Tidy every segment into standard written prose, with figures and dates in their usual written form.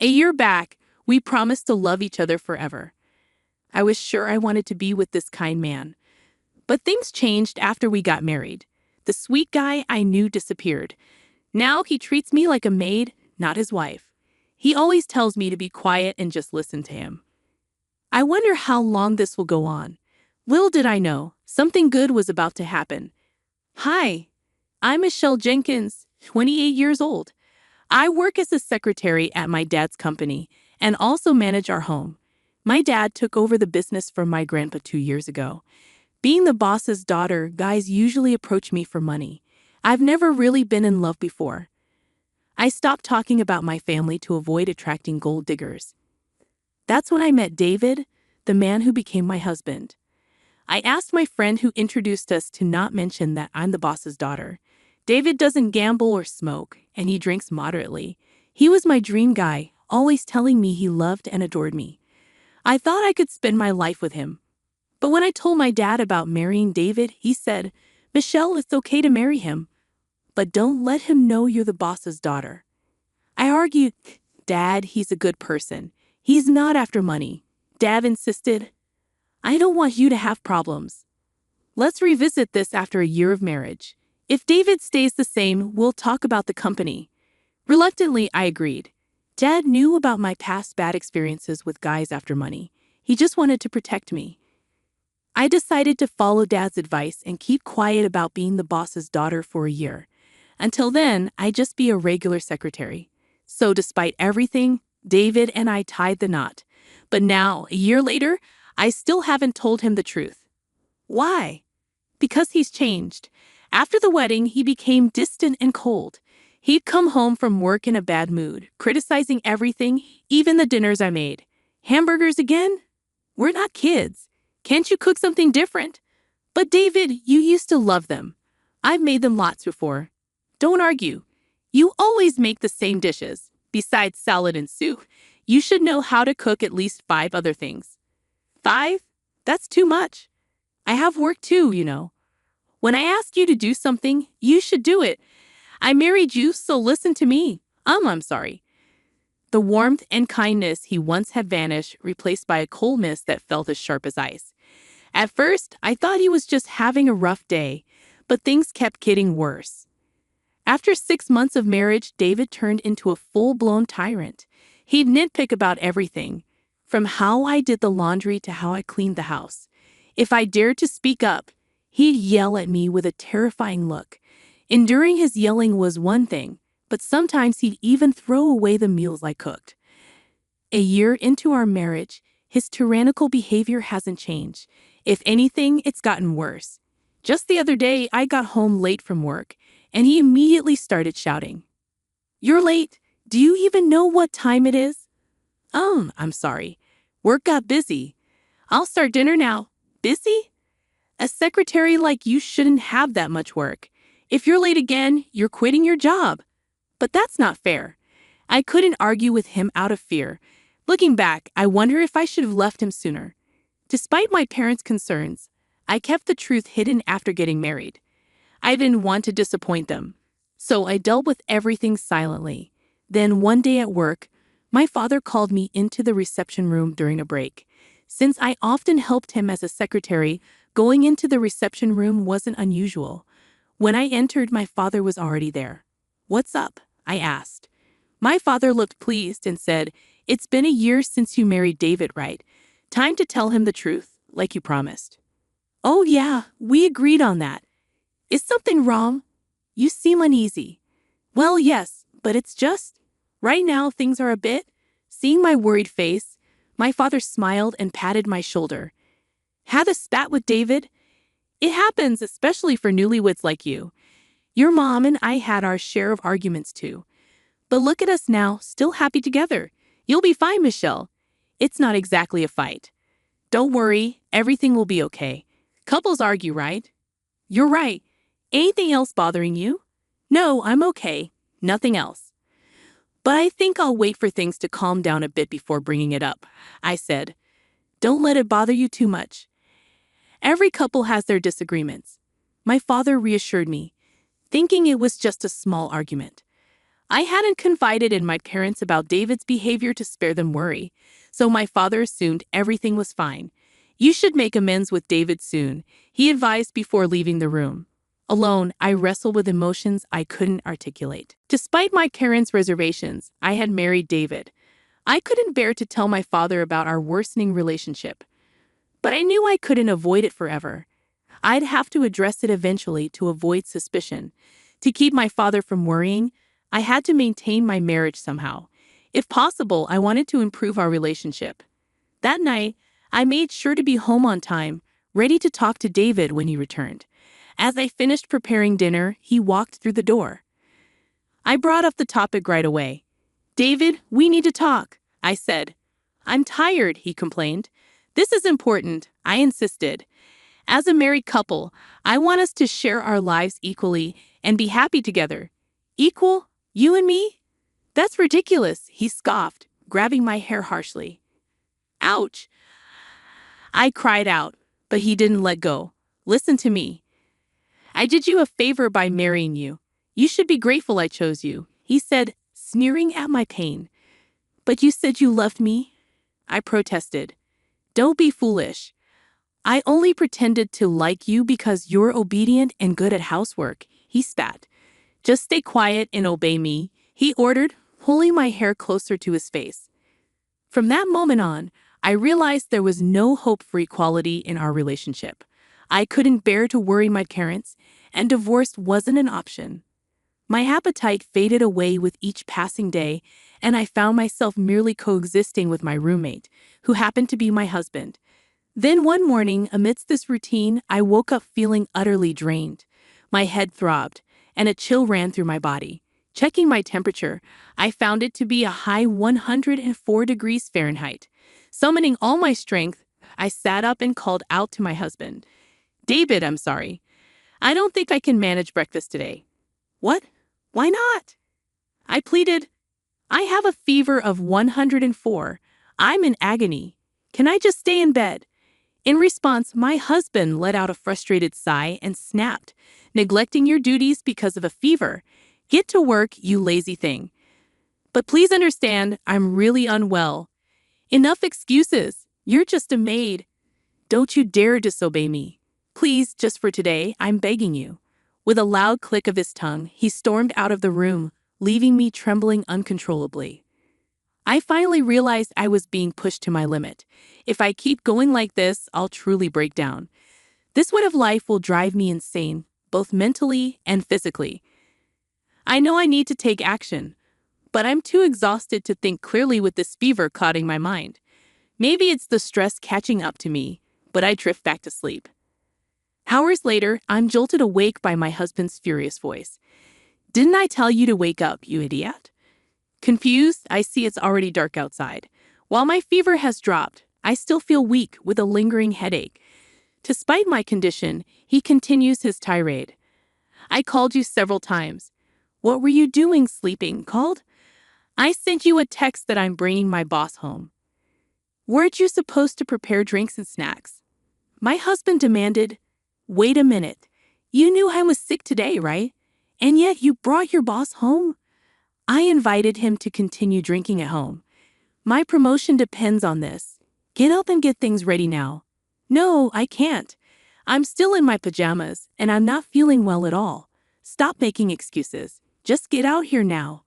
A year back, we promised to love each other forever. I was sure I wanted to be with this kind man. But things changed after we got married. The sweet guy I knew disappeared. Now he treats me like a maid, not his wife. He always tells me to be quiet and just listen to him. I wonder how long this will go on. Little did I know, something good was about to happen. Hi, I'm Michelle Jenkins, 28 years old. I work as a secretary at my dad's company and also manage our home. My dad took over the business from my grandpa 2 years ago. Being the boss's daughter, guys usually approach me for money. I've never really been in love before. I stopped talking about my family to avoid attracting gold diggers. That's when I met David, the man who became my husband. I asked my friend who introduced us to not mention that I'm the boss's daughter. David doesn't gamble or smoke, and he drinks moderately. He was my dream guy, always telling me he loved and adored me. I thought I could spend my life with him. But when I told my dad about marrying David, he said, "Michelle, it's okay to marry him, but don't let him know you're the boss's daughter." I argued, "Dad, he's a good person. He's not after money." Dad insisted, "I don't want you to have problems. Let's revisit this after a year of marriage. If David stays the same, we'll talk about the company." Reluctantly, I agreed. Dad knew about my past bad experiences with guys after money. He just wanted to protect me. I decided to follow Dad's advice and keep quiet about being the boss's daughter for a year. Until then, I'd just be a regular secretary. So despite everything, David and I tied the knot. But now, a year later, I still haven't told him the truth. Why? Because he's changed. After the wedding, he became distant and cold. He'd come home from work in a bad mood, criticizing everything, even the dinners I made. "Hamburgers again? We're not kids. Can't you cook something different?" "But David, you used to love them. I've made them lots before." "Don't argue. You always make the same dishes. Besides salad and soup, you should know how to cook at least 5 other things." 5? That's too much. I have work too, you know. When I ask you to do something, you should do it. I married you, so listen to me. I'm sorry. The warmth and kindness he once had vanished, replaced by a coldness that felt as sharp as ice. At first, I thought he was just having a rough day, but things kept getting worse. After 6 months of marriage, David turned into a full-blown tyrant. He'd nitpick about everything, from how I did the laundry to how I cleaned the house. If I dared to speak up, he'd yell at me with a terrifying look. Enduring his yelling was one thing, but sometimes he'd even throw away the meals I cooked. A year into our marriage, his tyrannical behavior hasn't changed. If anything, it's gotten worse. Just the other day, I got home late from work, and he immediately started shouting, "You're late. Do you even know what time it is?" I'm sorry. Work got busy. I'll start dinner now." Busy? A secretary like you shouldn't have that much work. If you're late again, you're quitting your job. But that's not fair. I couldn't argue with him out of fear. Looking back, I wonder if I should have left him sooner. Despite my parents' concerns, I kept the truth hidden after getting married. I didn't want to disappoint them, so I dealt with everything silently. Then one day at work, my father called me into the reception room during a break. Since I often helped him as a secretary, going into the reception room wasn't unusual. When I entered, my father was already there. "What's up?" I asked. My father looked pleased and said, "It's been a year since you married David, right? Time to tell him the truth, like you promised." "Oh yeah, we agreed on that. Is something wrong? You seem uneasy." "Well, yes, but it's just, right now things are a bit." Seeing my worried face, my father smiled and patted my shoulder. "Had a spat with David? It happens, especially for newlyweds like you. Your mom and I had our share of arguments too. But look at us now, still happy together. You'll be fine, Michelle. It's not exactly a fight. Don't worry, everything will be okay. Couples argue, right?" "You're right. Anything else bothering you?" "No, I'm okay. Nothing else. But I think I'll wait for things to calm down a bit before bringing it up," I said. "Don't let it bother you too much. Every couple has their disagreements." My father reassured me, thinking it was just a small argument. I hadn't confided in my parents about David's behavior to spare them worry, so my father assumed everything was fine. You should make amends with David soon, he advised before leaving the room. Alone, I wrestled with emotions I couldn't articulate. Despite my parents' reservations, I had married David. I couldn't bear to tell my father about our worsening relationship. But I knew I couldn't avoid it forever. I'd have to address it eventually to avoid suspicion. To keep my father from worrying, I had to maintain my marriage somehow. If possible, I wanted to improve our relationship. That night, I made sure to be home on time, ready to talk to David when he returned. As I finished preparing dinner, he walked through the door. I brought up the topic right away. "David, we need to talk," I said. "I'm tired," he complained. "This is important," I insisted. "As a married couple, I want us to share our lives equally and be happy together." "Equal? You and me? That's ridiculous," he scoffed, grabbing my hair harshly. "Ouch!" I cried out, but he didn't let go. "Listen to me. I did you a favor by marrying you. You should be grateful I chose you," he said, sneering at my pain. "But you said you loved me," I protested. "Don't be foolish. I only pretended to like you because you're obedient and good at housework," he spat. "Just stay quiet and obey me," he ordered, pulling my hair closer to his face. From that moment on, I realized there was no hope for equality in our relationship. I couldn't bear to worry my parents, and divorce wasn't an option. My appetite faded away with each passing day, and I found myself merely coexisting with my roommate, who happened to be my husband. Then one morning, amidst this routine, I woke up feeling utterly drained. My head throbbed, and a chill ran through my body. Checking my temperature, I found it to be a high 104 degrees Fahrenheit. Summoning all my strength, I sat up and called out to my husband. "David, I'm sorry. I don't think I can manage breakfast today." "What? Why not?" I pleaded. "I have a fever of 104. I'm in agony. Can I just stay in bed?" In response, my husband let out a frustrated sigh and snapped. "Neglecting your duties because of a fever? Get to work, you lazy thing. But please understand, I'm really unwell." "Enough excuses. You're just a maid. Don't you dare disobey me. Please, just for today, I'm begging you." With a loud click of his tongue, he stormed out of the room, leaving me trembling uncontrollably. I finally realized I was being pushed to my limit. If I keep going like this, I'll truly break down. This way of life will drive me insane, both mentally and physically. I know I need to take action, but I'm too exhausted to think clearly with this fever clouding my mind. Maybe it's the stress catching up to me, but I drift back to sleep. Hours later, I'm jolted awake by my husband's furious voice. "Didn't I tell you to wake up, you idiot?" Confused, I see it's already dark outside. While my fever has dropped, I still feel weak with a lingering headache. Despite my condition, he continues his tirade. "I called you several times. What were you doing sleeping, called? I sent you a text that I'm bringing my boss home. Weren't you supposed to prepare drinks and snacks?" My husband demanded. "Wait a minute. You knew I was sick today, right? And yet you brought your boss home?" I invited him to continue drinking at home. "My promotion depends on this. Get up and get things ready now." "No, I can't. I'm still in my pajamas, and I'm not feeling well at all. Stop making excuses. Just get out here now."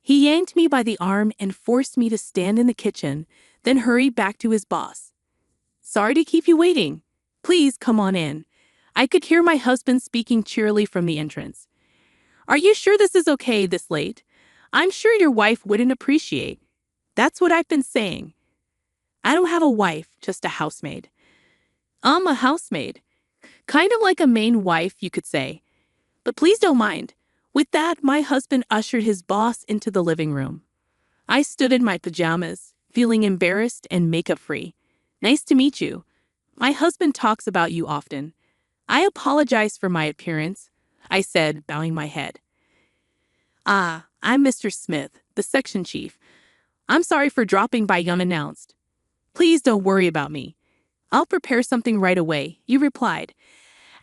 He yanked me by the arm and forced me to stand in the kitchen, then hurry back to his boss. "Sorry to keep you waiting. Please come on in." I could hear my husband speaking cheerily from the entrance. "Are you sure this is okay this late? I'm sure your wife wouldn't appreciate." "That's what I've been saying. I don't have a wife, just a housemaid." A housemaid. Kind of like a main wife, you could say. But please don't mind." With that, my husband ushered his boss into the living room. I stood in my pajamas, feeling embarrassed and makeup-free. "Nice to meet you. My husband talks about you often." "I apologize for my appearance," I said, bowing my head. I'm Mr. Smith, the section chief. I'm sorry for dropping by unannounced." "Please don't worry about me. I'll prepare something right away," you replied.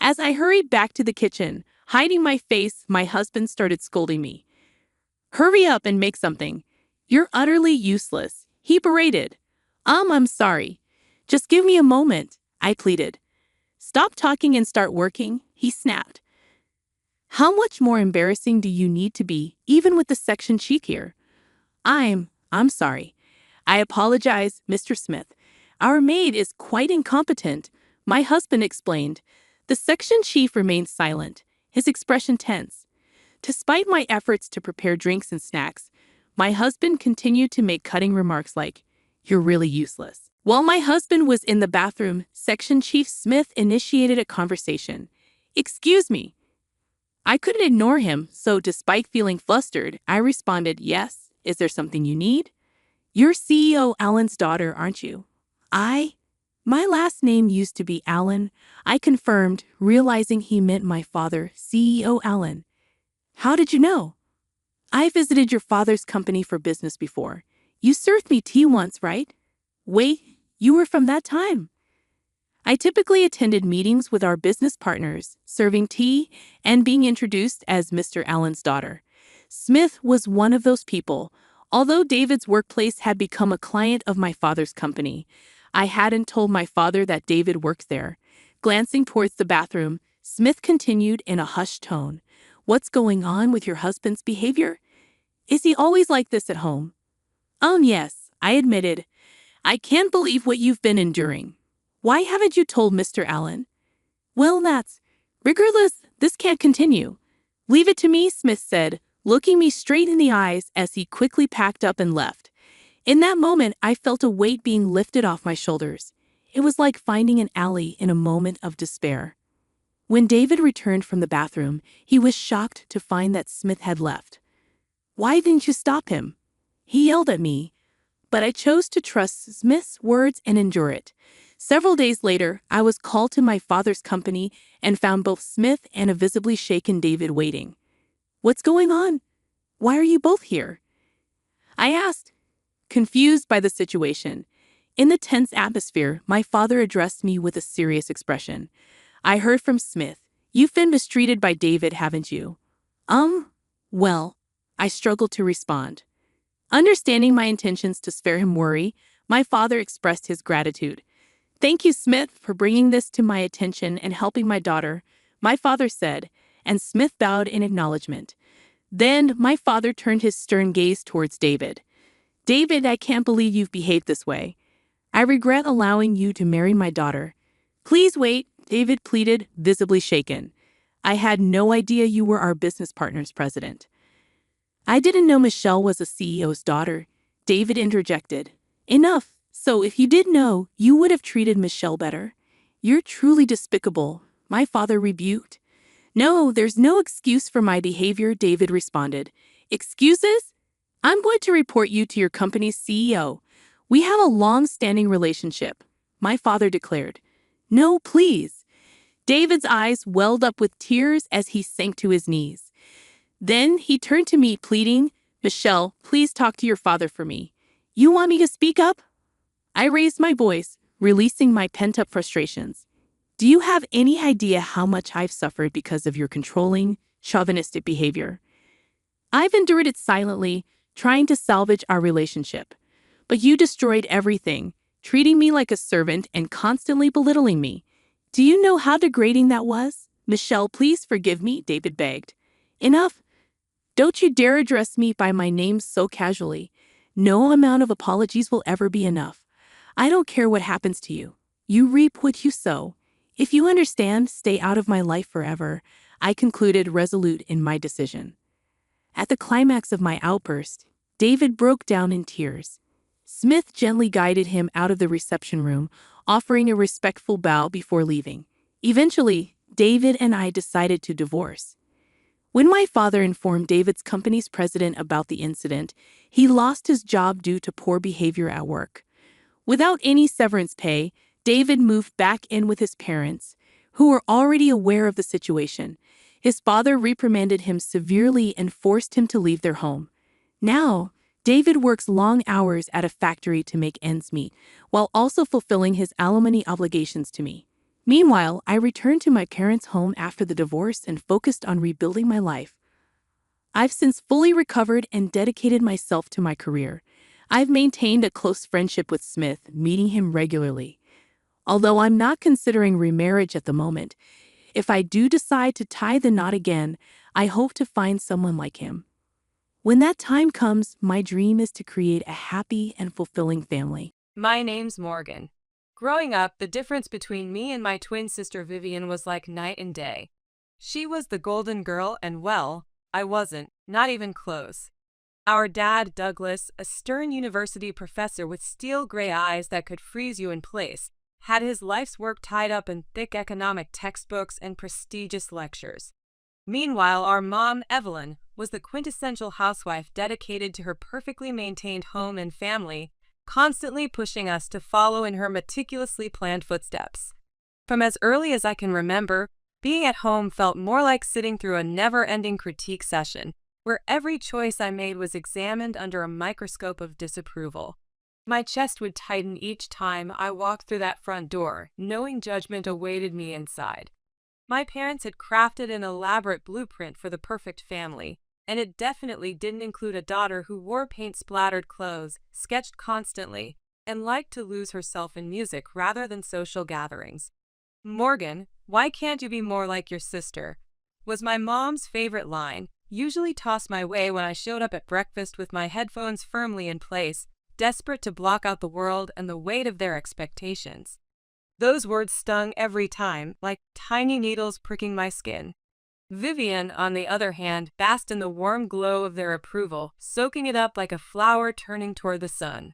As I hurried back to the kitchen, hiding my face, my husband started scolding me. Hurry up and make something. You're utterly useless, he berated. I'm sorry. Just give me a moment, I pleaded. Stop talking and start working, he snapped. How much more embarrassing do you need to be, even with the section chief here? I'm sorry. I apologize, Mr. Smith. Our maid is quite incompetent, my husband explained. The section chief remained silent, his expression tense. Despite my efforts to prepare drinks and snacks, my husband continued to make cutting remarks like, "You're really useless." While my husband was in the bathroom, Section Chief Smith initiated a conversation. "Excuse me." I couldn't ignore him, so despite feeling flustered, I responded, "Yes, is there something you need?" "You're CEO Allen's daughter, aren't you?" My last name used to be Allen, I confirmed, realizing he meant my father, CEO Allen. "How did you know?" "I visited your father's company for business before. You served me tea once, right?" "Wait, you were from that time?" I typically attended meetings with our business partners, serving tea and being introduced as Mr. Allen's daughter. Smith was one of those people. Although David's workplace had become a client of my father's company, I hadn't told my father that David worked there. Glancing towards the bathroom, Smith continued in a hushed tone. "What's going on with your husband's behavior? Is he always like this at home?" Yes, I admitted. "I can't believe what you've been enduring. Why haven't you told Mr. Allen?" "Well, that's... Regardless, this can't continue." "Leave it to me," Smith said, looking me straight in the eyes as he quickly packed up and left. In that moment, I felt a weight being lifted off my shoulders. It was like finding an ally in a moment of despair. When David returned from the bathroom, he was shocked to find that Smith had left. "Why didn't you stop him?" He yelled at me, but I chose to trust Smith's words and endure it. Several days later, I was called to my father's company and found both Smith and a visibly shaken David waiting. "What's going on? Why are you both here?" I asked, confused by the situation. In the tense atmosphere, my father addressed me with a serious expression. "I heard from Smith. You've been mistreated by David, haven't you?" Well, I struggled to respond. Understanding my intentions to spare him worry, my father expressed his gratitude. "Thank you, Smith, for bringing this to my attention and helping my daughter," my father said, and Smith bowed in acknowledgement. Then my father turned his stern gaze towards David. "David, I can't believe you've behaved this way. I regret allowing you to marry my daughter." "Please wait," David pleaded, visibly shaken. "I had no idea you were our business partner's president." "I didn't know Michelle was a CEO's daughter," David interjected. "Enough. So if you did know, you would have treated Michelle better." "You're truly despicable," my father rebuked. "No, there's no excuse for my behavior," David responded. "Excuses? I'm going to report you to your company's CEO. We have a long-standing relationship," my father declared. "No, please." David's eyes welled up with tears as he sank to his knees. Then he turned to me, pleading, "Michelle, please talk to your father for me. You want me to speak up?" I raised my voice, releasing my pent-up frustrations. "Do you have any idea how much I've suffered because of your controlling, chauvinistic behavior? I've endured it silently, trying to salvage our relationship. But you destroyed everything, treating me like a servant and constantly belittling me. Do you know how degrading that was?" "Michelle, please forgive me," David begged. "Enough. Don't you dare address me by my name so casually. No amount of apologies will ever be enough. I don't care what happens to you. You reap what you sow. If you understand, stay out of my life forever," I concluded, resolute in my decision. At the climax of my outburst, David broke down in tears. Smith gently guided him out of the reception room, offering a respectful bow before leaving. Eventually, David and I decided to divorce. When my father informed David's company's president about the incident, he lost his job due to poor behavior at work. Without any severance pay, David moved back in with his parents, who were already aware of the situation. His father reprimanded him severely and forced him to leave their home. Now, David works long hours at a factory to make ends meet, while also fulfilling his alimony obligations to me. Meanwhile, I returned to my parents' home after the divorce and focused on rebuilding my life. I've since fully recovered and dedicated myself to my career. I've maintained a close friendship with Smith, meeting him regularly. Although I'm not considering remarriage at the moment, if I do decide to tie the knot again, I hope to find someone like him. When that time comes, my dream is to create a happy and fulfilling family. My name's Morgan. Growing up, the difference between me and my twin sister Vivian was like night and day. She was the golden girl and, well, I wasn't, not even close. Our dad, Douglas, a stern university professor with steel gray eyes that could freeze you in place, had his life's work tied up in thick economic textbooks and prestigious lectures. Meanwhile, our mom, Evelyn, was the quintessential housewife dedicated to her perfectly maintained home and family, constantly pushing us to follow in her meticulously planned footsteps. From as early as I can remember, being at home felt more like sitting through a never-ending critique session, where every choice I made was examined under a microscope of disapproval. My chest would tighten each time I walked through that front door, knowing judgment awaited me inside. My parents had crafted an elaborate blueprint for the perfect family, and it definitely didn't include a daughter who wore paint-splattered clothes, sketched constantly, and liked to lose herself in music rather than social gatherings. "Morgan, why can't you be more like your sister?" was my mom's favorite line, usually tossed my way when I showed up at breakfast with my headphones firmly in place, desperate to block out the world and the weight of their expectations. Those words stung every time, like tiny needles pricking my skin. Vivian, on the other hand, basked in the warm glow of their approval, soaking it up like a flower turning toward the sun.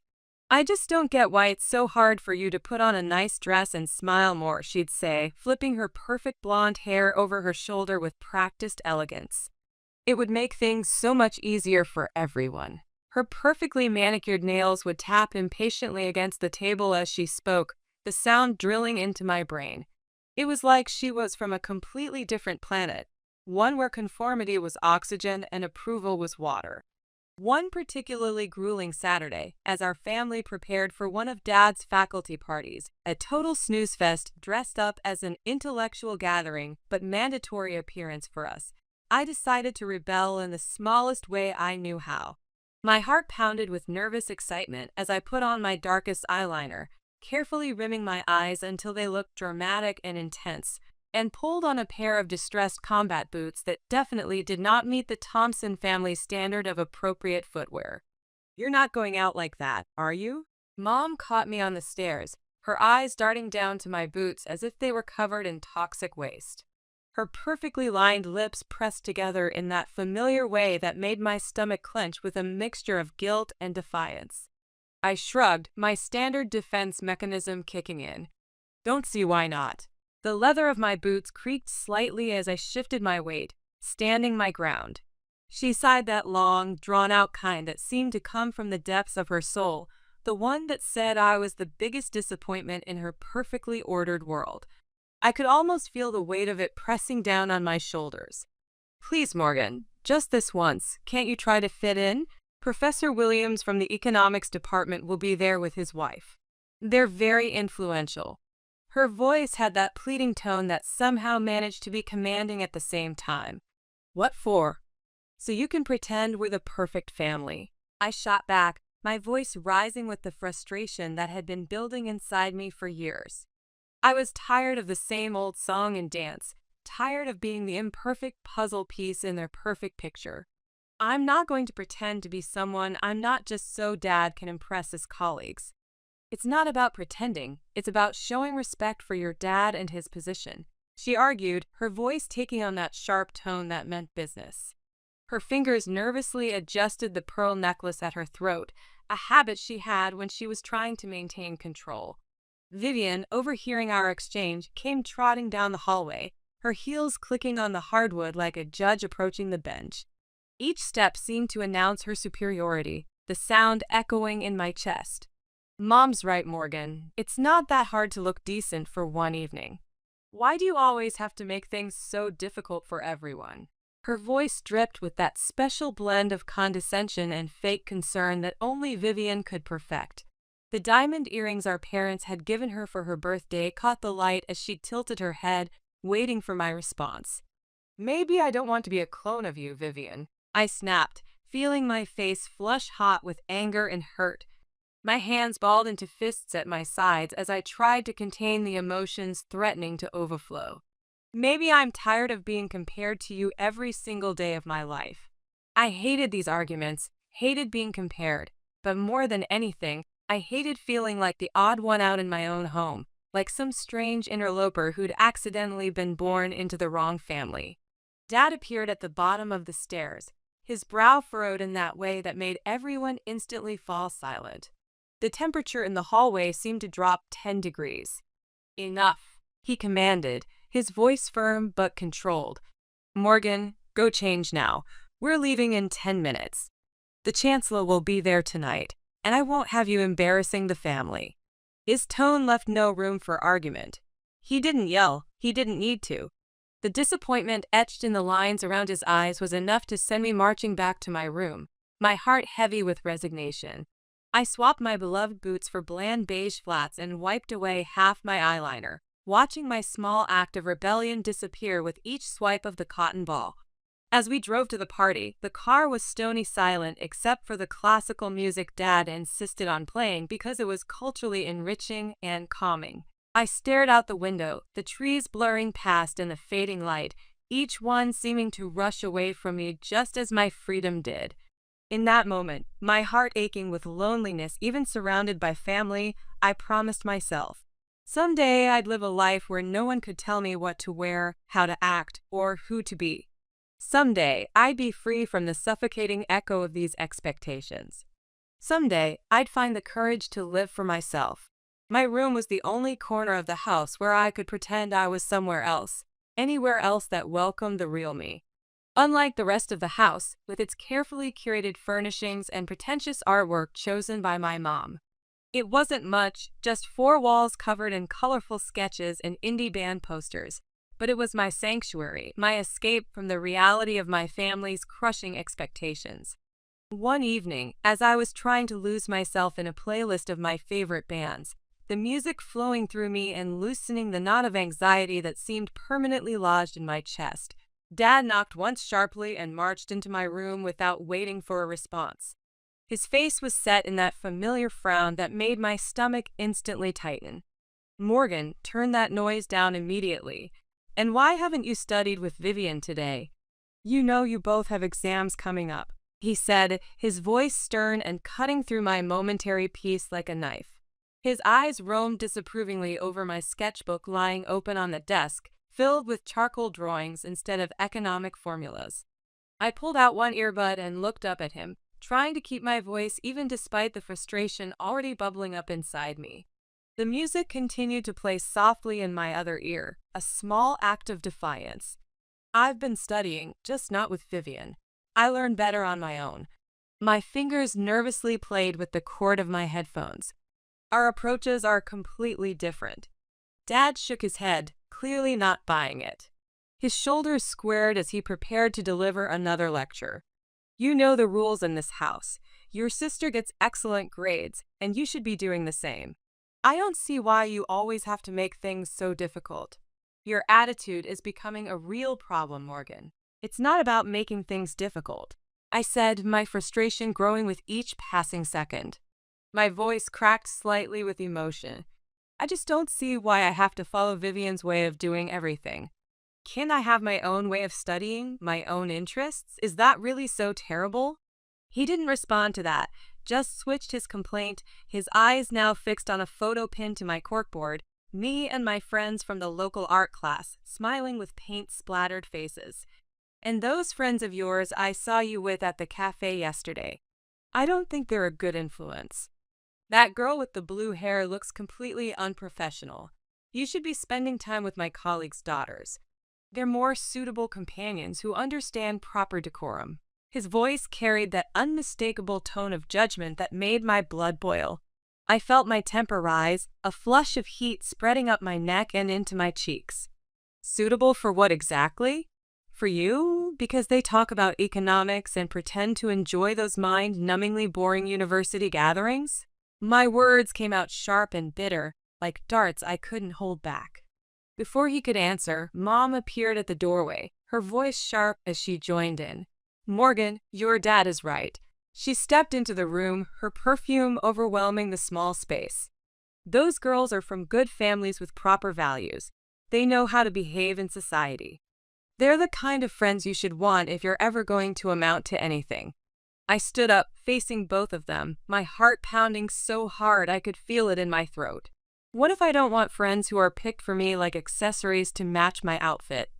"I just don't get why it's so hard for you to put on a nice dress and smile more," she'd say, flipping her perfect blonde hair over her shoulder with practiced elegance. "It would make things so much easier for everyone." Her perfectly manicured nails would tap impatiently against the table as she spoke, the sound drilling into my brain. It was like she was from a completely different planet, one where conformity was oxygen and approval was water. One particularly grueling Saturday, as our family prepared for one of Dad's faculty parties, a total snooze fest dressed up as an intellectual gathering but mandatory appearance for us, I decided to rebel in the smallest way I knew how. My heart pounded with nervous excitement as I put on my darkest eyeliner, carefully rimming my eyes until they looked dramatic and intense, and pulled on a pair of distressed combat boots that definitely did not meet the Thompson family standard of appropriate footwear. "You're not going out like that, are you?" Mom caught me on the stairs, her eyes darting down to my boots as if they were covered in toxic waste. Her perfectly lined lips pressed together in that familiar way that made my stomach clench with a mixture of guilt and defiance. I shrugged, my standard defense mechanism kicking in. "Don't see why not." The leather of my boots creaked slightly as I shifted my weight, standing my ground. She sighed, that long, drawn-out kind that seemed to come from the depths of her soul, the one that said I was the biggest disappointment in her perfectly ordered world. I could almost feel the weight of it pressing down on my shoulders. "Please, Morgan, just this once, can't you try to fit in? Professor Williams from the economics department will be there with his wife. They're very influential." Her voice had that pleading tone that somehow managed to be commanding at the same time. "What for?" "So you can pretend we're the perfect family." I shot back, my voice rising with the frustration that had been building inside me for years. I was tired of the same old song and dance, tired of being the imperfect puzzle piece in their perfect picture. I'm not going to pretend to be someone I'm not just so Dad can impress his colleagues. "It's not about pretending, it's about showing respect for your dad and his position," she argued, her voice taking on that sharp tone that meant business. Her fingers nervously adjusted the pearl necklace at her throat, a habit she had when she was trying to maintain control. Vivian, overhearing our exchange, came trotting down the hallway, her heels clicking on the hardwood like a judge approaching the bench. Each step seemed to announce her superiority, the sound echoing in my chest. "Mom's right, Morgan. It's not that hard to look decent for one evening. Why do you always have to make things so difficult for everyone?" Her voice dripped with that special blend of condescension and fake concern that only Vivian could perfect. The diamond earrings our parents had given her for her birthday caught the light as she tilted her head, waiting for my response. "Maybe I don't want to be a clone of you, Vivian. I snapped, feeling my face flush hot with anger and hurt. My hands balled into fists at my sides as I tried to contain the emotions threatening to overflow. Maybe I'm tired of being compared to you every single day of my life. I hated these arguments, hated being compared, but more than anything, I hated feeling like the odd one out in my own home, like some strange interloper who'd accidentally been born into the wrong family. Dad appeared at the bottom of the stairs, his brow furrowed in that way that made everyone instantly fall silent. The temperature in the hallway seemed to drop 10 degrees. "Enough," he commanded, his voice firm but controlled. "Morgan, go change now. We're leaving in 10 minutes. The Chancellor will be there tonight, and I won't have you embarrassing the family." His tone left no room for argument. He didn't yell, he didn't need to. The disappointment etched in the lines around his eyes was enough to send me marching back to my room, my heart heavy with resignation. I swapped my beloved boots for bland beige flats and wiped away half my eyeliner, watching my small act of rebellion disappear with each swipe of the cotton ball. As we drove to the party, the car was stony silent except for the classical music Dad insisted on playing because it was culturally enriching and calming. I stared out the window, the trees blurring past in the fading light, each one seeming to rush away from me just as my freedom did. In that moment, my heart aching with loneliness, even surrounded by family, I promised myself, someday I'd live a life where no one could tell me what to wear, how to act, or who to be. Someday, I'd be free from the suffocating echo of these expectations. Someday, I'd find the courage to live for myself. My room was the only corner of the house where I could pretend I was somewhere else, anywhere else that welcomed the real me. Unlike the rest of the house, with its carefully curated furnishings and pretentious artwork chosen by my mom. It wasn't much, just 4 walls covered in colorful sketches and indie band posters, but it was my sanctuary, my escape from the reality of my family's crushing expectations. One evening, as I was trying to lose myself in a playlist of my favorite bands, the music flowing through me and loosening the knot of anxiety that seemed permanently lodged in my chest, Dad knocked once sharply and marched into my room without waiting for a response. His face was set in that familiar frown that made my stomach instantly tighten. "Morgan, turn that noise down immediately. And why haven't you studied with Vivian today? You know you both have exams coming up," he said, his voice stern and cutting through my momentary peace like a knife. His eyes roamed disapprovingly over my sketchbook lying open on the desk, filled with charcoal drawings instead of economic formulas. I pulled out one earbud and looked up at him, trying to keep my voice even despite the frustration already bubbling up inside me. The music continued to play softly in my other ear, a small act of defiance. "I've been studying, just not with Vivian. I learn better on my own." My fingers nervously played with the cord of my headphones. "Our approaches are completely different." Dad shook his head, clearly not buying it. His shoulders squared as he prepared to deliver another lecture. "You know the rules in this house. Your sister gets excellent grades, and you should be doing the same. I don't see why you always have to make things so difficult. Your attitude is becoming a real problem, Morgan. It's not about making things difficult," I said, my frustration growing with each passing second. My voice cracked slightly with emotion. "I just don't see why I have to follow Vivian's way of doing everything. Can't I have my own way of studying, my own interests? Is that really so terrible?" He didn't respond to that, just switched his complaint, his eyes now fixed on a photo pinned to my corkboard, me and my friends from the local art class, smiling with paint-splattered faces. "And those friends of yours I saw you with at the cafe yesterday. I don't think they're a good influence. That girl with the blue hair looks completely unprofessional. You should be spending time with my colleagues' daughters. They're more suitable companions who understand proper decorum." His voice carried that unmistakable tone of judgment that made my blood boil. I felt my temper rise, a flush of heat spreading up my neck and into my cheeks. "Suitable for what exactly? For you? Because they talk about economics and pretend to enjoy those mind-numbingly boring university gatherings?" My words came out sharp and bitter, like darts I couldn't hold back. Before he could answer, Mom appeared at the doorway, her voice sharp as she joined in. Morgan, your dad is right. She stepped into the room, her perfume overwhelming the small space. Those girls are from good families with proper values. They know how to behave in society. They're the kind of friends you should want if you're ever going to amount to anything. I stood up, facing both of them, my heart pounding so hard I could feel it in my throat. What if I don't want friends who are picked for me like accessories to match my outfit?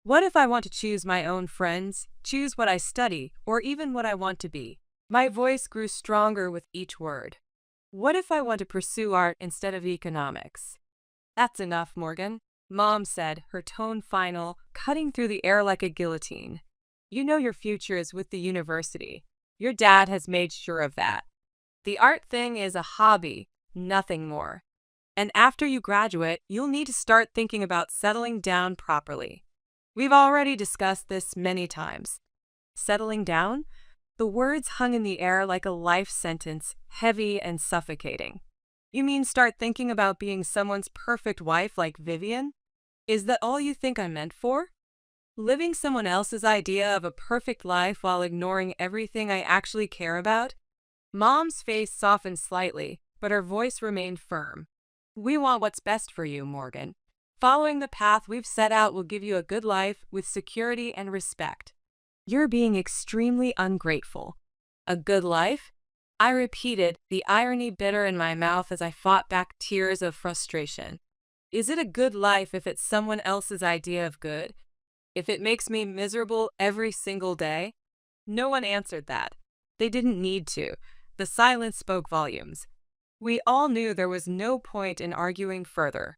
What if I want to choose my own friends, choose what I study, or even what I want to be? My voice grew stronger with each word. What if I want to pursue art instead of economics? That's enough, Morgan, Mom said, her tone final, cutting through the air like a guillotine. You know your future is with the university. Your dad has made sure of that. The art thing is a hobby, nothing more. And after you graduate, you'll need to start thinking about settling down properly. We've already discussed this many times. Settling down? The words hung in the air like a life sentence, heavy and suffocating. You mean start thinking about being someone's perfect wife like Vivian? Is that all you think I'm meant for? Living someone else's idea of a perfect life while ignoring everything I actually care about? Mom's face softened slightly, but her voice remained firm. We want what's best for you, Morgan. Following the path we've set out will give you a good life with security and respect. You're being extremely ungrateful. A good life? I repeated, the irony bitter in my mouth as I fought back tears of frustration. Is it a good life if it's someone else's idea of good? If it makes me miserable every single day? No one answered that. They didn't need to. The silence spoke volumes. We all knew there was no point in arguing further.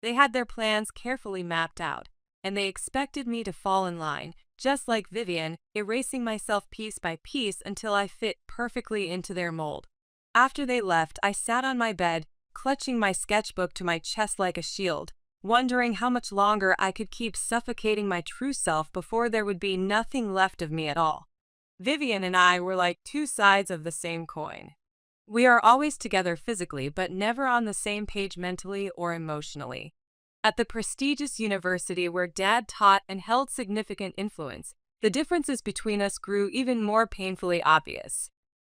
They had their plans carefully mapped out, and they expected me to fall in line, just like Vivian, erasing myself piece by piece until I fit perfectly into their mold. After they left, I sat on my bed, clutching my sketchbook to my chest like a shield, wondering how much longer I could keep suffocating my true self before there would be nothing left of me at all. Vivian and I were like two sides of the same coin. We are always together physically, but never on the same page mentally or emotionally. At the prestigious university where Dad taught and held significant influence, the differences between us grew even more painfully obvious.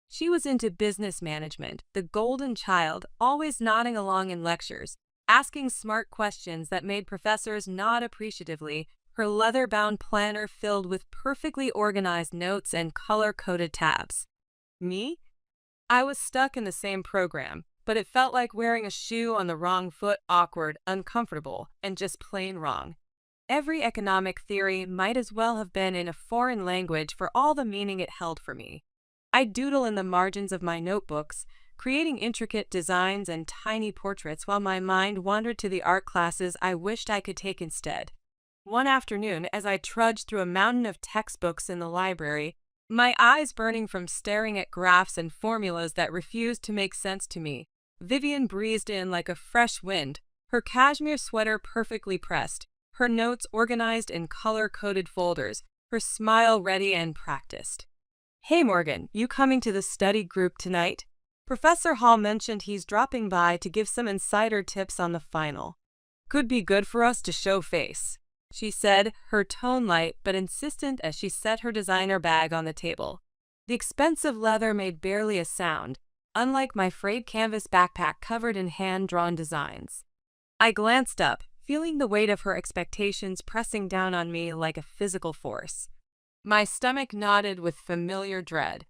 She was into business management, the golden child, always nodding along in lectures, asking smart questions that made professors nod appreciatively, her leather-bound planner filled with perfectly organized notes and color-coded tabs. Me? I was stuck in the same program, but it felt like wearing a shoe on the wrong foot, awkward, uncomfortable, and just plain wrong. Every economic theory might as well have been in a foreign language for all the meaning it held for me. I'd doodle in the margins of my notebooks, creating intricate designs and tiny portraits while my mind wandered to the art classes I wished I could take instead. One afternoon, as I trudged through a mountain of textbooks in the library, my eyes burning from staring at graphs and formulas that refused to make sense to me, Vivian breezed in like a fresh wind, her cashmere sweater perfectly pressed, her notes organized in color-coded folders, her smile ready and practiced. Hey Morgan, you coming to the study group tonight? Professor Hall mentioned he's dropping by to give some insider tips on the final. Could be good for us to show face, she said, her tone light but insistent as she set her designer bag on the table. The expensive leather made barely a sound, unlike my frayed canvas backpack covered in hand-drawn designs. I glanced up, feeling the weight of her expectations pressing down on me like a physical force. My stomach knotted with familiar dread.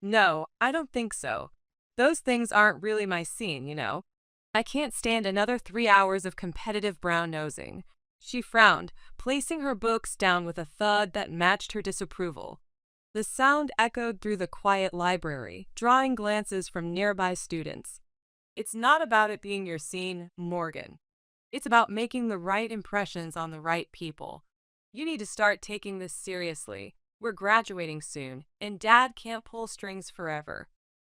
No, I don't think so. Those things aren't really my scene, you know. I can't stand another 3 hours of competitive brown-nosing. She frowned, placing her books down with a thud that matched her disapproval. The sound echoed through the quiet library, drawing glances from nearby students. It's not about it being your scene, Morgan. It's about making the right impressions on the right people. You need to start taking this seriously. We're graduating soon, and Dad can't pull strings forever.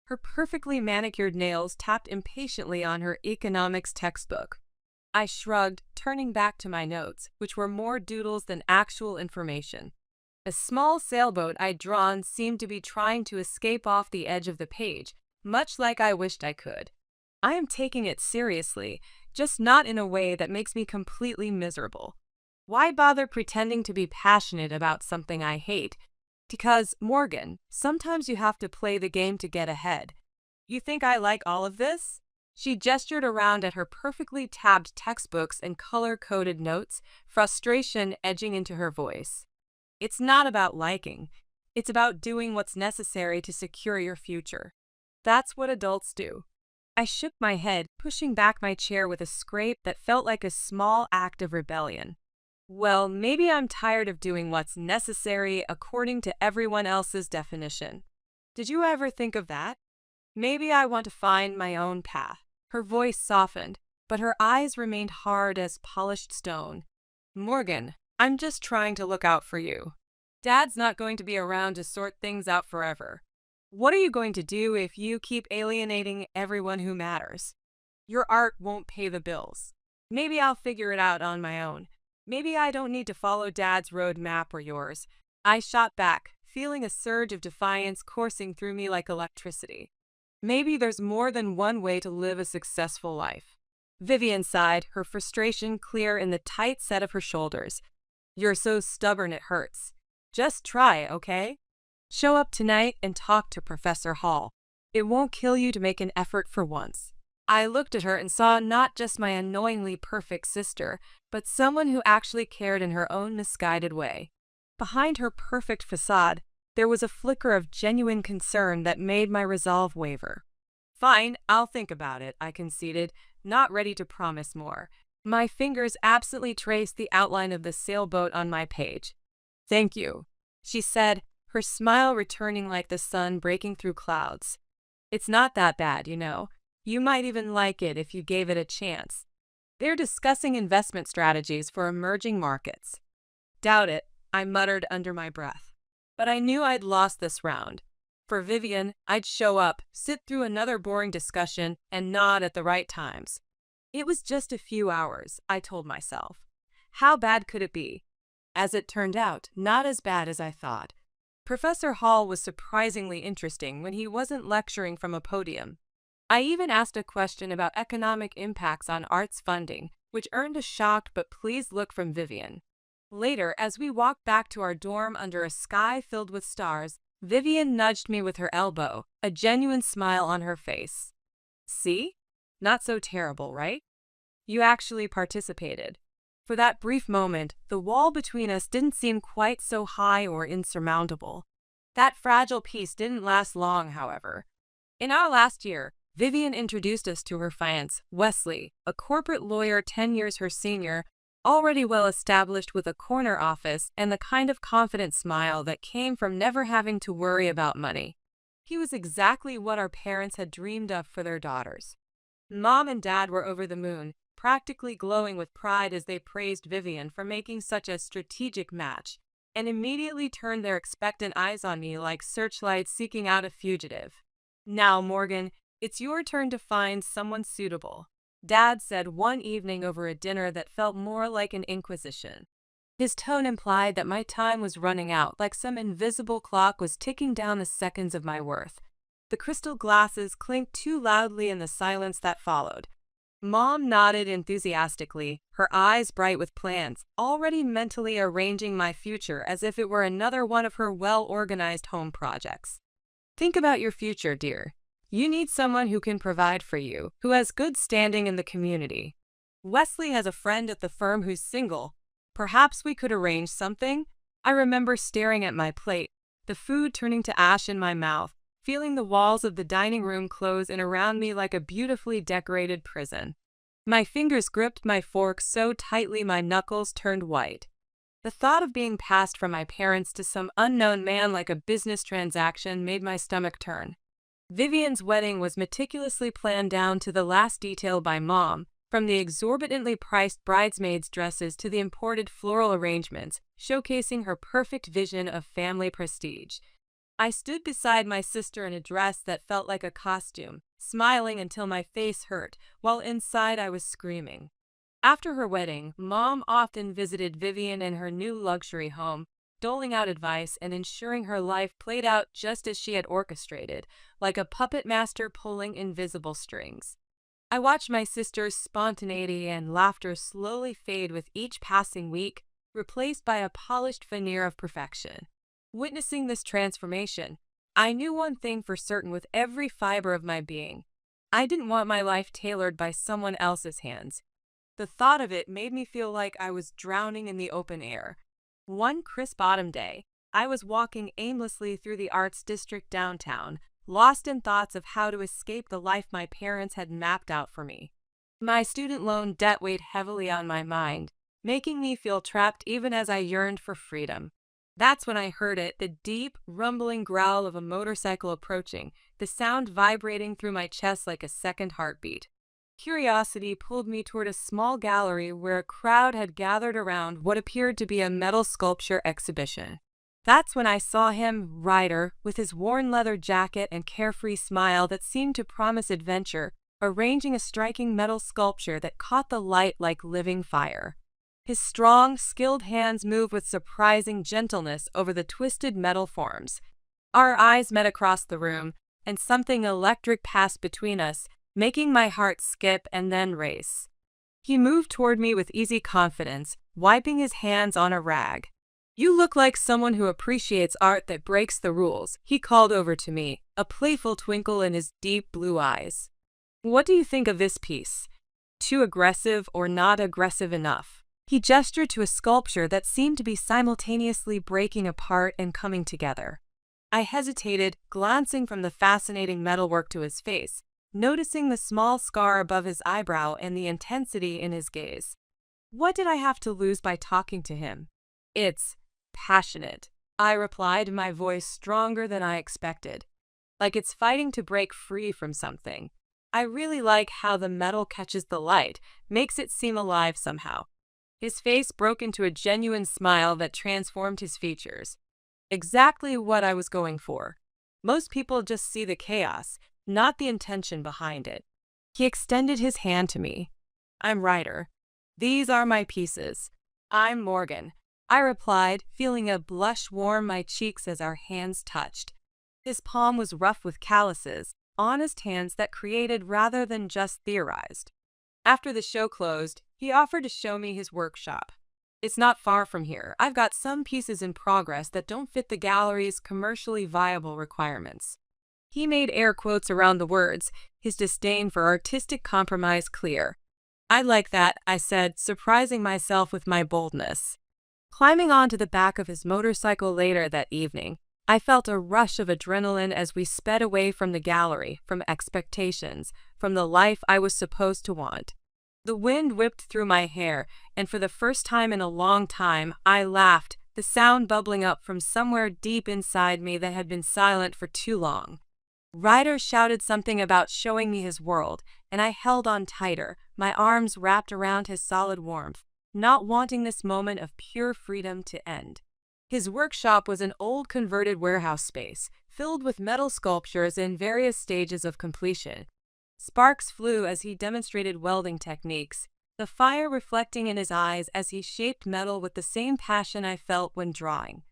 Her perfectly manicured nails tapped impatiently on her economics textbook. I shrugged, turning back to my notes, which were more doodles than actual information. A small sailboat I'd drawn seemed to be trying to escape off the edge of the page, much like I wished I could. I am taking it seriously, just not in a way that makes me completely miserable. Why bother pretending to be passionate about something I hate? Because, Morgan, sometimes you have to play the game to get ahead. You think I like all of this? She gestured around at her perfectly tabbed textbooks and color-coded notes, frustration edging into her voice. It's not about liking. It's about doing what's necessary to secure your future. That's what adults do. I shook my head, pushing back my chair with a scrape that felt like a small act of rebellion. Well, maybe I'm tired of doing what's necessary according to everyone else's definition. Did you ever think of that? Maybe I want to find my own path. Her voice softened, but her eyes remained hard as polished stone. Morgan, I'm just trying to look out for you. Dad's not going to be around to sort things out forever. What are you going to do if you keep alienating everyone who matters? Your art won't pay the bills. Maybe I'll figure it out on my own. Maybe I don't need to follow Dad's road map or yours. I shot back, feeling a surge of defiance coursing through me like electricity. Maybe there's more than one way to live a successful life. Vivian sighed, her frustration clear in the tight set of her shoulders. You're so stubborn it hurts. Just try, okay? Show up tonight and talk to Professor Hall. It won't kill you to make an effort for once. I looked at her and saw not just my annoyingly perfect sister, but someone who actually cared in her own misguided way. Behind her perfect facade, there was a flicker of genuine concern that made my resolve waver. Fine, I'll think about it, I conceded, not ready to promise more. My fingers absently traced the outline of the sailboat on my page. Thank you, she said, her smile returning like the sun breaking through clouds. It's not that bad, you know. You might even like it if you gave it a chance. They're discussing investment strategies for emerging markets. Doubt it, I muttered under my breath. But I knew I'd lost this round. For Vivian, I'd show up, sit through another boring discussion, and nod at the right times. It was just a few hours, I told myself. How bad could it be? As it turned out, not as bad as I thought. Professor Hall was surprisingly interesting when he wasn't lecturing from a podium. I even asked a question about economic impacts on arts funding, which earned a shocked but pleased look from Vivian. Later, as we walked back to our dorm under a sky filled with stars, Vivian nudged me with her elbow, a genuine smile on her face. See? Not so terrible, right? You actually participated. For that brief moment, the wall between us didn't seem quite so high or insurmountable. That fragile peace didn't last long, however. In our last year, Vivian introduced us to her fiance, Wesley, a corporate lawyer 10 years her senior, already well established with a corner office and the kind of confident smile that came from never having to worry about money. He was exactly what our parents had dreamed of for their daughters. Mom and Dad were over the moon, practically glowing with pride as they praised Vivian for making such a strategic match, and immediately turned their expectant eyes on me like searchlights seeking out a fugitive. Now, Morgan, it's your turn to find someone suitable, Dad said one evening over a dinner that felt more like an inquisition. His tone implied that my time was running out, like some invisible clock was ticking down the seconds of my worth. The crystal glasses clinked too loudly in the silence that followed. Mom nodded enthusiastically, her eyes bright with plans, already mentally arranging my future as if it were another one of her well-organized home projects. Think about your future, dear. You need someone who can provide for you, who has good standing in the community. Wesley has a friend at the firm who's single. Perhaps we could arrange something? I remember staring at my plate, the food turning to ash in my mouth, feeling the walls of the dining room close in around me like a beautifully decorated prison. My fingers gripped my fork so tightly my knuckles turned white. The thought of being passed from my parents to some unknown man like a business transaction made my stomach turn. Vivian's wedding was meticulously planned down to the last detail by Mom, from the exorbitantly priced bridesmaids' dresses to the imported floral arrangements, showcasing her perfect vision of family prestige. I stood beside my sister in a dress that felt like a costume, smiling until my face hurt, while inside I was screaming. After her wedding, Mom often visited Vivian in her new luxury home, doling out advice and ensuring her life played out just as she had orchestrated, like a puppet master pulling invisible strings. I watched my sister's spontaneity and laughter slowly fade with each passing week, replaced by a polished veneer of perfection. Witnessing this transformation, I knew one thing for certain with every fiber of my being. I didn't want my life tailored by someone else's hands. The thought of it made me feel like I was drowning in the open air. One crisp autumn day, I was walking aimlessly through the arts district downtown, lost in thoughts of how to escape the life my parents had mapped out for me. My student loan debt weighed heavily on my mind, making me feel trapped even as I yearned for freedom. That's when I heard it, the deep, rumbling growl of a motorcycle approaching, the sound vibrating through my chest like a second heartbeat. Curiosity pulled me toward a small gallery where a crowd had gathered around what appeared to be a metal sculpture exhibition. That's when I saw him, Ryder, with his worn leather jacket and carefree smile that seemed to promise adventure, arranging a striking metal sculpture that caught the light like living fire. His strong, skilled hands moved with surprising gentleness over the twisted metal forms. Our eyes met across the room, and something electric passed between us, making my heart skip and then race. He moved toward me with easy confidence, wiping his hands on a rag. "You look like someone who appreciates art that breaks the rules," he called over to me, a playful twinkle in his deep blue eyes. "What do you think of this piece? Too aggressive or not aggressive enough?" He gestured to a sculpture that seemed to be simultaneously breaking apart and coming together. I hesitated, glancing from the fascinating metalwork to his face, noticing the small scar above his eyebrow and the intensity in his gaze. What did I have to lose by talking to him? "It's passionate," I replied, my voice stronger than I expected. "Like it's fighting to break free from something. I really like how the metal catches the light, makes it seem alive somehow." His face broke into a genuine smile that transformed his features. Exactly what I was going for. Most people just see the chaos, not the intention behind it. He extended his hand to me. "I'm Ryder. These are my pieces." "I'm Morgan," I replied, feeling a blush warm my cheeks as our hands touched. His palm was rough with calluses, honest hands that created rather than just theorized. After the show closed, he offered to show me his workshop. "It's not far from here. I've got some pieces in progress that don't fit the gallery's commercially viable requirements." He made air quotes around the words, his disdain for artistic compromise clear. "I like that," I said, surprising myself with my boldness. Climbing onto the back of his motorcycle later that evening, I felt a rush of adrenaline as we sped away from the gallery, from expectations, from the life I was supposed to want. The wind whipped through my hair, and for the first time in a long time, I laughed, the sound bubbling up from somewhere deep inside me that had been silent for too long. Ryder shouted something about showing me his world, and I held on tighter, my arms wrapped around his solid warmth, not wanting this moment of pure freedom to end. His workshop was an old converted warehouse space, filled with metal sculptures in various stages of completion. Sparks flew as he demonstrated welding techniques, the fire reflecting in his eyes as he shaped metal with the same passion I felt when drawing.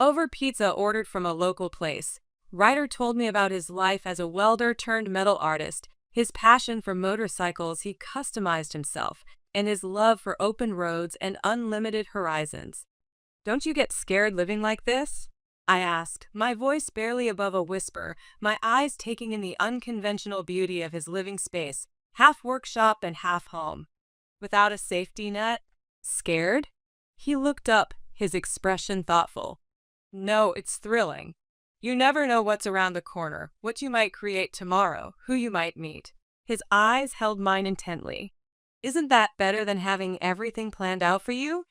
Over pizza ordered from a local place, Ryder told me about his life as a welder turned metal artist, his passion for motorcycles he customized himself, and his love for open roads and unlimited horizons. "Don't you get scared living like this?" I asked, my voice barely above a whisper, my eyes taking in the unconventional beauty of his living space, half workshop and half home. "Without a safety net? Scared?" He looked up, his expression thoughtful. "No, it's thrilling. You never know what's around the corner, what you might create tomorrow, who you might meet." His eyes held mine intently. "Isn't that better than having everything planned out for you?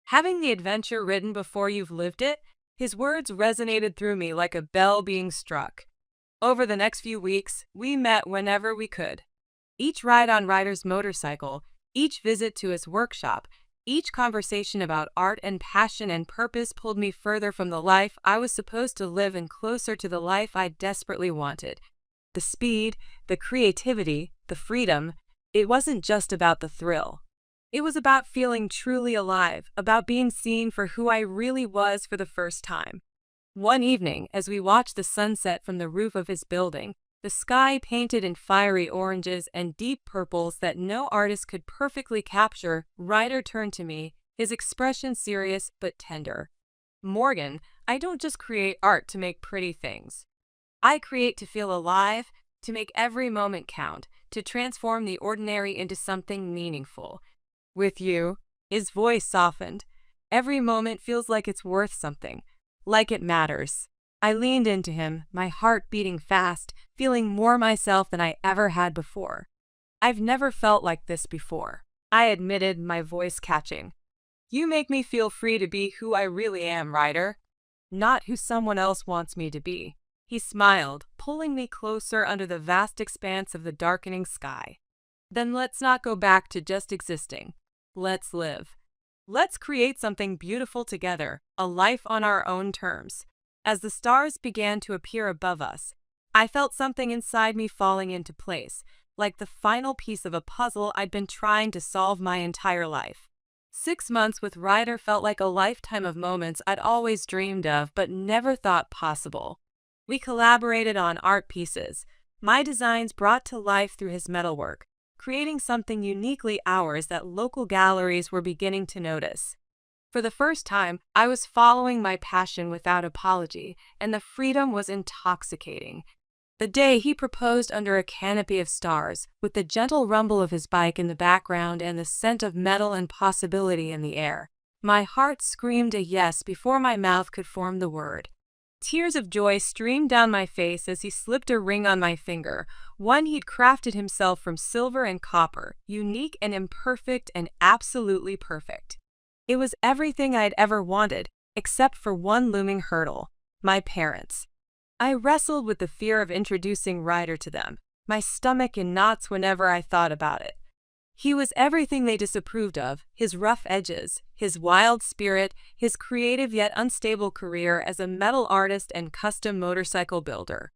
Having the adventure written before you've lived it?" His words resonated through me like a bell being struck. Over the next few weeks, we met whenever we could. Each ride on Ryder's motorcycle, each visit to his workshop, each conversation about art and passion and purpose pulled me further from the life I was supposed to live and closer to the life I desperately wanted. The speed, the creativity, the freedom, it wasn't just about the thrill. It was about feeling truly alive, about being seen for who I really was for the first time. One evening, as we watched the sunset from the roof of his building, the sky painted in fiery oranges and deep purples that no artist could perfectly capture, Ryder turned to me, his expression serious but tender. Morgan, I don't just create art to make pretty things. I create to feel alive, to make every moment count, to transform the ordinary into something meaningful. With you, his voice softened. Every moment feels like it's worth something, like it matters. I leaned into him, my heart beating fast, feeling more myself than I ever had before. I've never felt like this before, I admitted, my voice catching. You make me feel free to be who I really am, Ryder, not who someone else wants me to be. He smiled, pulling me closer under the vast expanse of the darkening sky. Then let's not go back to just existing. Let's live. Let's create something beautiful together, a life on our own terms. As the stars began to appear above us, I felt something inside me falling into place, like the final piece of a puzzle I'd been trying to solve my entire life. 6 months with Ryder felt like a lifetime of moments I'd always dreamed of but never thought possible. We collaborated on art pieces, my designs brought to life through his metalwork, creating something uniquely ours that local galleries were beginning to notice. For the first time, I was following my passion without apology, and the freedom was intoxicating. The day he proposed under a canopy of stars, with the gentle rumble of his bike in the background and the scent of metal and possibility in the air, my heart screamed a yes before my mouth could form the word. Tears of joy streamed down my face as he slipped a ring on my finger, one he'd crafted himself from silver and copper, unique and imperfect and absolutely perfect. It was everything I'd ever wanted, except for one looming hurdle: my parents. I wrestled with the fear of introducing Ryder to them, my stomach in knots whenever I thought about it. He was everything they disapproved of: his rough edges, his wild spirit, his creative yet unstable career as a metal artist and custom motorcycle builder.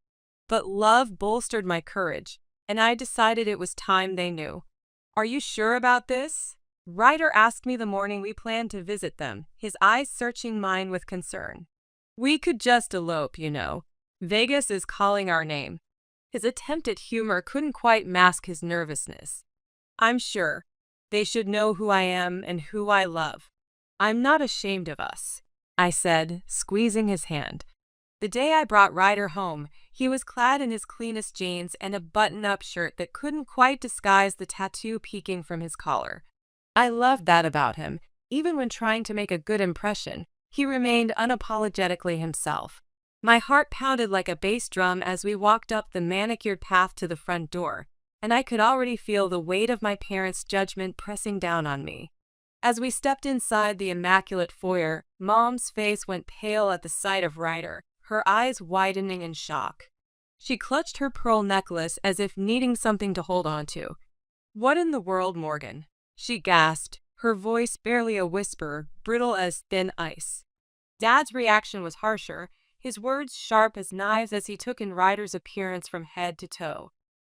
But love bolstered my courage, and I decided it was time they knew. "Are you sure about this?" Ryder asked me the morning we planned to visit them, his eyes searching mine with concern. "We could just elope, you know. Vegas is calling our name." His attempt at humor couldn't quite mask his nervousness. "I'm sure. They should know who I am and who I love. I'm not ashamed of us," I said, squeezing his hand. The day I brought Ryder home, he was clad in his cleanest jeans and a button-up shirt that couldn't quite disguise the tattoo peeking from his collar. I loved that about him. Even when trying to make a good impression, he remained unapologetically himself. My heart pounded like a bass drum as we walked up the manicured path to the front door, and I could already feel the weight of my parents' judgment pressing down on me. As we stepped inside the immaculate foyer, Mom's face went pale at the sight of Ryder, her eyes widening in shock. She clutched her pearl necklace as if needing something to hold on to. "What in the world, Morgan?" she gasped, her voice barely a whisper, brittle as thin ice. Dad's reaction was harsher, his words sharp as knives as he took in Ryder's appearance from head to toe.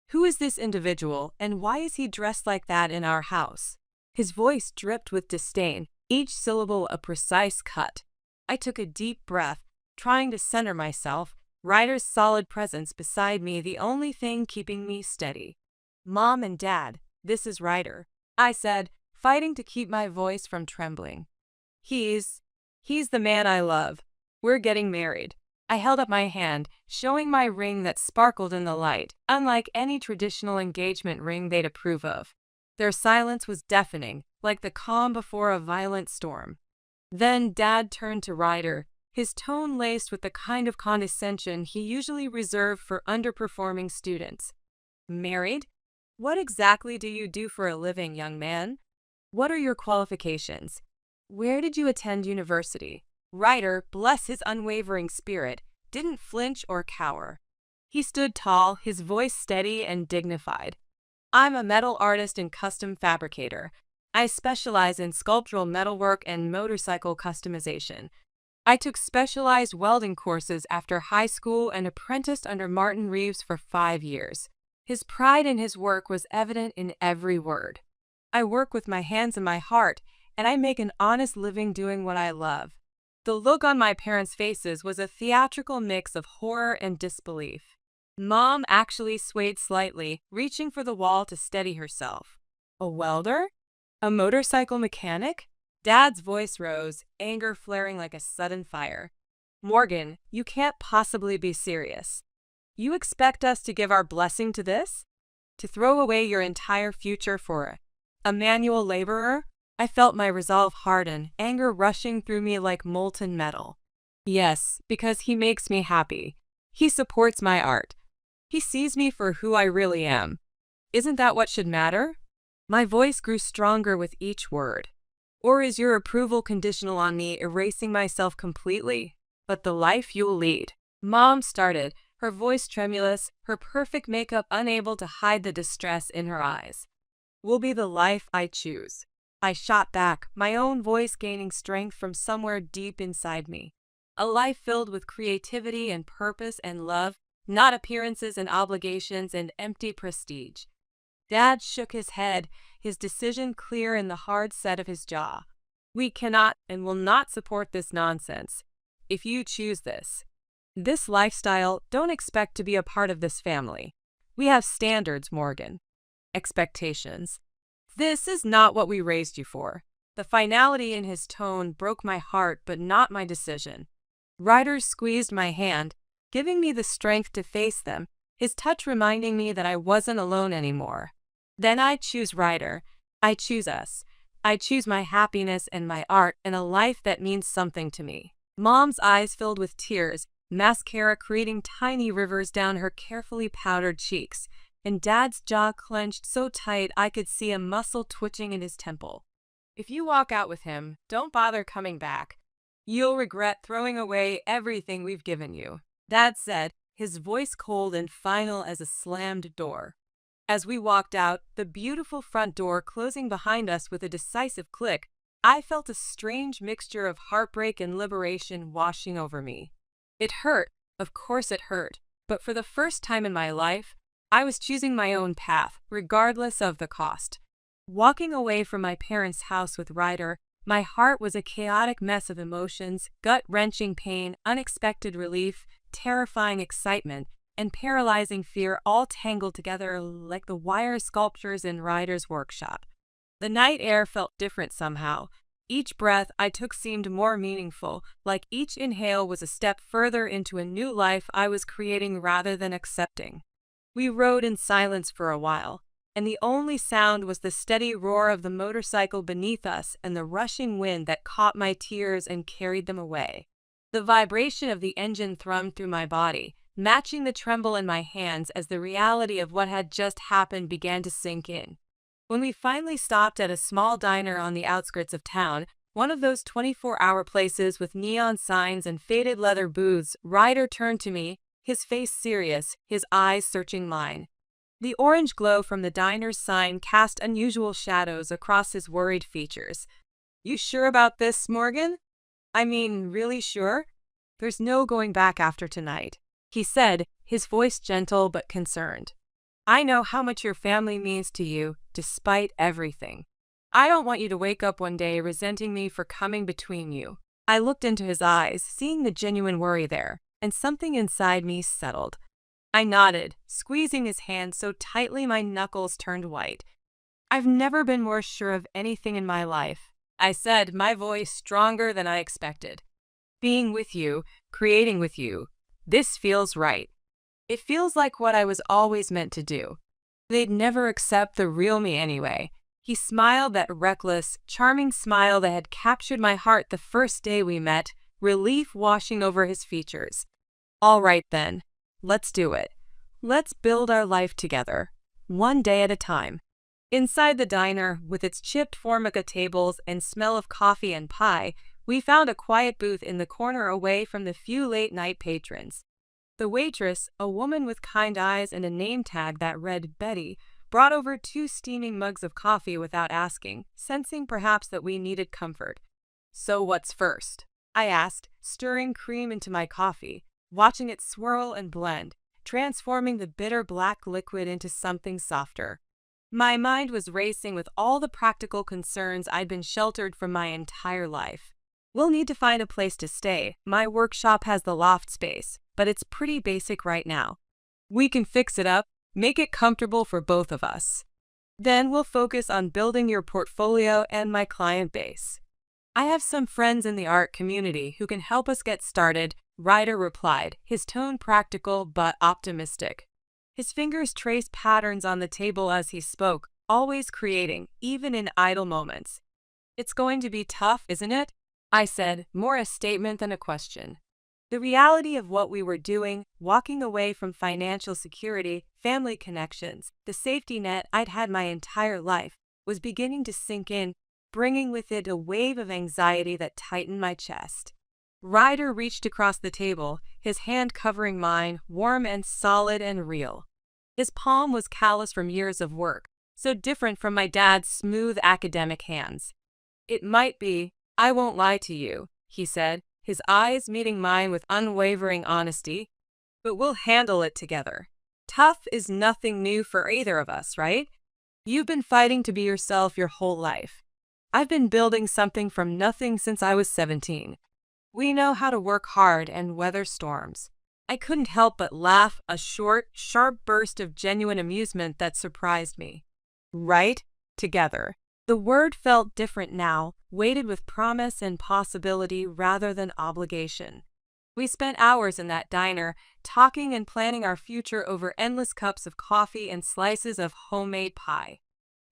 "Who is this individual, and why is he dressed like that in our house?" His voice dripped with disdain, each syllable a precise cut. I took a deep breath, trying to center myself, Ryder's solid presence beside me the only thing keeping me steady. "Mom and Dad, this is Ryder," I said, fighting to keep my voice from trembling. He's the man I love. We're getting married." I held up my hand, showing my ring that sparkled in the light, unlike any traditional engagement ring they'd approve of. Their silence was deafening, like the calm before a violent storm. Then Dad turned to Ryder, his tone laced with the kind of condescension he usually reserved for underperforming students. "Married? What exactly do you do for a living, young man? What are your qualifications? Where did you attend university?" Ryder, bless his unwavering spirit, didn't flinch or cower. He stood tall, his voice steady and dignified. "I'm a metal artist and custom fabricator. I specialize in sculptural metalwork and motorcycle customization. I took specialized welding courses after high school and apprenticed under Martin Reeves for 5 years. His pride in his work was evident in every word. "I work with my hands and my heart, and I make an honest living doing what I love." The look on my parents' faces was a theatrical mix of horror and disbelief. Mom actually swayed slightly, reaching for the wall to steady herself. "A welder? A motorcycle mechanic?" Dad's voice rose, anger flaring like a sudden fire. Morgan, you can't possibly be serious. You expect us to give our blessing to this? To throw away your entire future for a manual laborer? I felt my resolve harden, anger rushing through me like molten metal. Yes, because he makes me happy. He supports my art. He sees me for who I really am. Isn't that what should matter? My voice grew stronger with each word. Or is your approval conditional on me erasing myself completely? But the life you'll lead. Mom started, her voice tremulous, her perfect makeup unable to hide the distress in her eyes. Will be the life I choose. I shot back, my own voice gaining strength from somewhere deep inside me. A life filled with creativity and purpose and love, not appearances and obligations and empty prestige. Dad shook his head, his decision clear in the hard set of his jaw. We cannot and will not support this nonsense. If you choose this lifestyle, don't expect to be a part of this family. We have standards, Morgan. Expectations. This is not what we raised you for. The finality in his tone broke my heart, but not my decision. Ryder squeezed my hand, giving me the strength to face them, his touch reminding me that I wasn't alone anymore. Then I choose Ryder. I choose us. I choose my happiness and my art and a life that means something to me. Mom's eyes filled with tears, mascara creating tiny rivers down her carefully powdered cheeks, and Dad's jaw clenched so tight I could see a muscle twitching in his temple. If you walk out with him, don't bother coming back. You'll regret throwing away everything we've given you, Dad said, his voice cold and final as a slammed door. As we walked out, the beautiful front door closing behind us with a decisive click, I felt a strange mixture of heartbreak and liberation washing over me. It hurt, of course it hurt, but for the first time in my life, I was choosing my own path, regardless of the cost. Walking away from my parents' house with Ryder, my heart was a chaotic mess of emotions, gut-wrenching pain, unexpected relief, terrifying excitement, and paralyzing fear all tangled together like the wire sculptures in Ryder's workshop. The night air felt different somehow. Each breath I took seemed more meaningful, like each inhale was a step further into a new life I was creating rather than accepting. We rode in silence for a while, and the only sound was the steady roar of the motorcycle beneath us and the rushing wind that caught my tears and carried them away. The vibration of the engine thrummed through my body, matching the tremble in my hands as the reality of what had just happened began to sink in. When we finally stopped at a small diner on the outskirts of town, one of those 24-hour places with neon signs and faded leather booths, Ryder turned to me, his face serious, his eyes searching mine. The orange glow from the diner's sign cast unusual shadows across his worried features. You sure about this, Morgan? I mean, really sure? There's no going back after tonight, he said, his voice gentle but concerned. I know how much your family means to you, despite everything. I don't want you to wake up one day resenting me for coming between you. I looked into his eyes, seeing the genuine worry there, and something inside me settled. I nodded, squeezing his hand so tightly my knuckles turned white. I've never been more sure of anything in my life, I said, my voice stronger than I expected. Being with you, creating with you, this feels right. It feels like what I was always meant to do. They'd never accept the real me anyway. He smiled that reckless, charming smile that had captured my heart the first day we met, relief washing over his features. All right then, let's do it. Let's build our life together, one day at a time. Inside the diner, with its chipped formica tables and smell of coffee and pie, we found a quiet booth in the corner away from the few late-night patrons. The waitress, a woman with kind eyes and a name tag that read Betty, brought over 2 steaming mugs of coffee without asking, sensing perhaps that we needed comfort. So what's first? I asked, stirring cream into my coffee, watching it swirl and blend, transforming the bitter black liquid into something softer. My mind was racing with all the practical concerns I'd been sheltered from my entire life. We'll need to find a place to stay. My workshop has the loft space, but it's pretty basic right now. We can fix it up, make it comfortable for both of us. Then we'll focus on building your portfolio and my client base. I have some friends in the art community who can help us get started, Ryder replied, his tone practical but optimistic. His fingers traced patterns on the table as he spoke, always creating, even in idle moments. It's going to be tough, isn't it? I said, more a statement than a question. The reality of what we were doing, walking away from financial security, family connections, the safety net I'd had my entire life, was beginning to sink in, bringing with it a wave of anxiety that tightened my chest. Ryder reached across the table, his hand covering mine, warm and solid and real. His palm was calloused from years of work, so different from my dad's smooth academic hands. It might be, I won't lie to you, he said, his eyes meeting mine with unwavering honesty, but we'll handle it together. Tough is nothing new for either of us, right? You've been fighting to be yourself your whole life. I've been building something from nothing since I was 17. We know how to work hard and weather storms. I couldn't help but laugh, a short, sharp burst of genuine amusement that surprised me. Right? Together. The word felt different now, weighted with promise and possibility rather than obligation. We spent hours in that diner, talking and planning our future over endless cups of coffee and slices of homemade pie.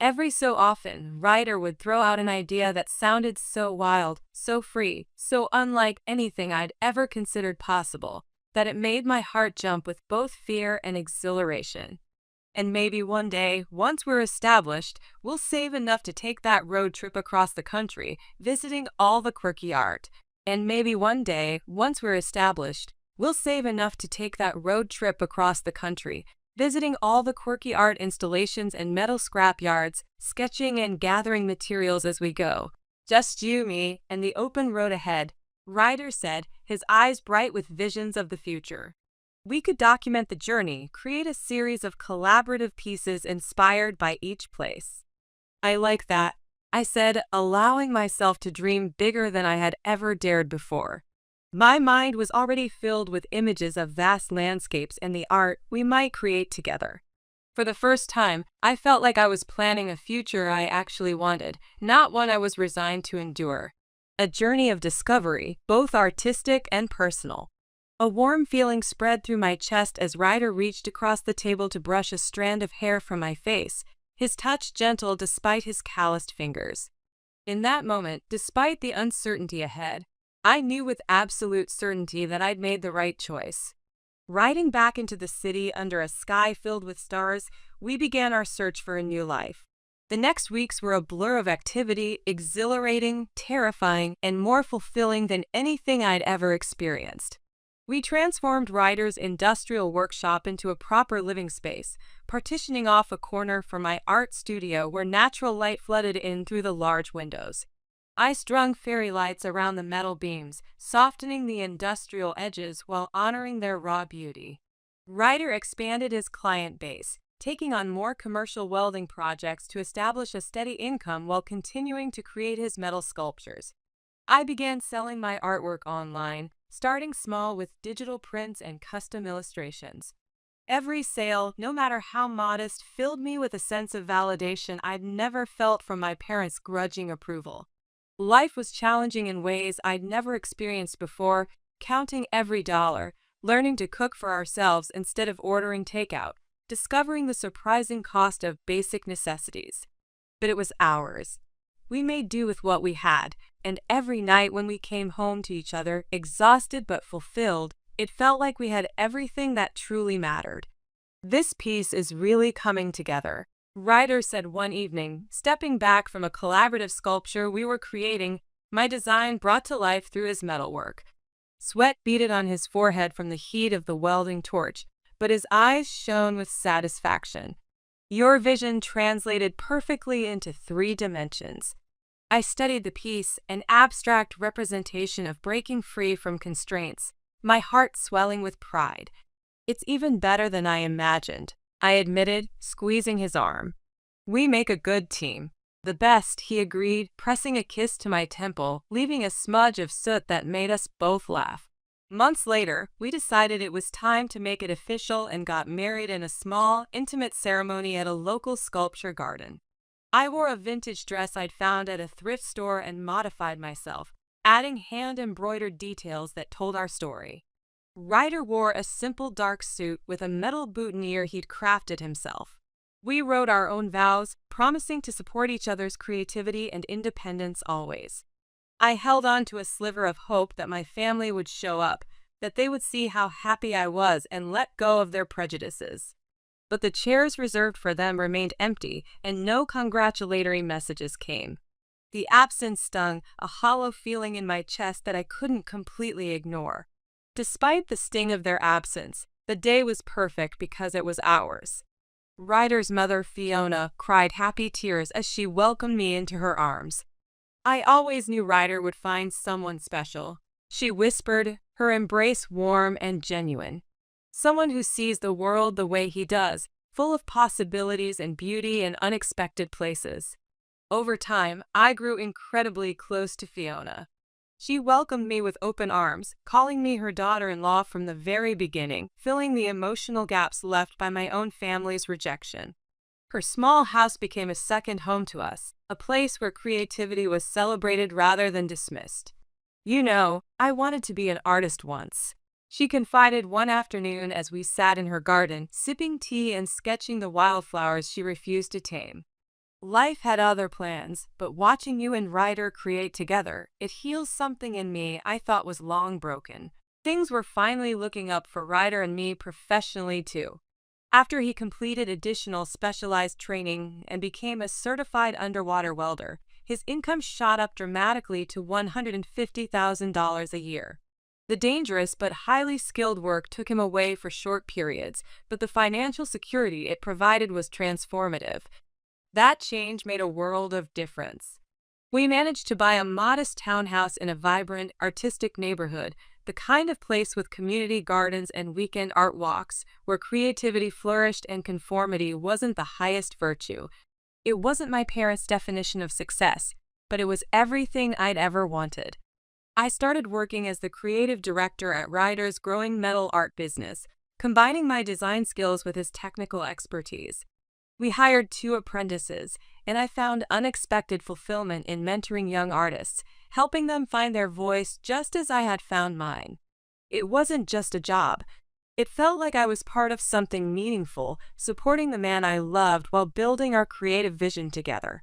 Every so often, Ryder would throw out an idea that sounded so wild, so free, so unlike anything I'd ever considered possible, that it made my heart jump with both fear and exhilaration. And maybe one day, once we're established, we'll save enough to take that road trip across the country, visiting all the quirky art. And maybe one day, once we're established, we'll save enough to take that road trip across the country, visiting all the quirky art installations and metal scrap yards, sketching and gathering materials as we go. Just you, me, and the open road ahead, Ryder said, his eyes bright with visions of the future. We could document the journey, create a series of collaborative pieces inspired by each place. I like that, I said, allowing myself to dream bigger than I had ever dared before. My mind was already filled with images of vast landscapes and the art we might create together. For the first time, I felt like I was planning a future I actually wanted, not one I was resigned to endure. A journey of discovery, both artistic and personal. A warm feeling spread through my chest as Ryder reached across the table to brush a strand of hair from my face, his touch gentle despite his calloused fingers. In that moment, despite the uncertainty ahead, I knew with absolute certainty that I'd made the right choice. Riding back into the city under a sky filled with stars, we began our search for a new life. The next weeks were a blur of activity, exhilarating, terrifying, and more fulfilling than anything I'd ever experienced. We transformed Ryder's industrial workshop into a proper living space, partitioning off a corner for my art studio where natural light flooded in through the large windows. I strung fairy lights around the metal beams, softening the industrial edges while honoring their raw beauty. Ryder expanded his client base, taking on more commercial welding projects to establish a steady income while continuing to create his metal sculptures. I began selling my artwork online, starting small with digital prints and custom illustrations. Every sale, no matter how modest, filled me with a sense of validation I'd never felt from my parents' grudging approval. Life was challenging in ways I'd never experienced before, counting every dollar, learning to cook for ourselves instead of ordering takeout, discovering the surprising cost of basic necessities. But it was ours. We made do with what we had, and every night when we came home to each other, exhausted but fulfilled, it felt like we had everything that truly mattered. This piece is really coming together, Ryder said one evening, stepping back from a collaborative sculpture we were creating, my design brought to life through his metalwork. Sweat beaded on his forehead from the heat of the welding torch, but his eyes shone with satisfaction. Your vision translated perfectly into 3 dimensions. I studied the piece, an abstract representation of breaking free from constraints, my heart swelling with pride. It's even better than I imagined, I admitted, squeezing his arm. We make a good team. The best, he agreed, pressing a kiss to my temple, leaving a smudge of soot that made us both laugh. Months later, we decided it was time to make it official and got married in a small, intimate ceremony at a local sculpture garden. I wore a vintage dress I'd found at a thrift store and modified myself, adding hand-embroidered details that told our story. Ryder wore a simple dark suit with a metal boutonniere he'd crafted himself. We wrote our own vows, promising to support each other's creativity and independence always. I held on to a sliver of hope that my family would show up, that they would see how happy I was and let go of their prejudices. But the chairs reserved for them remained empty, and no congratulatory messages came. The absence stung, a hollow feeling in my chest that I couldn't completely ignore. Despite the sting of their absence, the day was perfect because it was ours. Ryder's mother, Fiona, cried happy tears as she welcomed me into her arms. I always knew Ryder would find someone special, she whispered, her embrace warm and genuine. Someone who sees the world the way he does, full of possibilities and beauty in unexpected places. Over time, I grew incredibly close to Fiona. She welcomed me with open arms, calling me her daughter-in-law from the very beginning, filling the emotional gaps left by my own family's rejection. Her small house became a second home to us, a place where creativity was celebrated rather than dismissed. You know, I wanted to be an artist once, she confided one afternoon as we sat in her garden, sipping tea and sketching the wildflowers she refused to tame. Life had other plans, but watching you and Ryder create together, it heals something in me I thought was long broken. Things were finally looking up for Ryder and me professionally too. After he completed additional specialized training and became a certified underwater welder, his income shot up dramatically to $150,000 a year. The dangerous but highly skilled work took him away for short periods, but the financial security it provided was transformative. That change made a world of difference. We managed to buy a modest townhouse in a vibrant, artistic neighborhood, the kind of place with community gardens and weekend art walks, where creativity flourished and conformity wasn't the highest virtue. It wasn't my parents' definition of success, but it was everything I'd ever wanted. I started working as the creative director at Ryder's growing metal art business, combining my design skills with his technical expertise. We hired 2 apprentices, and I found unexpected fulfillment in mentoring young artists, helping them find their voice just as I had found mine. It wasn't just a job. It felt like I was part of something meaningful, supporting the man I loved while building our creative vision together.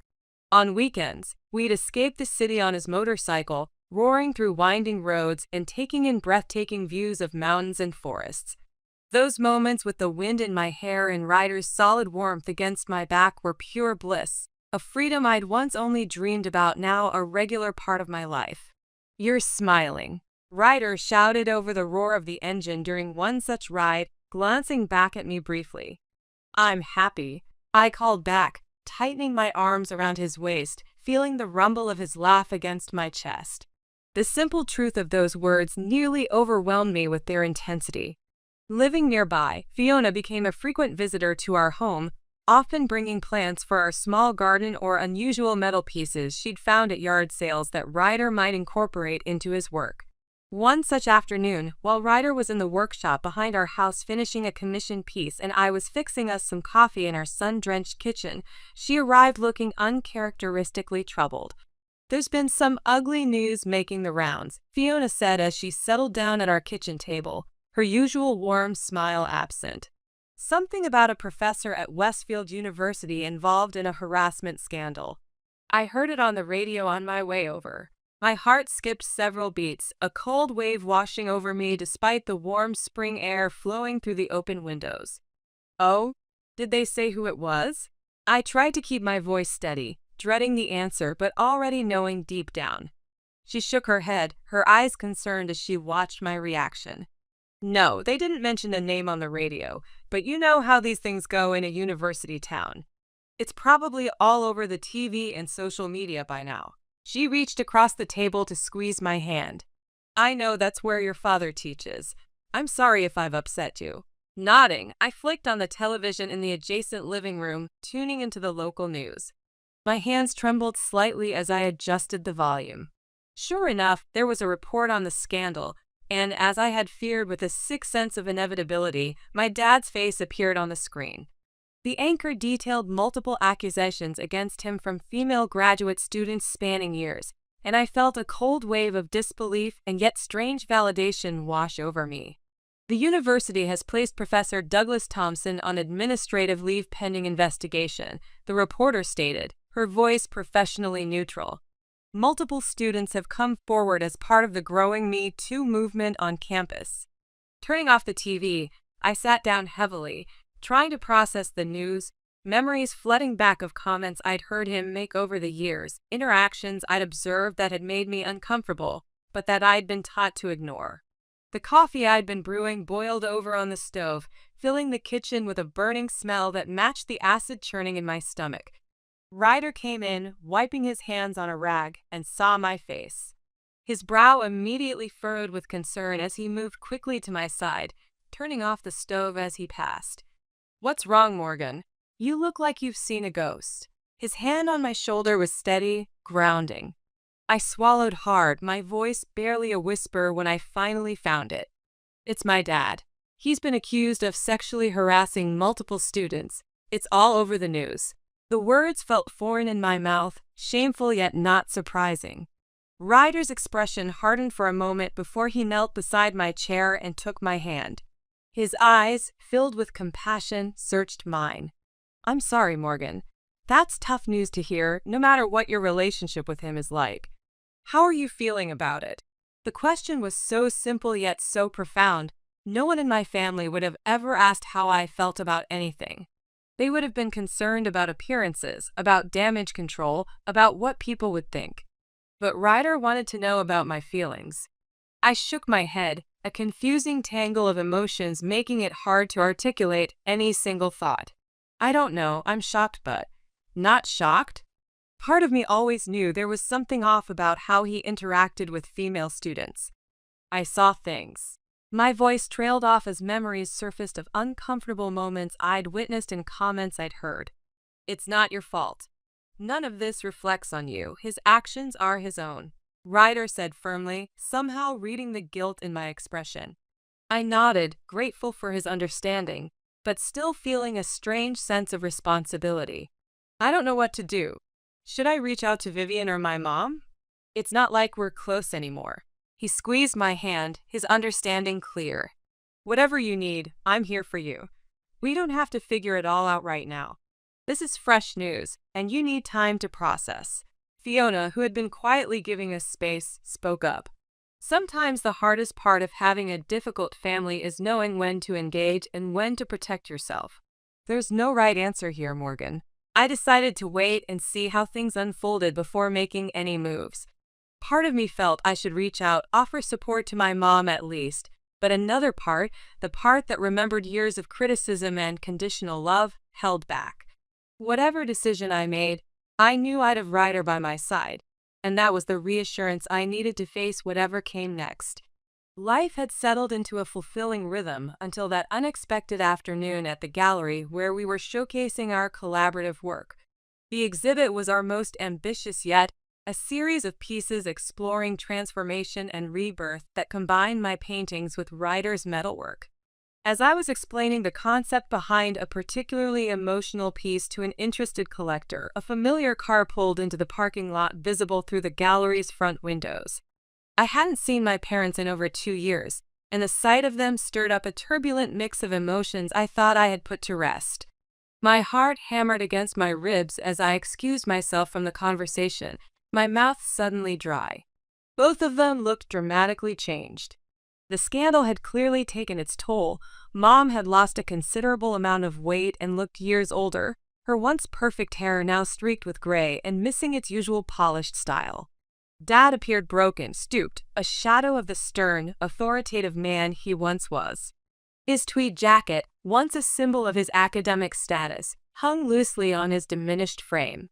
On weekends, we'd escape the city on his motorcycle, roaring through winding roads and taking in breathtaking views of mountains and forests. Those moments with the wind in my hair and Ryder's solid warmth against my back were pure bliss, a freedom I'd once only dreamed about, now a regular part of my life. "You're smiling," Ryder shouted over the roar of the engine during one such ride, glancing back at me briefly. "I'm happy," I called back, tightening my arms around his waist, feeling the rumble of his laugh against my chest. The simple truth of those words nearly overwhelmed me with their intensity. Living nearby, Fiona became a frequent visitor to our home, often bringing plants for our small garden or unusual metal pieces she'd found at yard sales that Ryder might incorporate into his work. One such afternoon, while Ryder was in the workshop behind our house finishing a commissioned piece and I was fixing us some coffee in our sun-drenched kitchen, she arrived looking uncharacteristically troubled. "There's been some ugly news making the rounds," Fiona said as she settled down at our kitchen table, her usual warm smile absent. "Something about a professor at Westfield University involved in a harassment scandal. I heard it on the radio on my way over." My heart skipped several beats, a cold wave washing over me despite the warm spring air flowing through the open windows. "Oh? Did they say who it was?" I tried to keep my voice steady, dreading the answer but already knowing deep down. She shook her head, her eyes concerned as she watched my reaction. "No, they didn't mention a name on the radio, but you know how these things go in a university town. It's probably all over the TV and social media by now." She reached across the table to squeeze my hand. "I know that's where your father teaches. I'm sorry if I've upset you." Nodding, I flicked on the television in the adjacent living room, tuning into the local news. My hands trembled slightly as I adjusted the volume. Sure enough, there was a report on the scandal, and as I had feared with a sixth sense of inevitability, my dad's face appeared on the screen. The anchor detailed multiple accusations against him from female graduate students spanning years, and I felt a cold wave of disbelief and yet strange validation wash over me. The university has placed Professor Douglas Thompson on administrative leave pending investigation, the reporter stated, her voice professionally neutral. Multiple students have come forward as part of the growing Me Too movement on campus. Turning off the TV, I sat down heavily, trying to process the news, memories flooding back of comments I'd heard him make over the years, interactions I'd observed that had made me uncomfortable, but that I'd been taught to ignore. The coffee I'd been brewing boiled over on the stove, filling the kitchen with a burning smell that matched the acid churning in my stomach. Ryder came in, wiping his hands on a rag, and saw my face. His brow immediately furrowed with concern as he moved quickly to my side, turning off the stove as he passed. "What's wrong, Morgan? You look like you've seen a ghost." His hand on my shoulder was steady, grounding. I swallowed hard, my voice barely a whisper when I finally found it. "It's my dad. He's been accused of sexually harassing multiple students. It's all over the news." The words felt foreign in my mouth, shameful yet not surprising. Ryder's expression hardened for a moment before he knelt beside my chair and took my hand. His eyes, filled with compassion, searched mine. "I'm sorry, Morgan. That's tough news to hear, no matter what your relationship with him is like. How are you feeling about it?" The question was so simple yet so profound. No one in my family would have ever asked how I felt about anything. They would have been concerned about appearances, about damage control, about what people would think. But Ryder wanted to know about my feelings. I shook my head, a confusing tangle of emotions making it hard to articulate any single thought. "I don't know, I'm shocked but..." "Not shocked?" Part of me always knew there was something off about how he interacted with female students. I saw things. My voice trailed off as memories surfaced of uncomfortable moments I'd witnessed and comments I'd heard. "It's not your fault. None of this reflects on you. His actions are his own," Ryder said firmly, somehow reading the guilt in my expression. I nodded, grateful for his understanding, but still feeling a strange sense of responsibility. "I don't know what to do. Should I reach out to Vivian or my mom? It's not like we're close anymore." He squeezed my hand, his understanding clear. "Whatever you need, I'm here for you. We don't have to figure it all out right now. This is fresh news, and you need time to process." Fiona, who had been quietly giving us space, spoke up. "Sometimes the hardest part of having a difficult family is knowing when to engage and when to protect yourself. There's no right answer here, Morgan. I decided to wait and see how things unfolded before making any moves. Part of me felt I should reach out, offer support to my mom at least, but another part, the part that remembered years of criticism and conditional love, held back. Whatever decision I made, I knew I'd have Ryder by my side, and that was the reassurance I needed to face whatever came next. Life had settled into a fulfilling rhythm until that unexpected afternoon at the gallery where we were showcasing our collaborative work. The exhibit was our most ambitious yet, a series of pieces exploring transformation and rebirth that combined my paintings with Ryder's metalwork. As I was explaining the concept behind a particularly emotional piece to an interested collector, a familiar car pulled into the parking lot visible through the gallery's front windows. I hadn't seen my parents in over 2 years, and the sight of them stirred up a turbulent mix of emotions I thought I had put to rest. My heart hammered against my ribs as I excused myself from the conversation, my mouth suddenly dry. Both of them looked dramatically changed. The scandal had clearly taken its toll. Mom had lost a considerable amount of weight and looked years older, her once perfect hair now streaked with gray and missing its usual polished style. Dad appeared broken, stooped, a shadow of the stern, authoritative man he once was. His tweed jacket, once a symbol of his academic status, hung loosely on his diminished frame.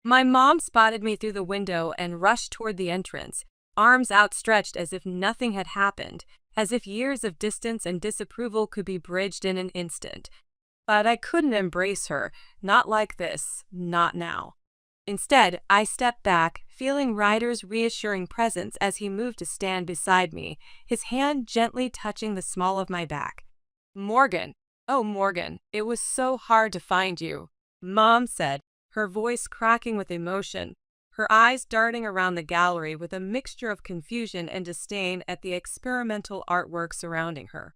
My mom spotted me through the window and rushed toward the entrance, arms outstretched as if nothing had happened, as if years of distance and disapproval could be bridged in an instant. But I couldn't embrace her, not like this, not now. Instead, I stepped back, feeling Ryder's reassuring presence as he moved to stand beside me, his hand gently touching the small of my back. "Morgan, "Oh, Morgan, it was so hard to find you," Mom said, her voice cracking with emotion, her eyes darting around the gallery with a mixture of confusion and disdain at the experimental artwork surrounding her.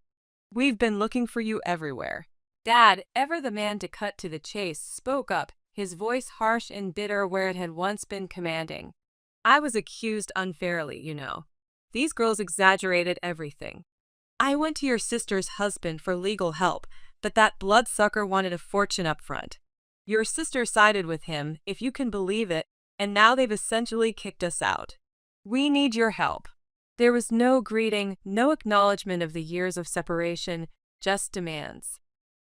"We've been looking for you everywhere." Dad, ever the man to cut to the chase, spoke up, his voice harsh and bitter where it had once been commanding. "I was accused unfairly, you know. These girls exaggerated everything. I went to your sister's husband for legal help, but that bloodsucker wanted a fortune up front. Your sister sided with him, if you can believe it, and now they've essentially kicked us out. We need your help." There was no greeting, no acknowledgement of the years of separation, just demands.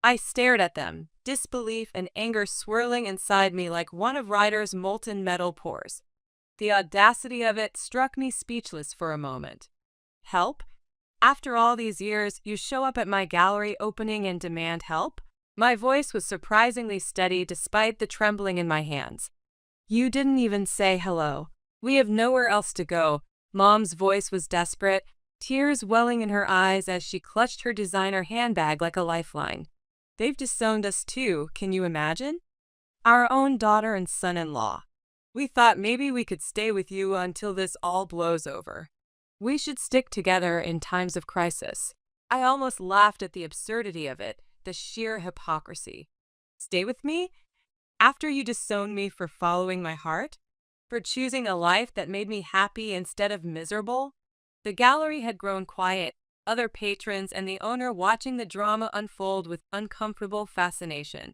I stared at them, disbelief and anger swirling inside me like one of Ryder's molten metal pores. The audacity of it struck me speechless for a moment. Help? After all these years, you show up at my gallery opening and demand help? My voice was surprisingly steady despite the trembling in my hands. "You didn't even say hello. We have nowhere else to go." Mom's voice was desperate, tears welling in her eyes as she clutched her designer handbag like a lifeline. "They've disowned us too, can you imagine? Our own daughter and son-in-law. We thought maybe we could stay with you until this all blows over. We should stick together in times of crisis." I almost laughed at the absurdity of it, the sheer hypocrisy. Stay with me? After you disowned me for following my heart? For choosing a life that made me happy instead of miserable? The gallery had grown quiet, other patrons and the owner watching the drama unfold with uncomfortable fascination.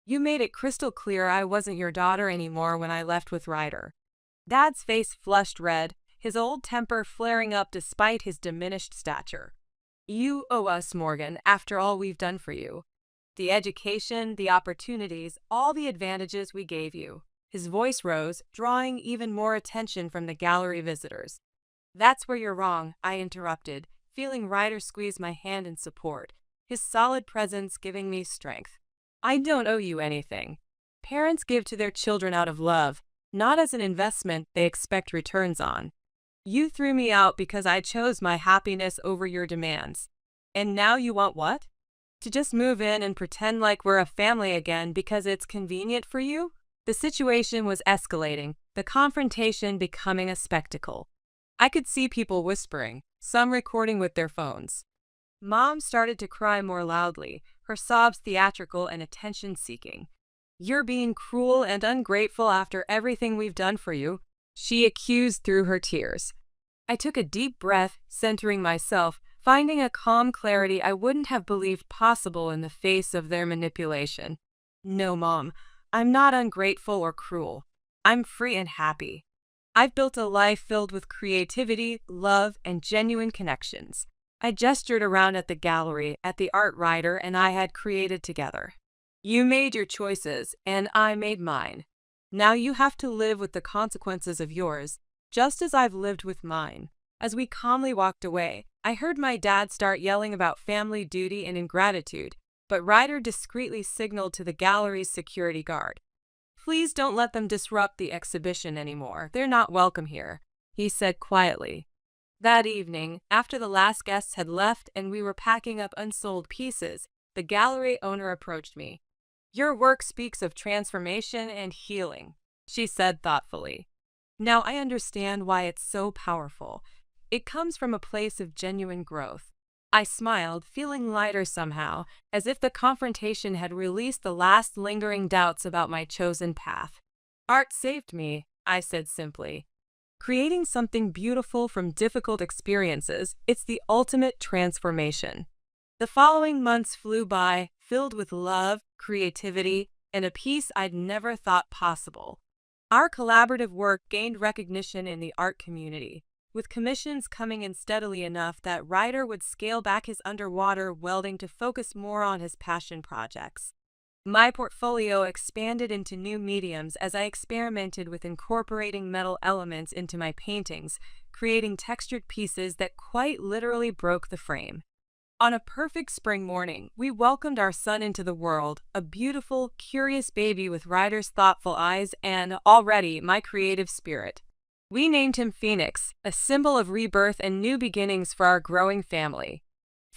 "You made it crystal clear I wasn't your daughter anymore when I left with Ryder." Dad's face flushed red, his old temper flaring up despite his diminished stature. "You owe us, Morgan, after all we've done for you. The education, the opportunities, all the advantages we gave you." His voice rose, drawing even more attention from the gallery visitors. "That's where you're wrong," I interrupted, feeling Ryder squeeze my hand in support, his solid presence giving me strength. "I don't owe you anything. Parents give to their children out of love, not as an investment they expect returns on. You threw me out because I chose my happiness over your demands. And now you want what? To just move in and pretend like we're a family again because it's convenient for you?" The situation was escalating, the confrontation becoming a spectacle. I could see people whispering, some recording with their phones. Mom started to cry more loudly, her sobs theatrical and attention-seeking. "You're being cruel and ungrateful after everything we've done for you," she accused through her tears. I took a deep breath, centering myself, finding a calm clarity I wouldn't have believed possible in the face of their manipulation. "No, Mom, I'm not ungrateful or cruel. I'm free and happy. I've built a life filled with creativity, love, and genuine connections." I gestured around at the gallery, at the art Ryder and I had created together. "You made your choices, and I made mine. Now you have to live with the consequences of yours, just as I've lived with mine." As we calmly walked away, I heard my dad start yelling about family duty and ingratitude, but Ryder discreetly signaled to the gallery's security guard. "Please don't let them disrupt the exhibition anymore. They're not welcome here," he said quietly. That evening, after the last guests had left and we were packing up unsold pieces, the gallery owner approached me. "Your work speaks of transformation and healing," she said thoughtfully. "Now I understand why it's so powerful. It comes from a place of genuine growth." I smiled, feeling lighter somehow, as if the confrontation had released the last lingering doubts about my chosen path. "Art saved me," I said simply. "Creating something beautiful from difficult experiences, it's the ultimate transformation." The following months flew by, filled with love, creativity, and a peace I'd never thought possible. Our collaborative work gained recognition in the art community, with commissions coming in steadily enough that Ryder would scale back his underwater welding to focus more on his passion projects. My portfolio expanded into new mediums as I experimented with incorporating metal elements into my paintings, creating textured pieces that quite literally broke the frame. On a perfect spring morning, we welcomed our son into the world, a beautiful, curious baby with Ryder's thoughtful eyes and, already, my creative spirit. We named him Phoenix, a symbol of rebirth and new beginnings for our growing family.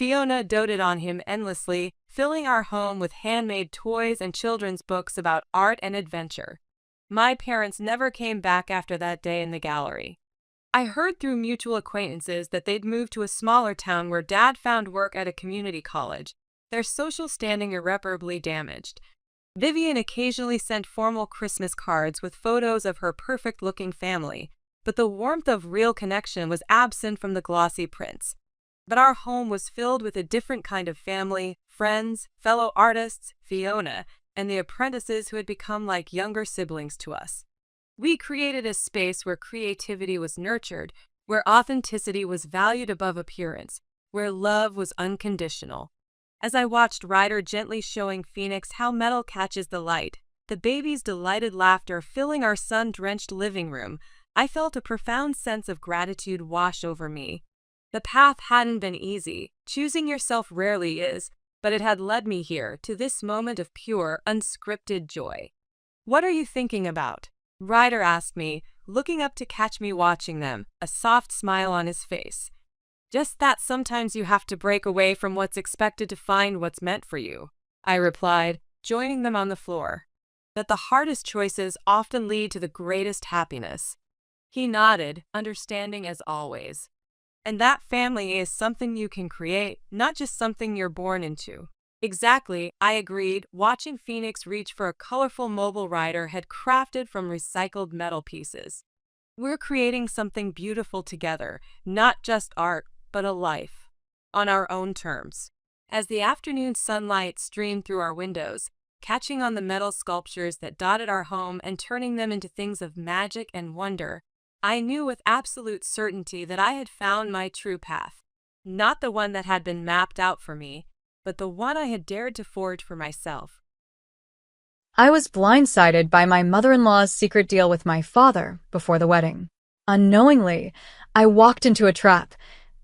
Fiona doted on him endlessly, filling our home with handmade toys and children's books about art and adventure. My parents never came back after that day in the gallery. I heard through mutual acquaintances that they'd moved to a smaller town where Dad found work at a community college, their social standing irreparably damaged. Vivian occasionally sent formal Christmas cards with photos of her perfect-looking family, but the warmth of real connection was absent from the glossy prints. But our home was filled with a different kind of family, friends, fellow artists, Fiona, and the apprentices who had become like younger siblings to us. We created a space where creativity was nurtured, where authenticity was valued above appearance, where love was unconditional. As I watched Ryder gently showing Phoenix how metal catches the light, the baby's delighted laughter filling our sun-drenched living room, I felt a profound sense of gratitude wash over me. The path hadn't been easy, choosing yourself rarely is, but it had led me here, to this moment of pure, unscripted joy. "What are you thinking about?" Ryder asked me, looking up to catch me watching them, a soft smile on his face. "Just that sometimes you have to break away from what's expected to find what's meant for you," I replied, joining them on the floor. "That the hardest choices often lead to the greatest happiness." He nodded, understanding as always. "And that family is something you can create, not just something you're born into." "Exactly," I agreed, watching Phoenix reach for a colorful mobile rider had crafted from recycled metal pieces. "We're creating something beautiful together, not just art, but a life. On our own terms." As the afternoon sunlight streamed through our windows, catching on the metal sculptures that dotted our home and turning them into things of magic and wonder, I knew with absolute certainty that I had found my true path. Not the one that had been mapped out for me, but the one I had dared to forge for myself. I was blindsided by my mother-in-law's secret deal with my father before the wedding. Unknowingly, I walked into a trap.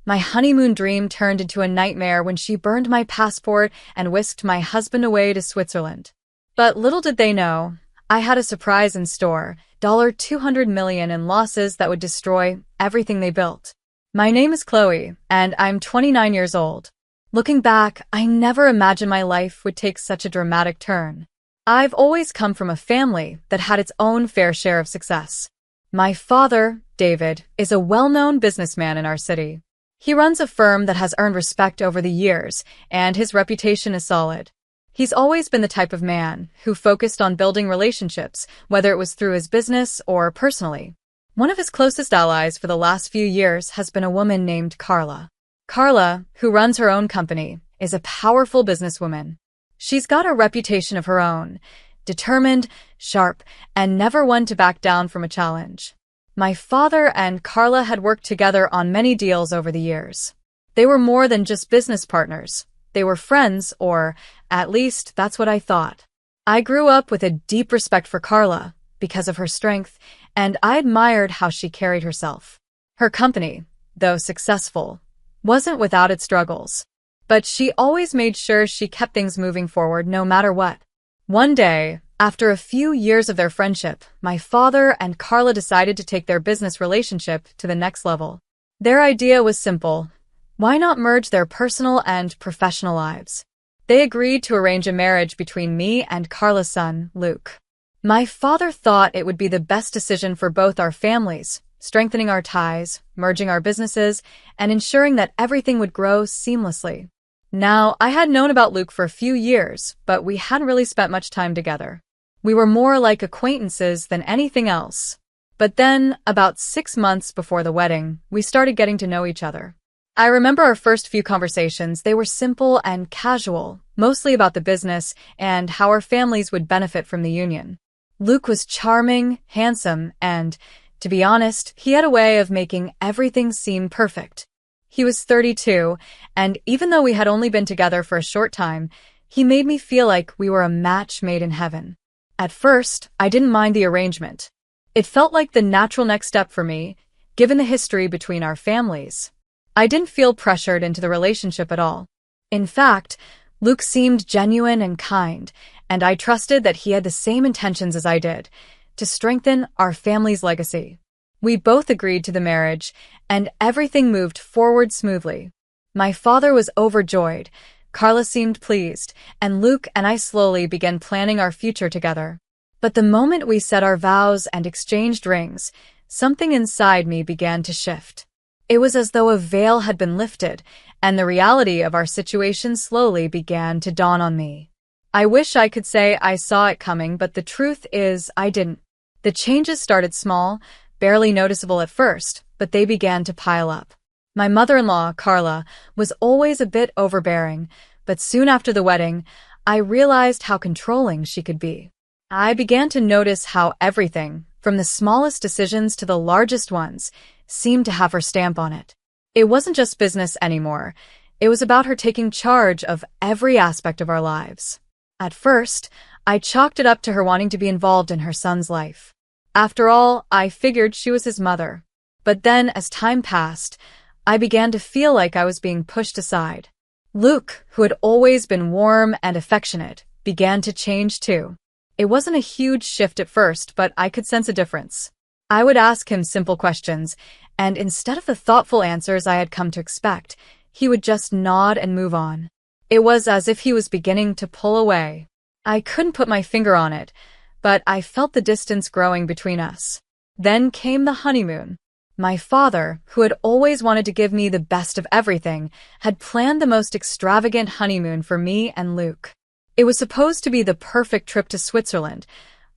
My honeymoon dream turned into a nightmare when she burned my passport and whisked my husband away to Switzerland. But little did they know, I had a surprise in store, $200 million in losses that would destroy everything they built. My name is Chloe, and I'm 29 years old. Looking back, I never imagined my life would take such a dramatic turn. I've always come from a family that had its own fair share of success. My father, David, is a well-known businessman in our city. He runs a firm that has earned respect over the years, and his reputation is solid. He's always been the type of man who focused on building relationships, whether it was through his business or personally. One of his closest allies for the last few years has been a woman named Carla. Carla, who runs her own company, is a powerful businesswoman. She's got a reputation of her own, determined, sharp, and never one to back down from a challenge. My father and Carla had worked together on many deals over the years. They were more than just business partners. They were friends, or at least that's what I thought. I grew up with a deep respect for Carla because of her strength, and I admired how she carried herself. Her company, though successful, wasn't without its struggles, but she always made sure she kept things moving forward no matter what. One day, after a few years of their friendship, my father and Carla decided to take their business relationship to the next level. Their idea was simple. Why not merge their personal and professional lives? They agreed to arrange a marriage between me and Carla's son, Luke. My father thought it would be the best decision for both our families, strengthening our ties, merging our businesses, and ensuring that everything would grow seamlessly. Now, I had known about Luke for a few years, but we hadn't really spent much time together. We were more like acquaintances than anything else. But then, about 6 months before the wedding, we started getting to know each other. I remember our first few conversations. They were simple and casual, mostly about the business and how our families would benefit from the union. Luke was charming, handsome, and, to be honest, he had a way of making everything seem perfect. He was 32, and even though we had only been together for a short time, he made me feel like we were a match made in heaven. At first, I didn't mind the arrangement. It felt like the natural next step for me, given the history between our families. I didn't feel pressured into the relationship at all. In fact, Luke seemed genuine and kind, and I trusted that he had the same intentions as I did, to strengthen our family's legacy. We both agreed to the marriage, and everything moved forward smoothly. My father was overjoyed, Carla seemed pleased, and Luke and I slowly began planning our future together. But the moment we said our vows and exchanged rings, something inside me began to shift. It was as though a veil had been lifted, and the reality of our situation slowly began to dawn on me. I wish I could say I saw it coming, but the truth is I didn't. The changes started small, barely noticeable at first, but they began to pile up. My mother-in-law, Carla, was always a bit overbearing, but soon after the wedding, I realized how controlling she could be. I began to notice how everything, from the smallest decisions to the largest ones, seemed to have her stamp on it. It wasn't just business anymore. It was about her taking charge of every aspect of our lives. At first, I chalked it up to her wanting to be involved in her son's life. After all, I figured she was his mother. But then, as time passed, I began to feel like I was being pushed aside. Luke, who had always been warm and affectionate, began to change too. It wasn't a huge shift at first, but I could sense a difference. I would ask him simple questions, and instead of the thoughtful answers I had come to expect, he would just nod and move on. It was as if he was beginning to pull away. I couldn't put my finger on it, but I felt the distance growing between us. Then came the honeymoon. My father, who had always wanted to give me the best of everything, had planned the most extravagant honeymoon for me and Luke. It was supposed to be the perfect trip to Switzerland,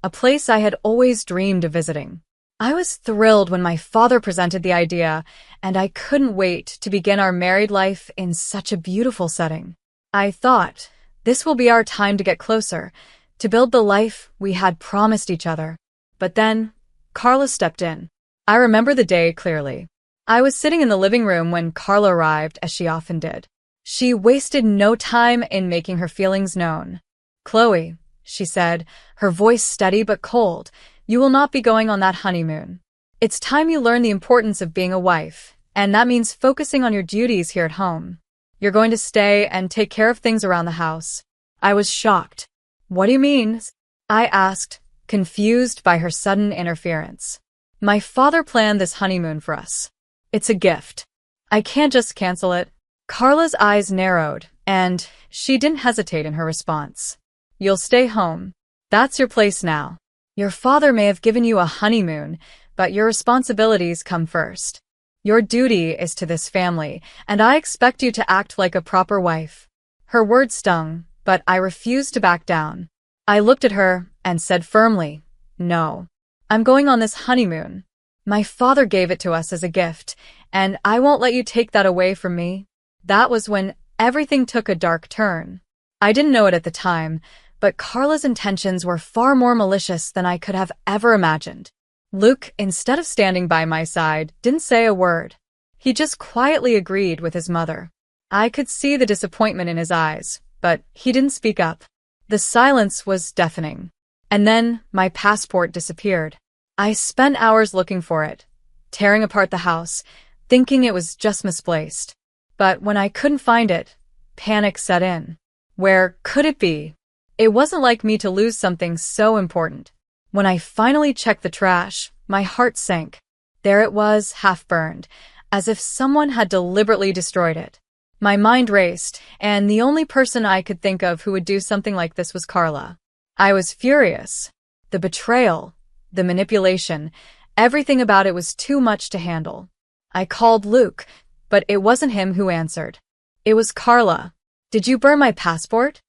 a place I had always dreamed of visiting. I was thrilled when my father presented the idea, and I couldn't wait to begin our married life in such a beautiful setting. I thought, this will be our time to get closer, to build the life we had promised each other. But then, Carla stepped in. I remember the day clearly. I was sitting in the living room when Carla arrived, as she often did. She wasted no time in making her feelings known. "Chloe," she said, her voice steady but cold, "you will not be going on that honeymoon. It's time you learn the importance of being a wife, and that means focusing on your duties here at home. You're going to stay and take care of things around the house." I was shocked. "What do you mean?" I asked, confused by her sudden interference. "My father planned this honeymoon for us. It's a gift. I can't just cancel it." Carla's eyes narrowed, and she didn't hesitate in her response. "You'll stay home. That's your place now. Your father may have given you a honeymoon, but your responsibilities come first. Your duty is to this family, and I expect you to act like a proper wife." Her words stung, but I refused to back down. I looked at her and said firmly, "No. I'm going on this honeymoon. My father gave it to us as a gift, and I won't let you take that away from me." That was when everything took a dark turn. I didn't know it at the time, but Carla's intentions were far more malicious than I could have ever imagined. Luke, instead of standing by my side, didn't say a word. He just quietly agreed with his mother. I could see the disappointment in his eyes, but he didn't speak up. The silence was deafening. And then my passport disappeared. I spent hours looking for it, tearing apart the house, thinking it was just misplaced. But when I couldn't find it, panic set in. Where could it be? It wasn't like me to lose something so important. When I finally checked the trash, my heart sank. There it was, half-burned, as if someone had deliberately destroyed it. My mind raced, and the only person I could think of who would do something like this was Carla. I was furious. The betrayal, the manipulation, everything about it was too much to handle. I called Luke, but it wasn't him who answered. It was Carla. "Did you burn my passport?"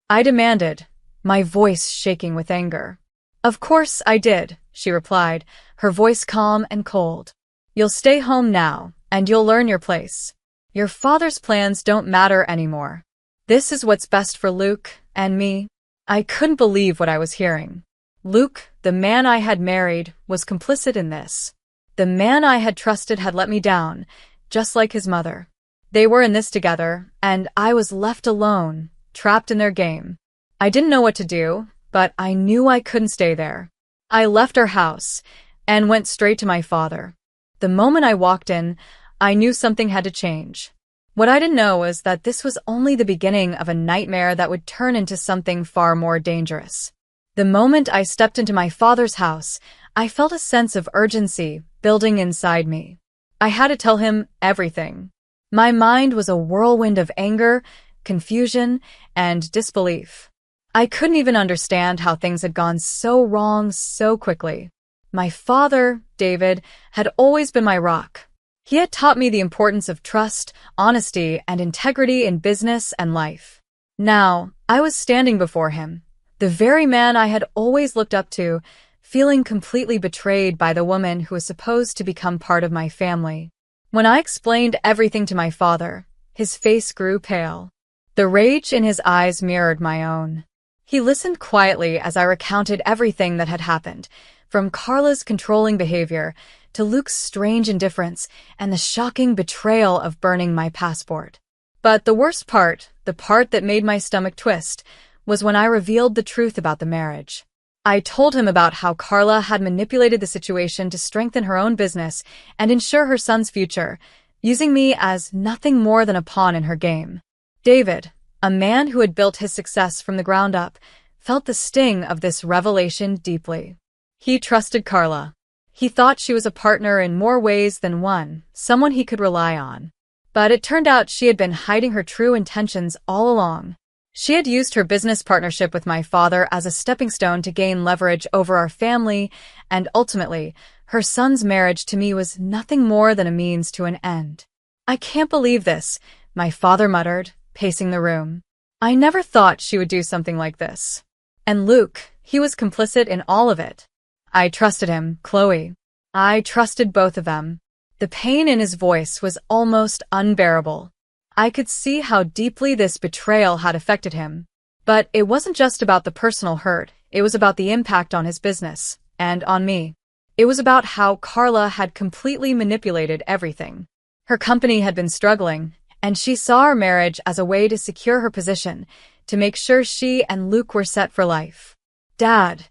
I demanded, my voice shaking with anger. "Of course I did," she replied, her voice calm and cold. "You'll stay home now, and you'll learn your place. Your father's plans don't matter anymore. This is what's best for Luke and me." I couldn't believe what I was hearing. Luke, the man I had married, was complicit in this. The man I had trusted had let me down, just like his mother. They were in this together, and I was left alone, trapped in their game. I didn't know what to do, but I knew I couldn't stay there. I left our house and went straight to my father. The moment I walked in, I knew something had to change. What I didn't know was that this was only the beginning of a nightmare that would turn into something far more dangerous. The moment I stepped into my father's house, I felt a sense of urgency building inside me. I had to tell him everything. My mind was a whirlwind of anger, confusion, and disbelief. I couldn't even understand how things had gone so wrong so quickly. My father, David, had always been my rock. He had taught me the importance of trust, honesty, and integrity in business and life. Now, I was standing before him, the very man I had always looked up to, feeling completely betrayed by the woman who was supposed to become part of my family. When I explained everything to my father, his face grew pale. The rage in his eyes mirrored my own. He listened quietly as I recounted everything that had happened, from Carla's controlling behavior to Luke's strange indifference and the shocking betrayal of burning my passport. But the worst part, the part that made my stomach twist, was when I revealed the truth about the marriage. I told him about how Carla had manipulated the situation to strengthen her own business and ensure her son's future, using me as nothing more than a pawn in her game. David, a man who had built his success from the ground up, felt the sting of this revelation deeply. He trusted Carla. He thought she was a partner in more ways than one, someone he could rely on. But it turned out she had been hiding her true intentions all along. She had used her business partnership with my father as a stepping stone to gain leverage over our family, and ultimately, her son's marriage to me was nothing more than a means to an end. "I can't believe this," my father muttered, pacing the room. "I never thought she would do something like this." And Luke, he was complicit in all of it. I trusted him, Chloe. I trusted both of them. The pain in his voice was almost unbearable. I could see how deeply this betrayal had affected him. But it wasn't just about the personal hurt, it was about the impact on his business, and on me. It was about how Carla had completely manipulated everything. Her company had been struggling, and she saw our marriage as a way to secure her position, to make sure she and Luke were set for life. "Dad,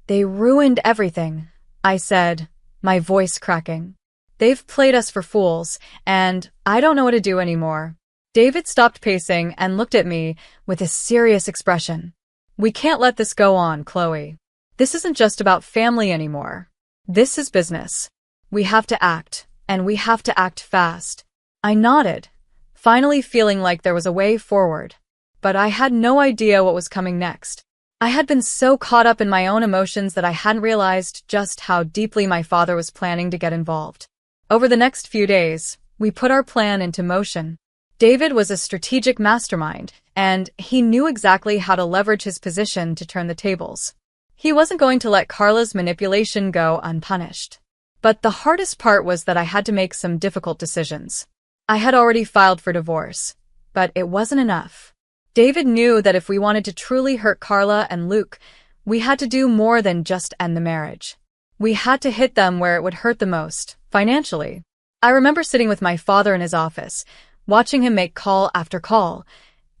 they ruined everything," I said, my voice cracking. "They've played us for fools, and I don't know what to do anymore." David stopped pacing and looked at me with a serious expression. "We can't let this go on, Chloe. This isn't just about family anymore. This is business. We have to act, and we have to act fast." I nodded, finally feeling like there was a way forward. But I had no idea what was coming next. I had been so caught up in my own emotions that I hadn't realized just how deeply my father was planning to get involved. Over the next few days, we put our plan into motion. David was a strategic mastermind, and he knew exactly how to leverage his position to turn the tables. He wasn't going to let Carla's manipulation go unpunished. But the hardest part was that I had to make some difficult decisions. I had already filed for divorce, but it wasn't enough. David knew that if we wanted to truly hurt Carla and Luke, we had to do more than just end the marriage. We had to hit them where it would hurt the most, financially. I remember sitting with my father in his office, watching him make call after call,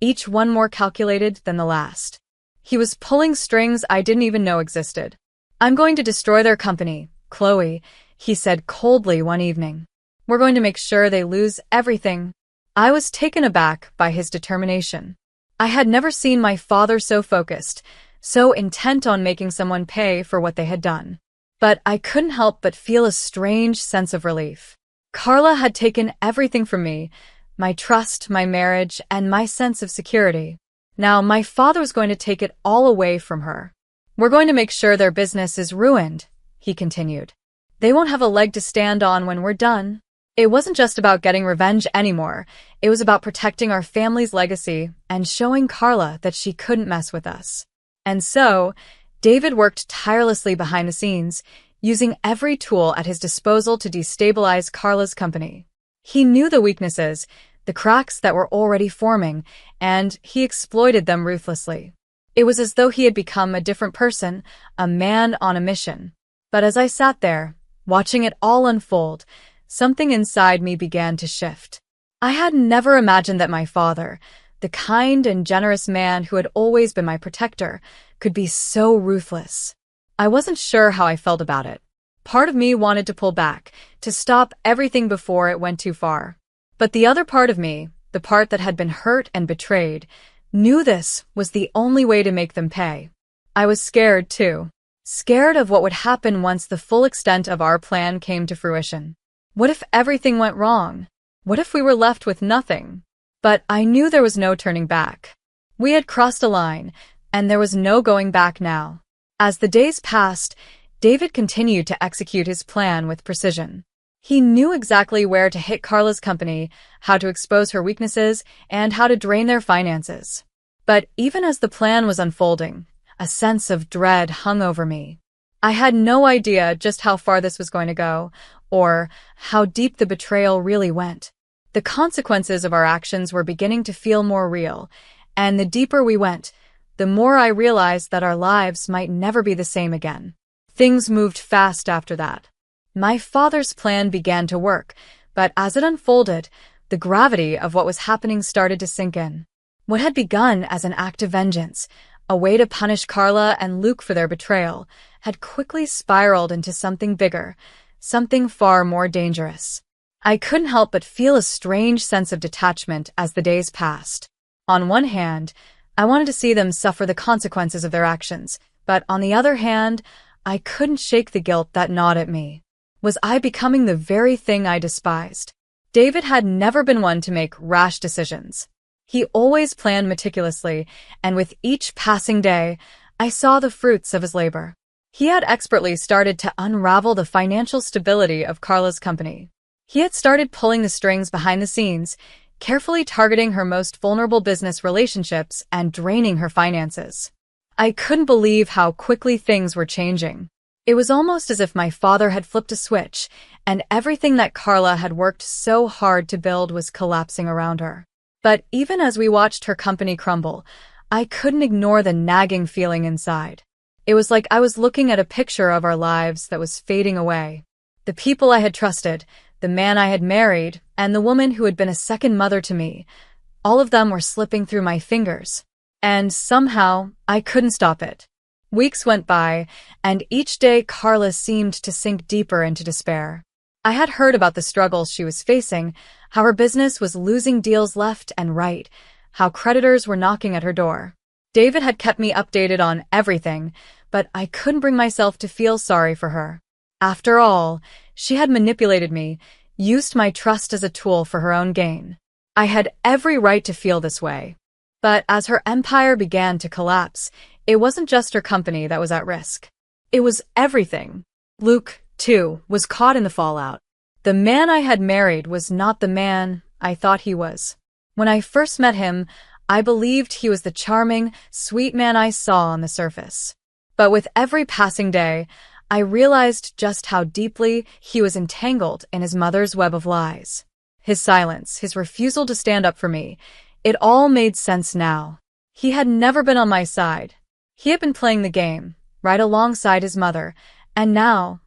each one more calculated than the last. He was pulling strings I didn't even know existed. "I'm going to destroy their company, Chloe," he said coldly one evening. "We're going to make sure they lose everything." I was taken aback by his determination. I had never seen my father so focused, so intent on making someone pay for what they had done. But I couldn't help but feel a strange sense of relief. Carla had taken everything from me, my trust, my marriage, and my sense of security. Now my father was going to take it all away from her. "We're going to make sure their business is ruined," he continued. "They won't have a leg to stand on when we're done." It wasn't just about getting revenge anymore. It was about protecting our family's legacy and showing Carla that she couldn't mess with us. And so, David worked tirelessly behind the scenes, using every tool at his disposal to destabilize Carla's company. He knew the weaknesses, the cracks that were already forming, and he exploited them ruthlessly. It was as though he had become a different person, a man on a mission. But as I sat there, watching it all unfold, something inside me began to shift. I had never imagined that my father, the kind and generous man who had always been my protector, could be so ruthless. I wasn't sure how I felt about it. Part of me wanted to pull back, to stop everything before it went too far. But the other part of me, the part that had been hurt and betrayed, knew this was the only way to make them pay. I was scared, too. Scared of what would happen once the full extent of our plan came to fruition. What if everything went wrong? What if we were left with nothing? But I knew there was no turning back. We had crossed a line, and there was no going back now. As the days passed, David continued to execute his plan with precision. He knew exactly where to hit Carla's company, how to expose her weaknesses, and how to drain their finances. But even as the plan was unfolding, a sense of dread hung over me. I had no idea just how far this was going to go, or how deep the betrayal really went. The consequences of our actions were beginning to feel more real, and the deeper we went, the more I realized that our lives might never be the same again. Things moved fast after that. My father's plan began to work, but as it unfolded, the gravity of what was happening started to sink in. What had begun as an act of vengeance, a way to punish Carla and Luke for their betrayal, had quickly spiraled into something bigger, something far more dangerous. I couldn't help but feel a strange sense of detachment as the days passed. On one hand, I wanted to see them suffer the consequences of their actions, but on the other hand, I couldn't shake the guilt that gnawed at me. Was I becoming the very thing I despised? David had never been one to make rash decisions. He always planned meticulously, and with each passing day, I saw the fruits of his labor. He had expertly started to unravel the financial stability of Carla's company. He had started pulling the strings behind the scenes, carefully targeting her most vulnerable business relationships and draining her finances. I couldn't believe how quickly things were changing. It was almost as if my father had flipped a switch, and everything that Carla had worked so hard to build was collapsing around her. But even as we watched her company crumble, I couldn't ignore the nagging feeling inside. It was like I was looking at a picture of our lives that was fading away. The people I had trusted, the man I had married, and the woman who had been a second mother to me, all of them were slipping through my fingers. And somehow, I couldn't stop it. Weeks went by, and each day Carla seemed to sink deeper into despair. I had heard about the struggles she was facing, how her business was losing deals left and right, how creditors were knocking at her door. David had kept me updated on everything, but I couldn't bring myself to feel sorry for her. After all, she had manipulated me, used my trust as a tool for her own gain. I had every right to feel this way. But as her empire began to collapse, it wasn't just her company that was at risk. It was everything. Luke, too, was caught in the fallout. The man I had married was not the man I thought he was. When I first met him, I believed he was the charming, sweet man I saw on the surface. But with every passing day, I realized just how deeply he was entangled in his mother's web of lies. His silence, his refusal to stand up for me, it all made sense now. He had never been on my side. He had been playing the game, right alongside his mother, and now,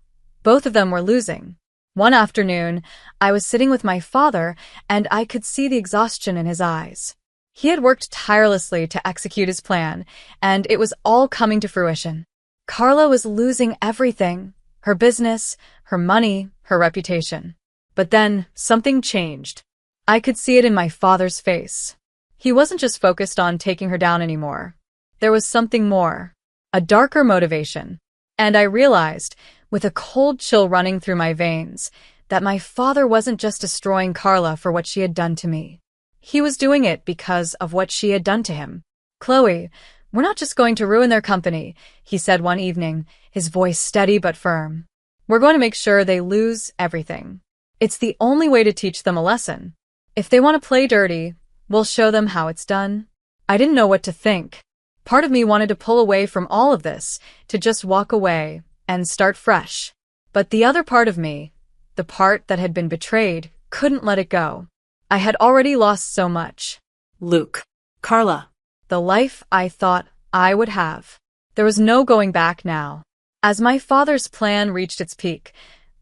both of them were losing. One afternoon, I was sitting with my father, and I could see the exhaustion in his eyes. He had worked tirelessly to execute his plan, and it was all coming to fruition. Carla was losing everything, her business, her money, her reputation. But then, something changed. I could see it in my father's face. He wasn't just focused on taking her down anymore. There was something more, a darker motivation. And I realized, with a cold chill running through my veins, that my father wasn't just destroying Carla for what she had done to me. He was doing it because of what she had done to him. "Chloe, we're not just going to ruin their company," he said one evening, his voice steady but firm. "We're going to make sure they lose everything. It's the only way to teach them a lesson. If they want to play dirty, we'll show them how it's done." I didn't know what to think. Part of me wanted to pull away from all of this, to just walk away and start fresh. But the other part of me, the part that had been betrayed, couldn't let it go. I had already lost so much. Luke, Carla. The life I thought I would have. There was no going back now. As my father's plan reached its peak,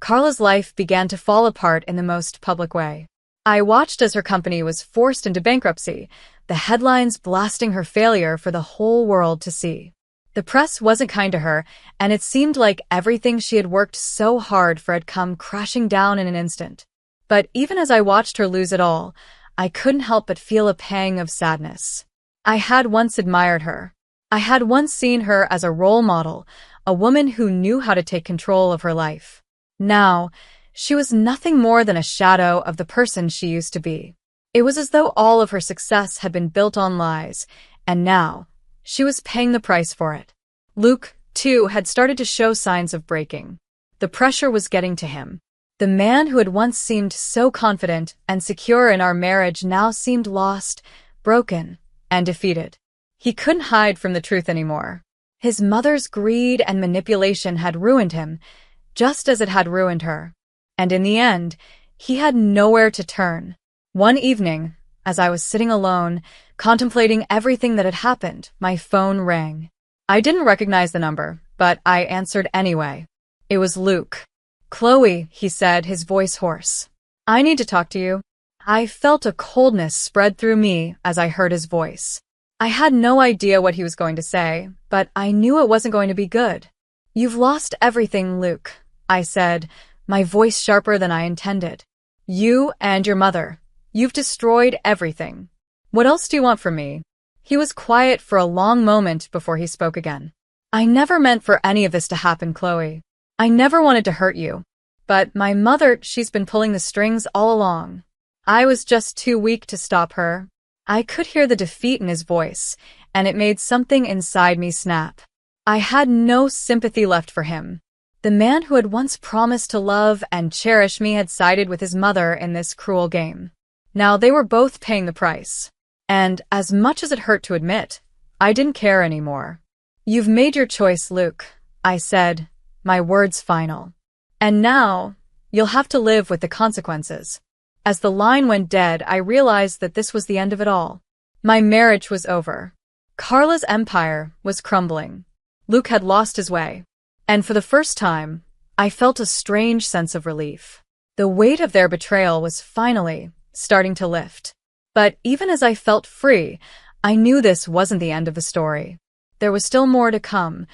Carla's life began to fall apart in the most public way. I watched as her company was forced into bankruptcy, the headlines blasting her failure for the whole world to see. The press wasn't kind to her, and it seemed like everything she had worked so hard for had come crashing down in an instant. But even as I watched her lose it all, I couldn't help but feel a pang of sadness. I had once admired her. I had once seen her as a role model, a woman who knew how to take control of her life. Now, She was nothing more than a shadow of the person she used to be. It was as though all of her success had been built on lies, and now she was paying the price for it. Luke, too, had started to show signs of breaking. The pressure was getting to him. The man who had once seemed so confident and secure in our marriage now seemed lost, broken, and defeated. He couldn't hide from the truth anymore. His mother's greed and manipulation had ruined him, just as it had ruined her. And in the end, he had nowhere to turn. One evening, as I was sitting alone, contemplating everything that had happened, my phone rang. I didn't recognize the number, but I answered anyway. It was Luke. "Chloe," he said, his voice hoarse. "I need to talk to you." I felt a coldness spread through me as I heard his voice. I had no idea what he was going to say, but I knew it wasn't going to be good. "You've lost everything, Luke," I said, my voice sharper than I intended. "You and your mother. You've destroyed everything. What else do you want from me?" He was quiet for a long moment before he spoke again. "I never meant for any of this to happen, Chloe. I never wanted to hurt you. But my mother, she's been pulling the strings all along. I was just too weak to stop her." I could hear the defeat in his voice, and it made something inside me snap. I had no sympathy left for him. The man who had once promised to love and cherish me had sided with his mother in this cruel game. Now they were both paying the price. And as much as it hurt to admit, I didn't care anymore. "You've made your choice, Luke," I said, my words final. "And now, you'll have to live with the consequences." As the line went dead, I realized that this was the end of it all. My marriage was over. Carla's empire was crumbling. Luke had lost his way. And for the first time, I felt a strange sense of relief. The weight of their betrayal was finally starting to lift. But even as I felt free, I knew this wasn't the end of the story. There was still more to come,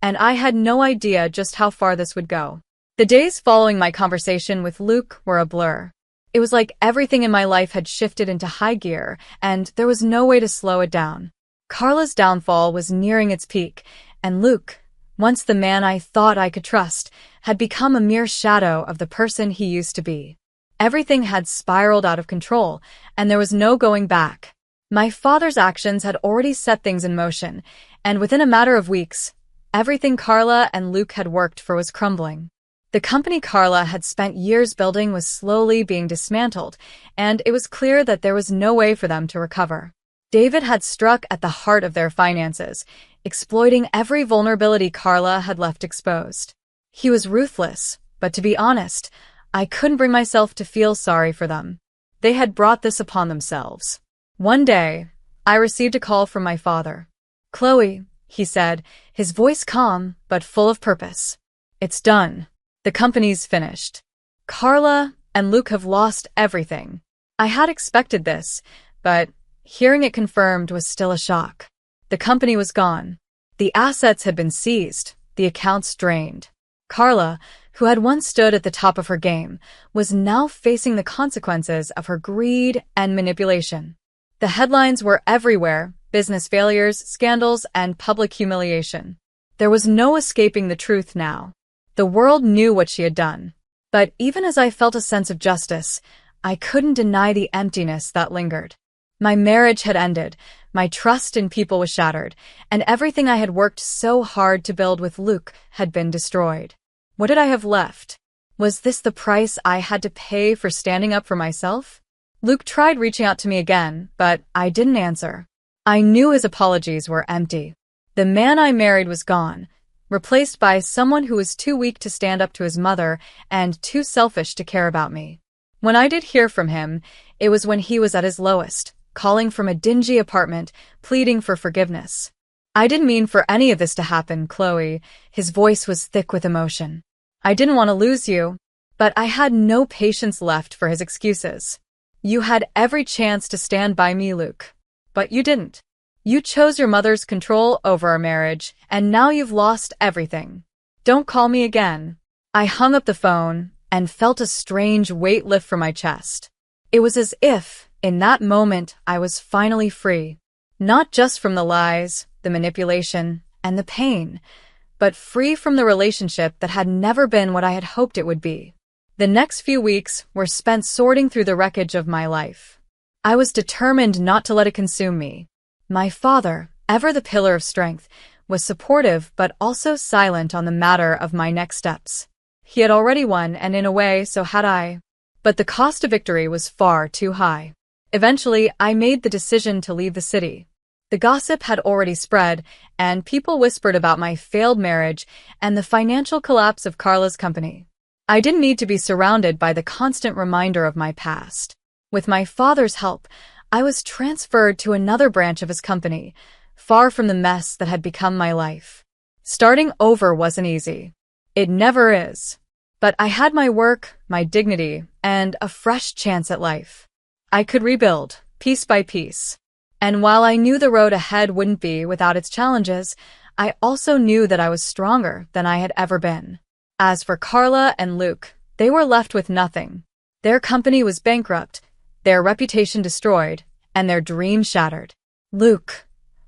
and I had no idea just how far this would go. The days following my conversation with Luke were a blur. It was like everything in my life had shifted into high gear, and there was no way to slow it down. Carla's downfall was nearing its peak, and Luke, once the man I thought I could trust, had become a mere shadow of the person he used to be. Everything had spiraled out of control, and there was no going back. My father's actions had already set things in motion, and within a matter of weeks, everything Carla and Luke had worked for was crumbling. The company Carla had spent years building was slowly being dismantled, and it was clear that there was no way for them to recover. David had struck at the heart of their finances, exploiting every vulnerability Carla had left exposed. He was ruthless, but to be honest, I couldn't bring myself to feel sorry for them. They had brought this upon themselves. One day, I received a call from my father. "Chloe," he said, his voice calm but full of purpose. "It's done. The company's finished. Carla and Luke have lost everything." I had expected this, but hearing it confirmed was still a shock. The company was gone. The assets had been seized, the accounts drained. Carla, who had once stood at the top of her game, was now facing the consequences of her greed and manipulation. The headlines were everywhere: business failures, scandals, and public humiliation. There was no escaping the truth now. The world knew what she had done. But even as I felt a sense of justice, I couldn't deny the emptiness that lingered. My marriage had ended, my trust in people was shattered, and everything I had worked so hard to build with Luke had been destroyed. What did I have left? Was this the price I had to pay for standing up for myself? Luke tried reaching out to me again, but I didn't answer. I knew his apologies were empty. The man I married was gone, replaced by someone who was too weak to stand up to his mother and too selfish to care about me. When I did hear from him, it was when he was at his lowest, calling from a dingy apartment, pleading for forgiveness. "I didn't mean for any of this to happen, Chloe." His voice was thick with emotion. "I didn't want to lose you." But I had no patience left for his excuses. "You had every chance to stand by me, Luke. But you didn't. You chose your mother's control over our marriage, and now you've lost everything. Don't call me again." I hung up the phone and felt a strange weight lift from my chest. It was as if, in that moment, I was finally free. Not just from the lies, the manipulation, and the pain, but free from the relationship that had never been what I had hoped it would be. The next few weeks were spent sorting through the wreckage of my life. I was determined not to let it consume me. My father, ever the pillar of strength, was supportive but also silent on the matter of my next steps. He had already won, and in a way, so had I. But the cost of victory was far too high. Eventually, I made the decision to leave the city. The gossip had already spread, and people whispered about my failed marriage and the financial collapse of Carla's company. I didn't need to be surrounded by the constant reminder of my past. With my father's help, I was transferred to another branch of his company, far from the mess that had become my life. Starting over wasn't easy. It never is. But I had my work, my dignity, and a fresh chance at life. I could rebuild, piece by piece. And while I knew the road ahead wouldn't be without its challenges, I also knew that I was stronger than I had ever been. As for Carla and Luke, they were left with nothing. Their company was bankrupt, their reputation destroyed, and their dream shattered. Luke,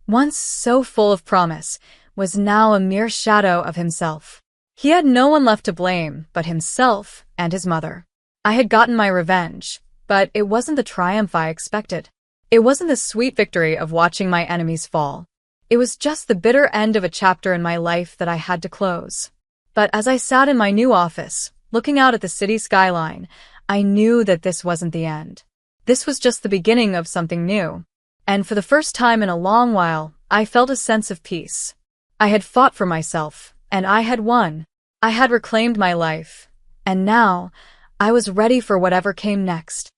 once so full of promise, was now a mere shadow of himself. He had no one left to blame but himself and his mother. I had gotten my revenge, but it wasn't the triumph I expected. It wasn't the sweet victory of watching my enemies fall. It was just the bitter end of a chapter in my life that I had to close. But as I sat in my new office, looking out at the city skyline, I knew that this wasn't the end. This was just the beginning of something new. And for the first time in a long while, I felt a sense of peace. I had fought for myself, and I had won. I had reclaimed my life, and now I was ready for whatever came next.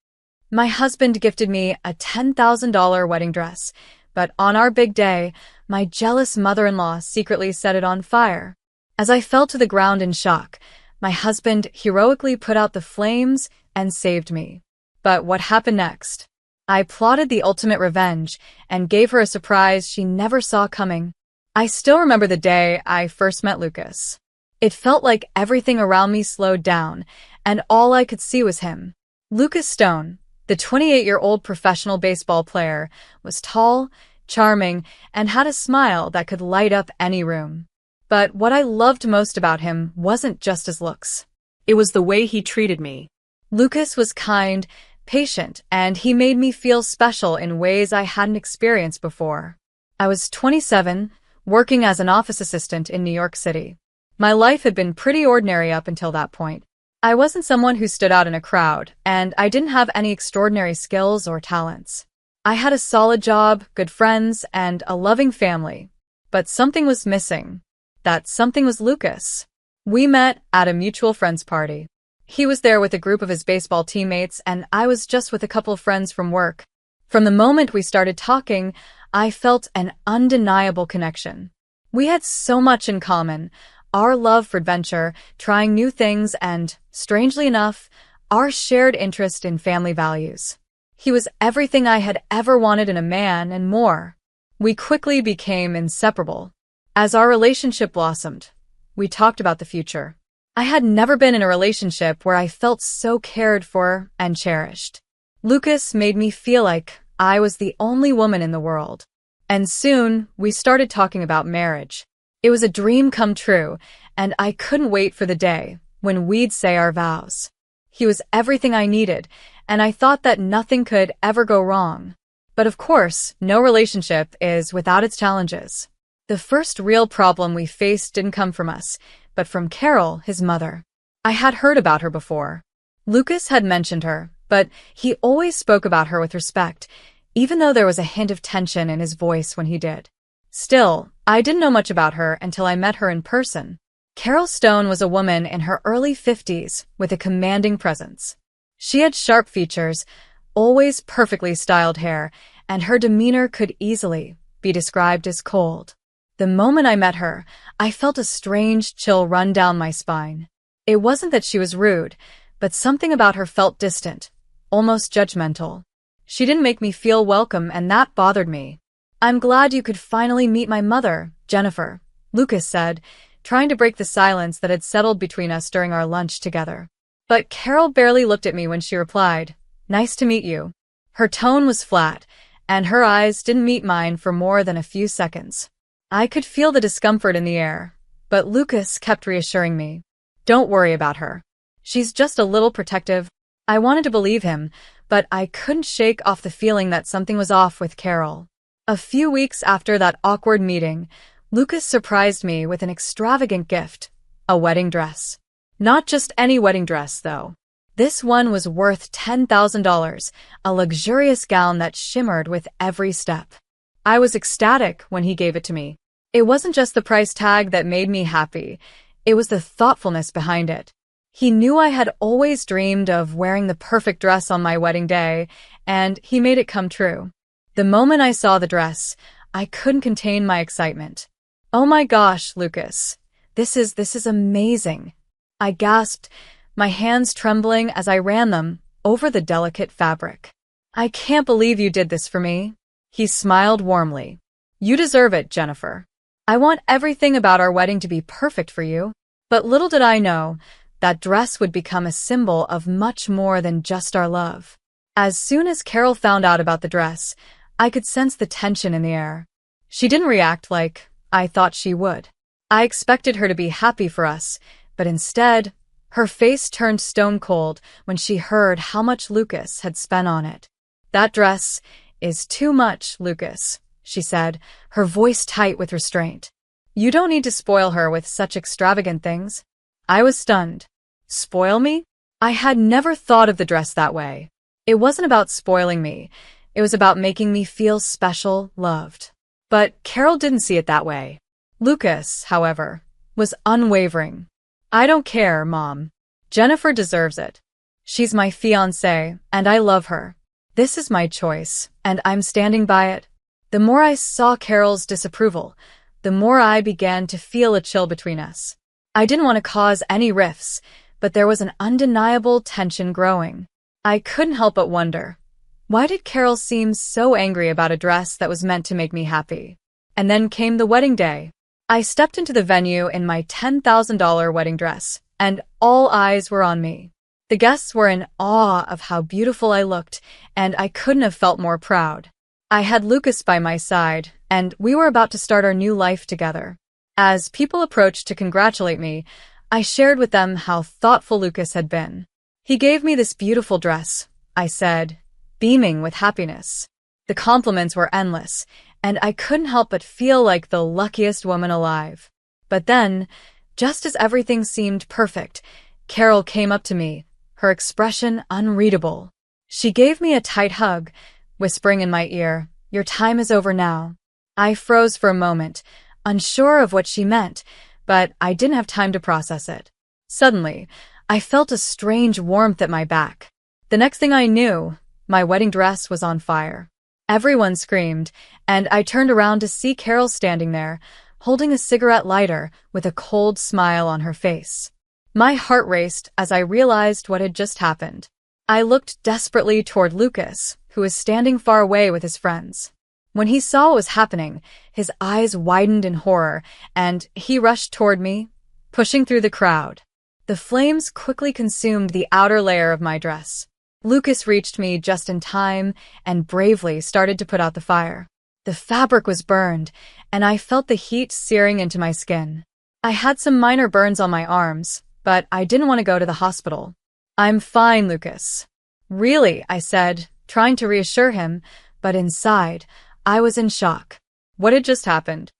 My husband gifted me a $10,000 wedding dress, but on our big day, my jealous mother-in-law secretly set it on fire. As I fell to the ground in shock, my husband heroically put out the flames and saved me. But what happened next? I plotted the ultimate revenge and gave her a surprise she never saw coming. I still remember the day I first met Lucas. It felt like everything around me slowed down, and all I could see was him. Lucas Stone, the 28-year-old professional baseball player, was tall, charming, and had a smile that could light up any room. But what I loved most about him wasn't just his looks. It was the way he treated me. Lucas was kind, patient, and he made me feel special in ways I hadn't experienced before. I was 27, working as an office assistant in New York City. My life had been pretty ordinary up until that point. I wasn't someone who stood out in a crowd, and I didn't have any extraordinary skills or talents. I had a solid job, good friends, and a loving family. But something was missing. That something was Lucas. We met at a mutual friend's party. He was there with a group of his baseball teammates, and I was just with a couple of friends from work. From the moment we started talking, I felt an undeniable connection. We had so much in common. Our love for adventure, trying new things, and, strangely enough, our shared interest in family values. He was everything I had ever wanted in a man and more. We quickly became inseparable. As our relationship blossomed, we talked about the future. I had never been in a relationship where I felt so cared for and cherished. Lucas made me feel like I was the only woman in the world. And soon, we started talking about marriage. It was a dream come true, and I couldn't wait for the day when we'd say our vows. He was everything I needed, and I thought that nothing could ever go wrong. But of course, no relationship is without its challenges. The first real problem we faced didn't come from us, but from Carol, his mother. I had heard about her before. Lucas had mentioned her, but he always spoke about her with respect, even though there was a hint of tension in his voice when he did. Still, I didn't know much about her until I met her in person. Carol Stone was a woman in her early 50s with a commanding presence. She had sharp features, always perfectly styled hair, and her demeanor could easily be described as cold. The moment I met her, I felt a strange chill run down my spine. It wasn't that she was rude, but something about her felt distant, almost judgmental. She didn't make me feel welcome, and that bothered me. "I'm glad you could finally meet my mother, Jennifer," Lucas said, trying to break the silence that had settled between us during our lunch together. But Carol barely looked at me when she replied, "Nice to meet you." Her tone was flat, and her eyes didn't meet mine for more than a few seconds. I could feel the discomfort in the air, but Lucas kept reassuring me. "Don't worry about her. She's just a little protective. I wanted to believe him, but I couldn't shake off the feeling that something was off with Carol. A few weeks after that awkward meeting, Lucas surprised me with an extravagant gift, a wedding dress. Not just any wedding dress, though. This one was worth $10,000, a luxurious gown that shimmered with every step. I was ecstatic when he gave it to me. It wasn't just the price tag that made me happy, it was the thoughtfulness behind it. He knew I had always dreamed of wearing the perfect dress on my wedding day, and he made it come true. The moment I saw the dress, I couldn't contain my excitement. "Oh my gosh, Lucas. This is amazing," I gasped, my hands trembling as I ran them over the delicate fabric. "I can't believe you did this for me." He smiled warmly. "You deserve it, Jennifer. I want everything about our wedding to be perfect for you." But little did I know, that dress would become a symbol of much more than just our love. As soon as Carol found out about the dress, I could sense the tension in the air. She didn't react like I thought she would. I expected her to be happy for us, but instead, her face turned stone cold when she heard how much Lucas had spent on it. "That dress is too much, Lucas," she said, her voice tight with restraint. "You don't need to spoil her with such extravagant things." I was stunned. Spoil me? I had never thought of the dress that way. It wasn't about spoiling me. It was about making me feel special, loved. But Carol didn't see it that way. Lucas, however, was unwavering. "I don't care, Mom. Jennifer deserves it. She's my fiancée, and I love her. This is my choice, and I'm standing by it." The more I saw Carol's disapproval, the more I began to feel a chill between us. I didn't want to cause any rifts, but there was an undeniable tension growing. I couldn't help but wonder, why did Carol seem so angry about a dress that was meant to make me happy? And then came the wedding day. I stepped into the venue in my $10,000 wedding dress, and all eyes were on me. The guests were in awe of how beautiful I looked, and I couldn't have felt more proud. I had Lucas by my side, and we were about to start our new life together. As people approached to congratulate me, I shared with them how thoughtful Lucas had been. "He gave me this beautiful dress," I said, beaming with happiness. The compliments were endless, and I couldn't help but feel like the luckiest woman alive. But then, just as everything seemed perfect, Carol came up to me, her expression unreadable. She gave me a tight hug, whispering in my ear, "Your time is over now." I froze for a moment, unsure of what she meant, but I didn't have time to process it. Suddenly, I felt a strange warmth at my back. The next thing I knew, my wedding dress was on fire. Everyone screamed, and I turned around to see Carol standing there, holding a cigarette lighter with a cold smile on her face. My heart raced as I realized what had just happened. I looked desperately toward Lucas, who was standing far away with his friends. When he saw what was happening, his eyes widened in horror, and he rushed toward me, pushing through the crowd. The flames quickly consumed the outer layer of my dress. Lucas reached me just in time and bravely started to put out the fire. The fabric was burned, and I felt the heat searing into my skin. I had some minor burns on my arms, but I didn't want to go to the hospital. "I'm fine, Lucas." "Really?" I said, trying to reassure him, but inside, I was in shock. What had just happened?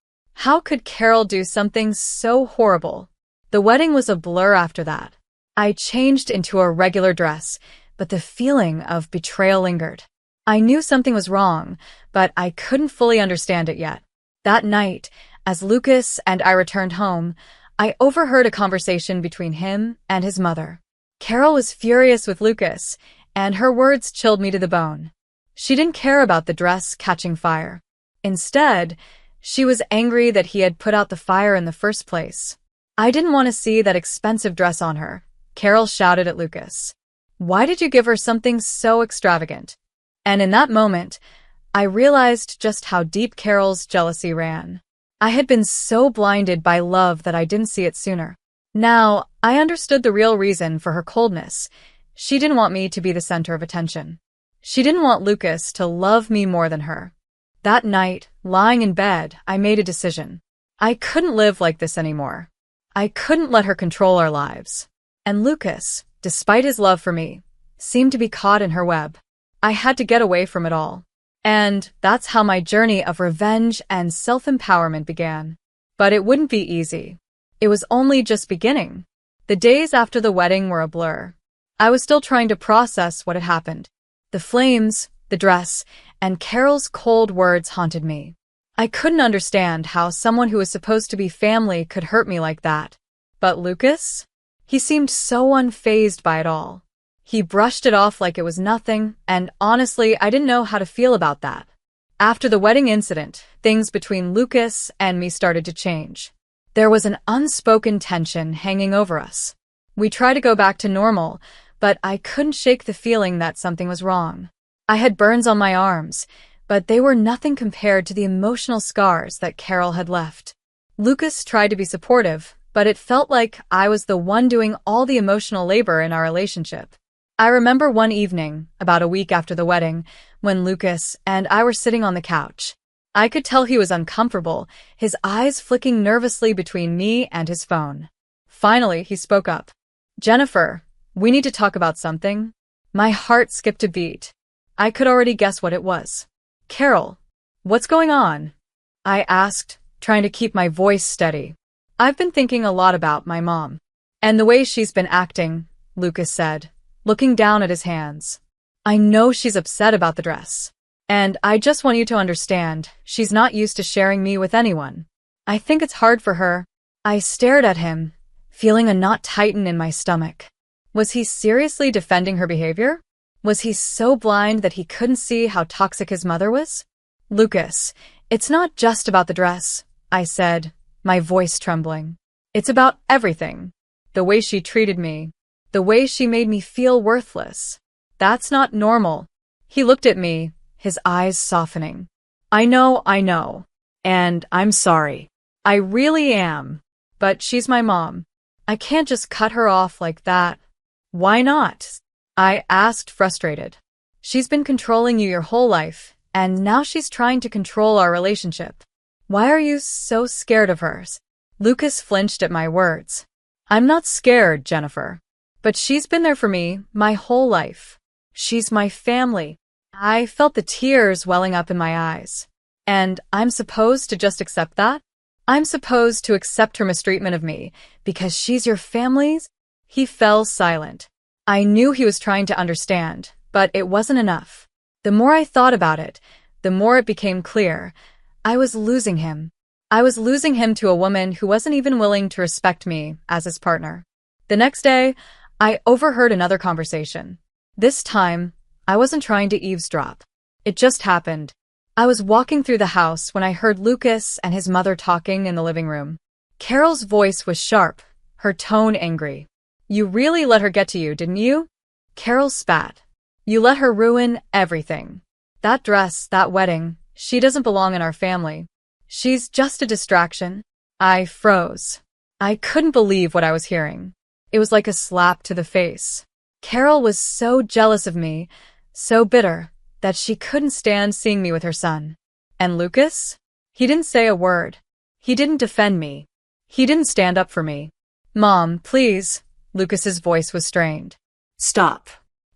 How could Carol do something so horrible? The wedding was a blur after that. I changed into a regular dress, but the feeling of betrayal lingered. I knew something was wrong, but I couldn't fully understand it yet. That night, as Lucas and I returned home, I overheard a conversation between him and his mother. Carol was furious with Lucas, and her words chilled me to the bone. She didn't care about the dress catching fire. Instead, she was angry that he had put out the fire in the first place. "I didn't want to see that expensive dress on her," Carol shouted at Lucas. "Why did you give her something so extravagant?" And in that moment, I realized just how deep Carol's jealousy ran. I had been so blinded by love that I didn't see it sooner. Now, I understood the real reason for her coldness. She didn't want me to be the center of attention. She didn't want Lucas to love me more than her. That night, lying in bed, I made a decision. I couldn't live like this anymore. I couldn't let her control our lives. And Lucas, despite his love for me, seemed to be caught in her web. I had to get away from it all. And that's how my journey of revenge and self-empowerment began. But it wouldn't be easy. It was only just beginning. The days after the wedding were a blur. I was still trying to process what had happened. The flames, the dress, and Carol's cold words haunted me. I couldn't understand how someone who was supposed to be family could hurt me like that. But Lucas? He seemed so unfazed by it all. He brushed it off like it was nothing, and honestly, I didn't know how to feel about that. After the wedding incident, things between Lucas and me started to change. There was an unspoken tension hanging over us. We tried to go back to normal, but I couldn't shake the feeling that something was wrong. I had burns on my arms, but they were nothing compared to the emotional scars that Carol had left. Lucas tried to be supportive, but it felt like I was the one doing all the emotional labor in our relationship. I remember one evening, about a week after the wedding, when Lucas and I were sitting on the couch. I could tell he was uncomfortable, his eyes flicking nervously between me and his phone. Finally, he spoke up. "Jennifer, we need to talk about something." My heart skipped a beat. I could already guess what it was. "Carol, what's going on?" I asked, trying to keep my voice steady. "I've been thinking a lot about my mom. And the way she's been acting," Lucas said, looking down at his hands. "I know she's upset about the dress. And I just want you to understand, she's not used to sharing me with anyone. I think it's hard for her." I stared at him, feeling a knot tighten in my stomach. Was he seriously defending her behavior? Was he so blind that he couldn't see how toxic his mother was? "Lucas, it's not just about the dress," I said, my voice trembling. "It's about everything. The way she treated me. The way she made me feel worthless. That's not normal." He looked at me, his eyes softening. I know. And I'm sorry. I really am. But she's my mom. I can't just cut her off like that." "Why not?" I asked, frustrated. "She's been controlling you your whole life, and now she's trying to control our relationship. Why are you so scared of her?" Lucas flinched at my words. "I'm not scared, Jennifer. But she's been there for me my whole life. She's my family." I felt the tears welling up in my eyes. "And I'm supposed to just accept that? I'm supposed to accept her mistreatment of me because she's your family's?" He fell silent. I knew he was trying to understand, but it wasn't enough. The more I thought about it, the more it became clear. I was losing him. I was losing him to a woman who wasn't even willing to respect me as his partner. The next day, I overheard another conversation. This time, I wasn't trying to eavesdrop. It just happened. I was walking through the house when I heard Lucas and his mother talking in the living room. Carol's voice was sharp, her tone angry. "You really let her get to you, didn't you?" Carol spat. "You let her ruin everything. That dress, that wedding, she doesn't belong in our family. She's just a distraction." I froze. I couldn't believe what I was hearing. It was like a slap to the face. Carol was so jealous of me, so bitter, that she couldn't stand seeing me with her son. And Lucas? He didn't say a word. He didn't defend me. He didn't stand up for me. "Mom, please." Lucas's voice was strained. "Stop.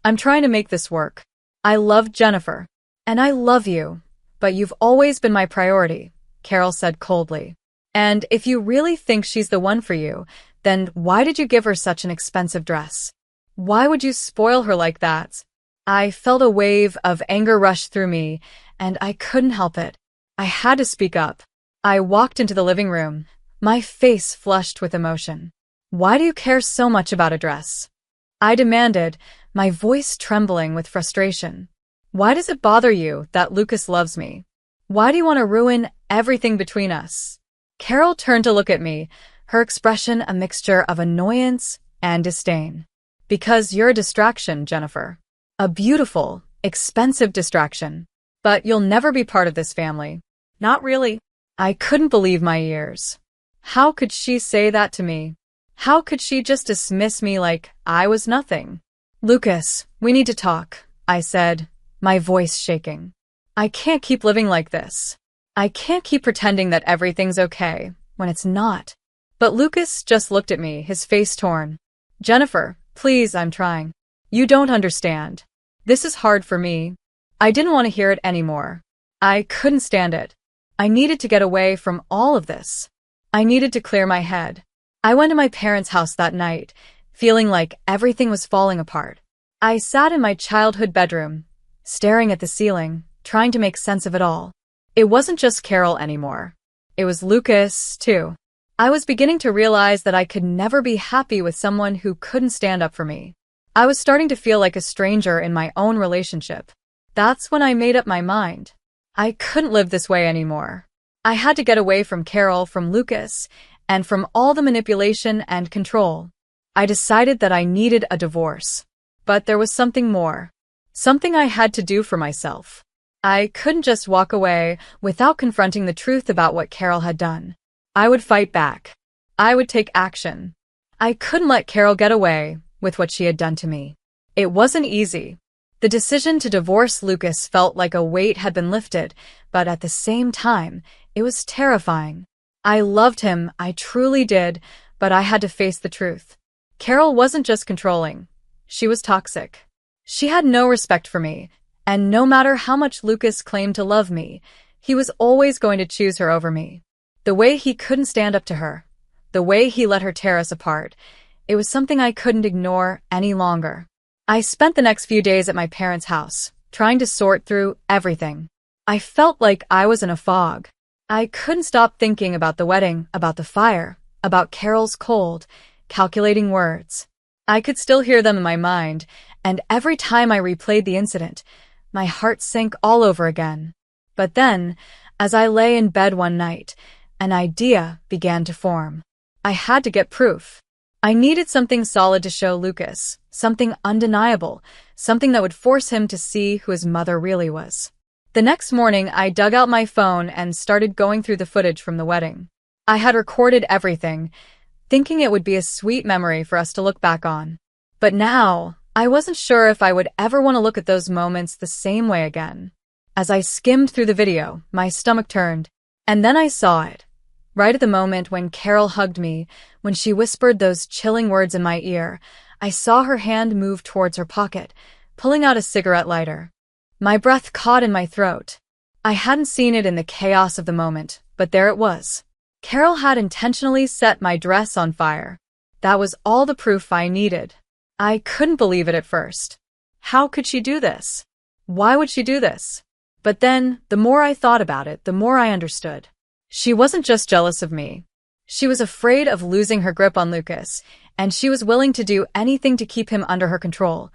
I'm trying to make this work. I love Jennifer. And I love you. But you've always been my priority," Carol said coldly. "And if you really think she's the one for you, then why did you give her such an expensive dress? Why would you spoil her like that?" I felt a wave of anger rush through me, and I couldn't help it. I had to speak up. I walked into the living room, my face flushed with emotion. "Why do you care so much about a dress?" I demanded, my voice trembling with frustration. "Why does it bother you that Lucas loves me? Why do you want to ruin everything between us?" Carol turned to look at me, her expression a mixture of annoyance and disdain. "Because you're a distraction, Jennifer. A beautiful, expensive distraction. But you'll never be part of this family." "Not really." I couldn't believe my ears. How could she say that to me? How could she just dismiss me like I was nothing? "Lucas, we need to talk," I said, my voice shaking. "I can't keep living like this. I can't keep pretending that everything's okay when it's not." But Lucas just looked at me, his face torn. "Jennifer, Please, I'm trying. You don't understand. This is hard for me. I didn't want to hear it anymore. I couldn't stand it. I needed to get away from all of this. I needed to clear my head. I went to my parents' house that night, feeling like everything was falling apart. I sat in my childhood bedroom, staring at the ceiling, trying to make sense of it all. It wasn't just Carol anymore. It was Lucas, too. I was beginning to realize that I could never be happy with someone who couldn't stand up for me. I was starting to feel like a stranger in my own relationship. That's when I made up my mind. I couldn't live this way anymore. I had to get away from Carol, from Lucas, and from all the manipulation and control. I decided that I needed a divorce. But there was something more. Something I had to do for myself. I couldn't just walk away without confronting the truth about what Carol had done. I would fight back. I would take action. I couldn't let Carol get away with what she had done to me. It wasn't easy. The decision to divorce Lucas felt like a weight had been lifted, but at the same time, it was terrifying. I loved him, I truly did, but I had to face the truth. Carol wasn't just controlling. She was toxic. She had no respect for me, and no matter how much Lucas claimed to love me, he was always going to choose her over me. The way he couldn't stand up to her, the way he let her tear us apart, it was something I couldn't ignore any longer. I spent the next few days at my parents' house, trying to sort through everything. I felt like I was in a fog. I couldn't stop thinking about the wedding, about the fire, about Carol's cold, calculating words. I could still hear them in my mind, and every time I replayed the incident, my heart sank all over again. But then, as I lay in bed one night, an idea began to form. I had to get proof. I needed something solid to show Lucas, something undeniable, something that would force him to see who his mother really was. The next morning, I dug out my phone and started going through the footage from the wedding. I had recorded everything, thinking it would be a sweet memory for us to look back on. But now, I wasn't sure if I would ever want to look at those moments the same way again. As I skimmed through the video, my stomach turned. And then I saw it. Right at the moment when Carol hugged me, when she whispered those chilling words in my ear, I saw her hand move towards her pocket, pulling out a cigarette lighter. My breath caught in my throat. I hadn't seen it in the chaos of the moment, but there it was. Carol had intentionally set my dress on fire. That was all the proof I needed. I couldn't believe it at first. How could she do this? Why would she do this? But then, the more I thought about it, the more I understood. She wasn't just jealous of me. She was afraid of losing her grip on Lucas, and she was willing to do anything to keep him under her control,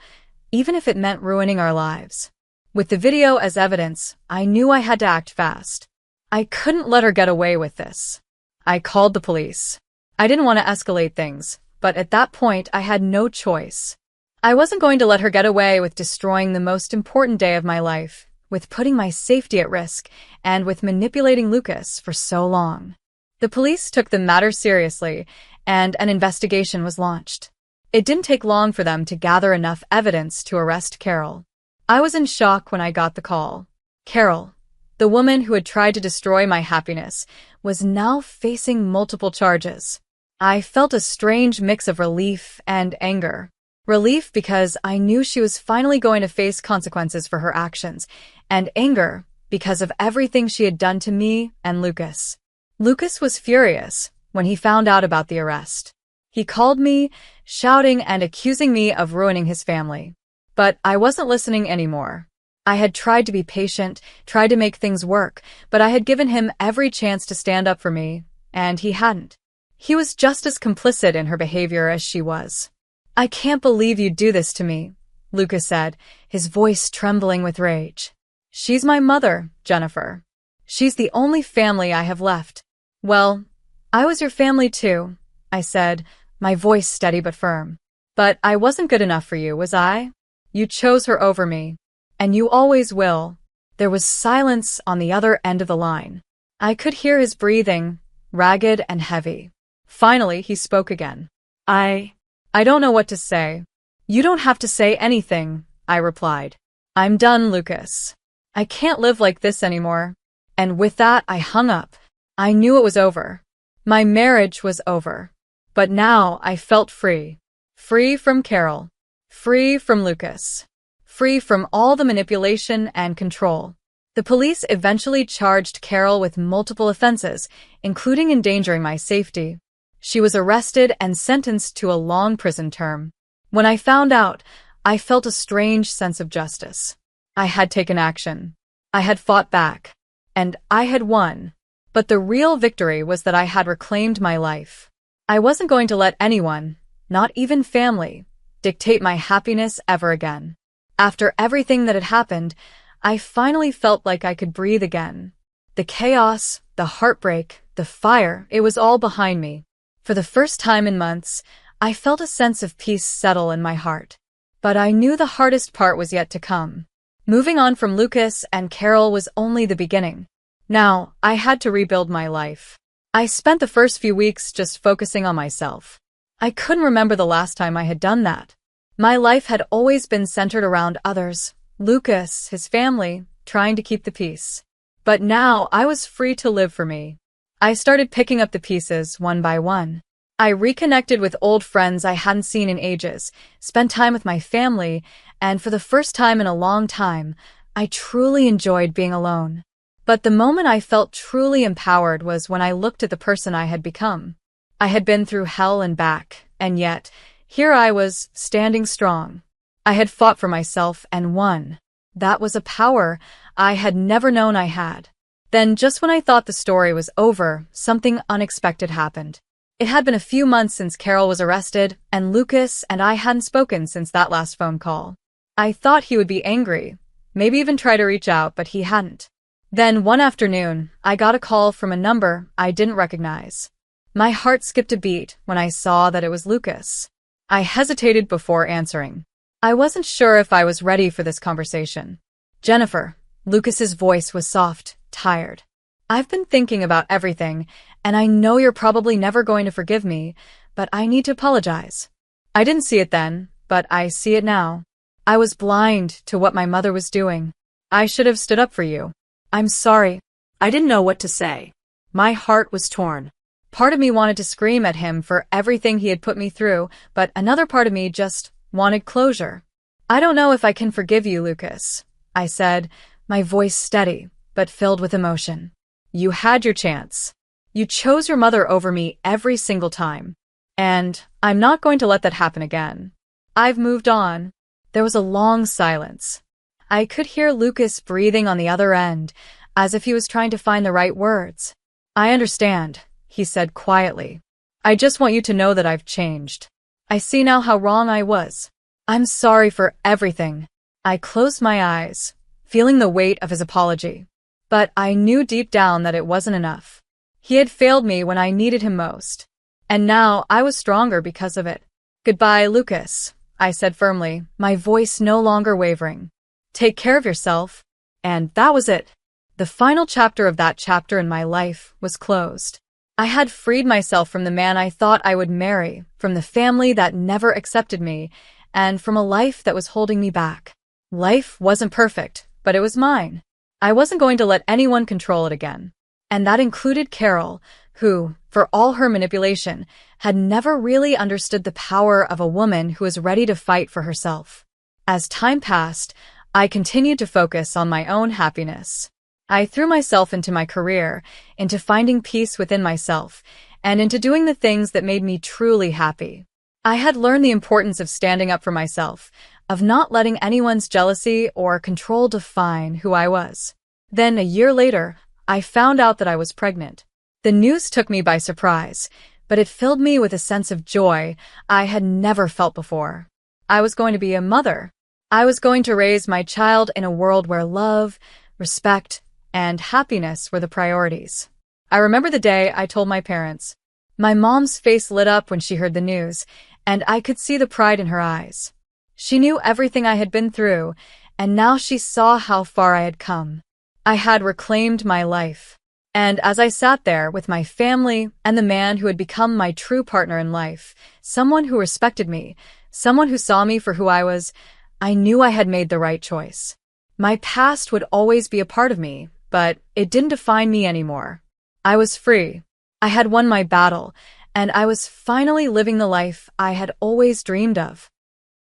even if it meant ruining our lives. With the video as evidence, I knew I had to act fast. I couldn't let her get away with this. I called the police. I didn't want to escalate things, but at that point I had no choice. I wasn't going to let her get away with destroying the most important day of my life, with putting my safety at risk, and with manipulating Lucas for so long. The police took the matter seriously, and an investigation was launched. It didn't take long for them to gather enough evidence to arrest Carol. I was in shock when I got the call. Carol, the woman who had tried to destroy my happiness, was now facing multiple charges. I felt a strange mix of relief and anger. Relief because I knew she was finally going to face consequences for her actions, and anger because of everything she had done to me and Lucas. Lucas was furious when he found out about the arrest. He called me, shouting and accusing me of ruining his family. But I wasn't listening anymore. I had tried to be patient, tried to make things work, but I had given him every chance to stand up for me, and he hadn't. He was just as complicit in her behavior as she was. "I can't believe you'd do this to me," Lucas said, his voice trembling with rage. "She's my mother, Jennifer. She's the only family I have left." "Well, I was your family too," I said, my voice steady but firm. "But I wasn't good enough for you, was I? You chose her over me. And you always will." There was silence on the other end of the line. I could hear his breathing, ragged and heavy. Finally, he spoke again. I don't know what to say." "You don't have to say anything," I replied. "I'm done, Lucas. I can't live like this anymore." And with that, I hung up. I knew it was over. My marriage was over. But now I felt free. Free from Carol. Free from Lucas. Free from all the manipulation and control. The police eventually charged Carol with multiple offenses, including endangering my safety. She was arrested and sentenced to a long prison term. When I found out, I felt a strange sense of justice. I had taken action. I had fought back. And I had won. But the real victory was that I had reclaimed my life. I wasn't going to let anyone, not even family, dictate my happiness ever again. After everything that had happened, I finally felt like I could breathe again. The chaos, the heartbreak, the fire, it was all behind me. For the first time in months, I felt a sense of peace settle in my heart. But I knew the hardest part was yet to come. Moving on from Lucas and Carol was only the beginning. Now, I had to rebuild my life. I spent the first few weeks just focusing on myself. I couldn't remember the last time I had done that. My life had always been centered around others. Lucas, his family, trying to keep the peace. But now I was free to live for me. I started picking up the pieces one by one. I reconnected with old friends I hadn't seen in ages, spent time with my family, and for the first time in a long time, I truly enjoyed being alone. But the moment I felt truly empowered was when I looked at the person I had become. I had been through hell and back, and yet, here I was, standing strong. I had fought for myself and won. That was a power I had never known I had. Then, just when I thought the story was over, something unexpected happened. It had been a few months since Carol was arrested, and Lucas and I hadn't spoken since that last phone call. I thought he would be angry, maybe even try to reach out, but he hadn't. Then, one afternoon, I got a call from a number I didn't recognize. My heart skipped a beat when I saw that it was Lucas. I hesitated before answering. I wasn't sure if I was ready for this conversation. Jennifer, Lucas's voice was soft, tired. I've been thinking about everything, and I know you're probably never going to forgive me, but I need to apologize. I didn't see it then, but I see it now. I was blind to what my mother was doing. I should have stood up for you. I'm sorry. I didn't know what to say. My heart was torn. Part of me wanted to scream at him for everything he had put me through, but another part of me just wanted closure. I don't know if I can forgive you, Lucas, I said, my voice steady, but filled with emotion. You had your chance. You chose your mother over me every single time. And I'm not going to let that happen again. I've moved on. There was a long silence. I could hear Lucas breathing on the other end, as if he was trying to find the right words. I understand, he said quietly. I just want you to know that I've changed. I see now how wrong I was. I'm sorry for everything. I closed my eyes, feeling the weight of his apology. But I knew deep down that it wasn't enough. He had failed me when I needed him most. And now I was stronger because of it. Goodbye, Lucas, I said firmly, my voice no longer wavering. Take care of yourself. And that was it. The final chapter of that chapter in my life was closed. I had freed myself from the man I thought I would marry, from the family that never accepted me, and from a life that was holding me back. Life wasn't perfect, but it was mine. I wasn't going to let anyone control it again. And that included Carol, who, for all her manipulation, had never really understood the power of a woman who was ready to fight for herself. As time passed, I continued to focus on my own happiness. I threw myself into my career, into finding peace within myself, and into doing the things that made me truly happy. I had learned the importance of standing up for myself, of not letting anyone's jealousy or control define who I was. Then, a year later, I found out that I was pregnant. The news took me by surprise, but it filled me with a sense of joy I had never felt before. I was going to be a mother. I was going to raise my child in a world where love, respect, and happiness were the priorities. I remember the day I told my parents. My mom's face lit up when she heard the news, and I could see the pride in her eyes. She knew everything I had been through, and now she saw how far I had come. I had reclaimed my life. And as I sat there with my family and the man who had become my true partner in life, someone who respected me, someone who saw me for who I was, I knew I had made the right choice. My past would always be a part of me, but it didn't define me anymore. I was free. I had won my battle, and I was finally living the life I had always dreamed of.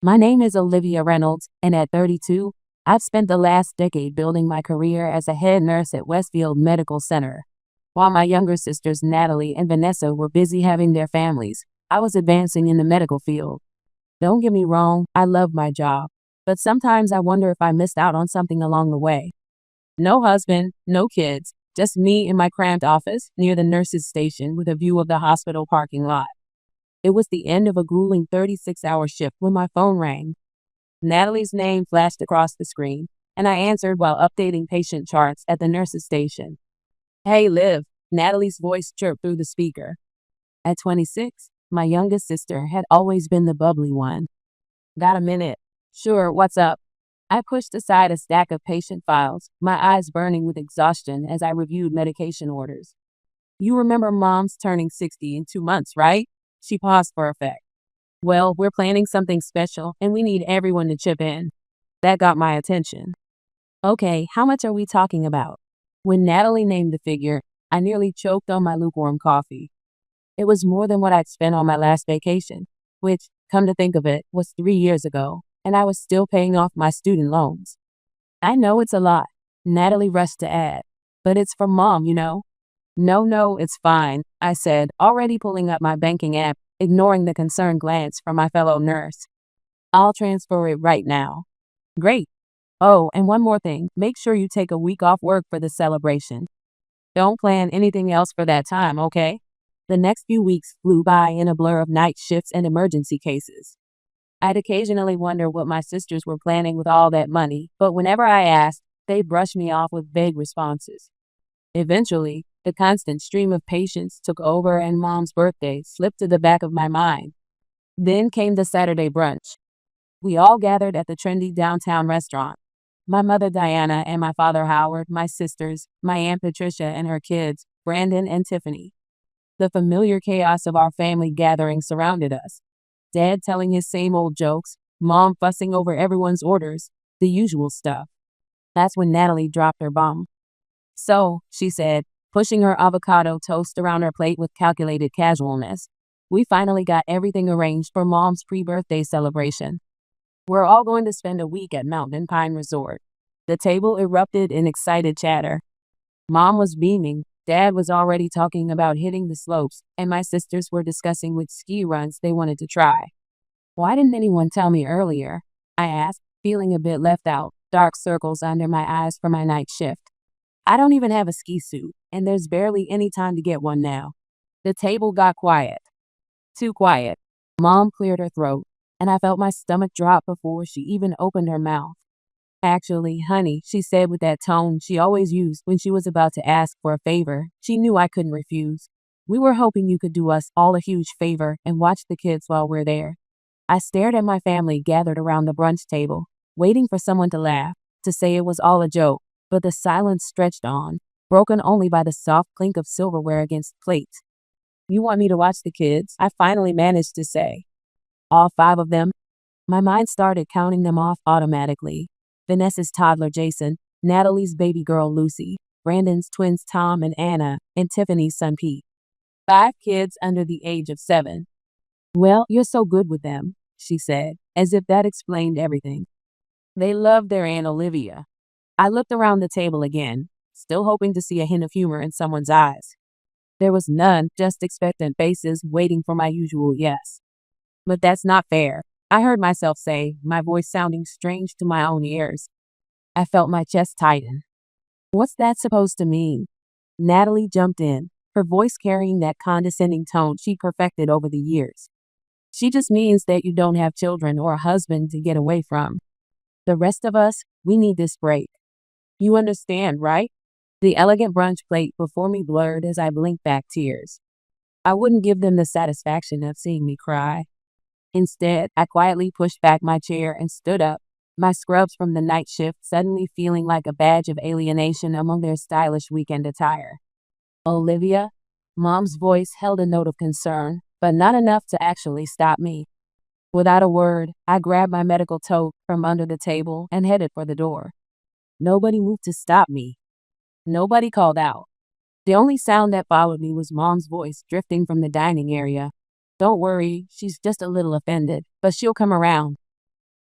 My name is Olivia Reynolds, and at 32, I've spent the last decade building my career as a head nurse at Westfield Medical Center. While my younger sisters Natalie and Vanessa were busy having their families, I was advancing in the medical field. Don't get me wrong, I love my job, but sometimes I wonder if I missed out on something along the way. No husband, no kids, just me in my cramped office near the nurses' station with a view of the hospital parking lot. It was the end of a grueling 36-hour shift when my phone rang. Natalie's name flashed across the screen, and I answered while updating patient charts at the nurses' station. "Hey, Liv," Natalie's voice chirped through the speaker. At 26, my youngest sister had always been the bubbly one. "Got a minute?" "Sure, what's up?" I pushed aside a stack of patient files, my eyes burning with exhaustion as I reviewed medication orders. "You remember Mom's turning 60 in 2 months, right?" She paused for effect. "Well, we're planning something special, and we need everyone to chip in." That got my attention. "Okay, how much are we talking about?" When Natalie named the figure, I nearly choked on my lukewarm coffee. It was more than what I'd spent on my last vacation, which, come to think of it, was 3 years ago, and I was still paying off my student loans. "I know it's a lot," Natalie rushed to add, "but it's for Mom, you know." No, it's fine," I said, already pulling up my banking app, ignoring the concerned glance from my fellow nurse. "I'll transfer it right now." "Great. Oh, and one more thing, make sure you take a week off work for the celebration. Don't plan anything else for that time, okay?" The next few weeks flew by in a blur of night shifts and emergency cases. I'd occasionally wonder what my sisters were planning with all that money, but whenever I asked, they brushed me off with vague responses. Eventually, the constant stream of patients took over and Mom's birthday slipped to the back of my mind. Then came the Saturday brunch. We all gathered at the trendy downtown restaurant. My mother Diana and my father Howard, my sisters, my Aunt Patricia and her kids, Brandon and Tiffany. The familiar chaos of our family gathering surrounded us. Dad telling his same old jokes, Mom fussing over everyone's orders, the usual stuff. That's when Natalie dropped her bomb. "So," she said, pushing her avocado toast around her plate with calculated casualness, "we finally got everything arranged for Mom's pre-birthday celebration. We're all going to spend a week at Mountain Pine Resort." The table erupted in excited chatter. Mom was beaming, Dad was already talking about hitting the slopes, and my sisters were discussing which ski runs they wanted to try. "Why didn't anyone tell me earlier?" I asked, feeling a bit left out, dark circles under my eyes from my night shift. "I don't even have a ski suit, and there's barely any time to get one now." The table got quiet. Too quiet. Mom cleared her throat, and I felt my stomach drop before she even opened her mouth. "Actually, honey," she said with that tone she always used when she was about to ask for a favor she knew I couldn't refuse. "We were hoping you could do us all a huge favor and watch the kids while we're there." I stared at my family gathered around the brunch table, waiting for someone to laugh, to say it was all a joke, but the silence stretched on, broken only by the soft clink of silverware against plates. "You want me to watch the kids?" I finally managed to say. "All 5 of them?" My mind started counting them off automatically. Vanessa's toddler Jason, Natalie's baby girl Lucy, Brandon's twins Tom and Anna, and Tiffany's son Pete. 5 kids under the age of 7. "Well, you're so good with them," she said, as if that explained everything. "They love their Aunt Olivia." I looked around the table again, still hoping to see a hint of humor in someone's eyes. There was none, just expectant faces waiting for my usual yes. "But that's not fair," I heard myself say, my voice sounding strange to my own ears. I felt my chest tighten. "What's that supposed to mean?" Natalie jumped in, her voice carrying that condescending tone she perfected over the years. "She just means that you don't have children or a husband to get away from. The rest of us, we need this break. You understand, right?" The elegant brunch plate before me blurred as I blinked back tears. I wouldn't give them the satisfaction of seeing me cry. Instead, I quietly pushed back my chair and stood up, my scrubs from the night shift suddenly feeling like a badge of alienation among their stylish weekend attire. "Olivia?" Mom's voice held a note of concern, but not enough to actually stop me. Without a word, I grabbed my medical tote from under the table and headed for the door. Nobody moved to stop me. Nobody called out. The only sound that followed me was Mom's voice drifting from the dining area. Don't worry, she's just a little offended, but she'll come around.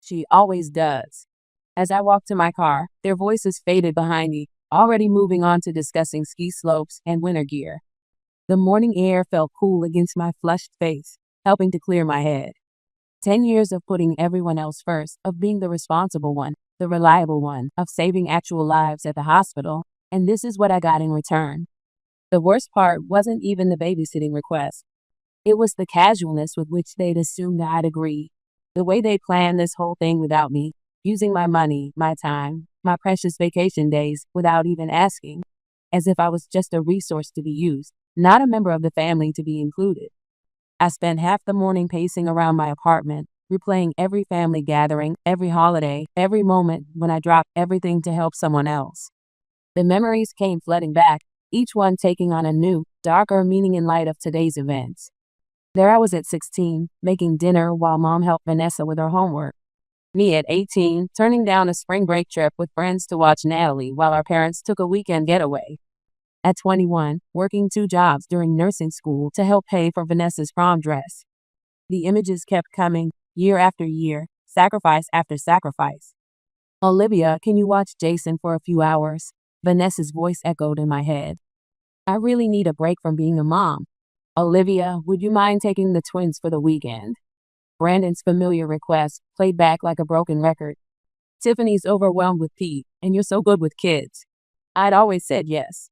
She always does. As I walked to my car, their voices faded behind me, already moving on to discussing ski slopes and winter gear. The morning air felt cool against my flushed face, helping to clear my head. 10 years of putting everyone else first, of being the responsible one, the reliable one, of saving actual lives at the hospital, and this is what I got in return. The worst part wasn't even the babysitting request. It was the casualness with which they'd assumed I'd agree. The way they planned this whole thing without me, using my money, my time, my precious vacation days without even asking, as if I was just a resource to be used, not a member of the family to be included. I spent half the morning pacing around my apartment, replaying every family gathering, every holiday, every moment when I dropped everything to help someone else. The memories came flooding back, each one taking on a new, darker meaning in light of today's events. There I was at 16, making dinner while Mom helped Vanessa with her homework. Me at 18, turning down a spring break trip with friends to watch Natalie while our parents took a weekend getaway. At 21, working 2 jobs during nursing school to help pay for Vanessa's prom dress. The images kept coming, year after year, sacrifice after sacrifice. Olivia, can you watch Jason for a few hours? Vanessa's voice echoed in my head. I really need a break from being a mom. Olivia, would you mind taking the twins for the weekend? Brandon's familiar request played back like a broken record. Tiffany's overwhelmed with Pete, and you're so good with kids. I'd always said yes.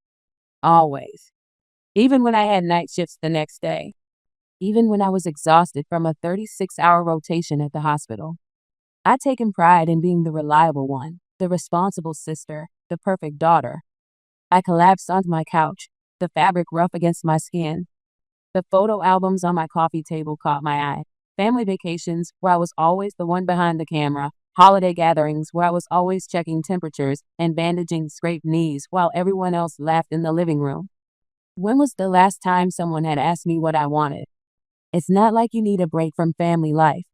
Always. Even when I had night shifts the next day. Even when I was exhausted from a 36-hour rotation at the hospital. I'd taken pride in being the reliable one, the responsible sister, the perfect daughter. I collapsed onto my couch, the fabric rough against my skin. The photo albums on my coffee table caught my eye. Family vacations, where I was always the one behind the camera. Holiday gatherings, where I was always checking temperatures and bandaging scraped knees while everyone else laughed in the living room. When was the last time someone had asked me what I wanted? It's not like you need a break from family life.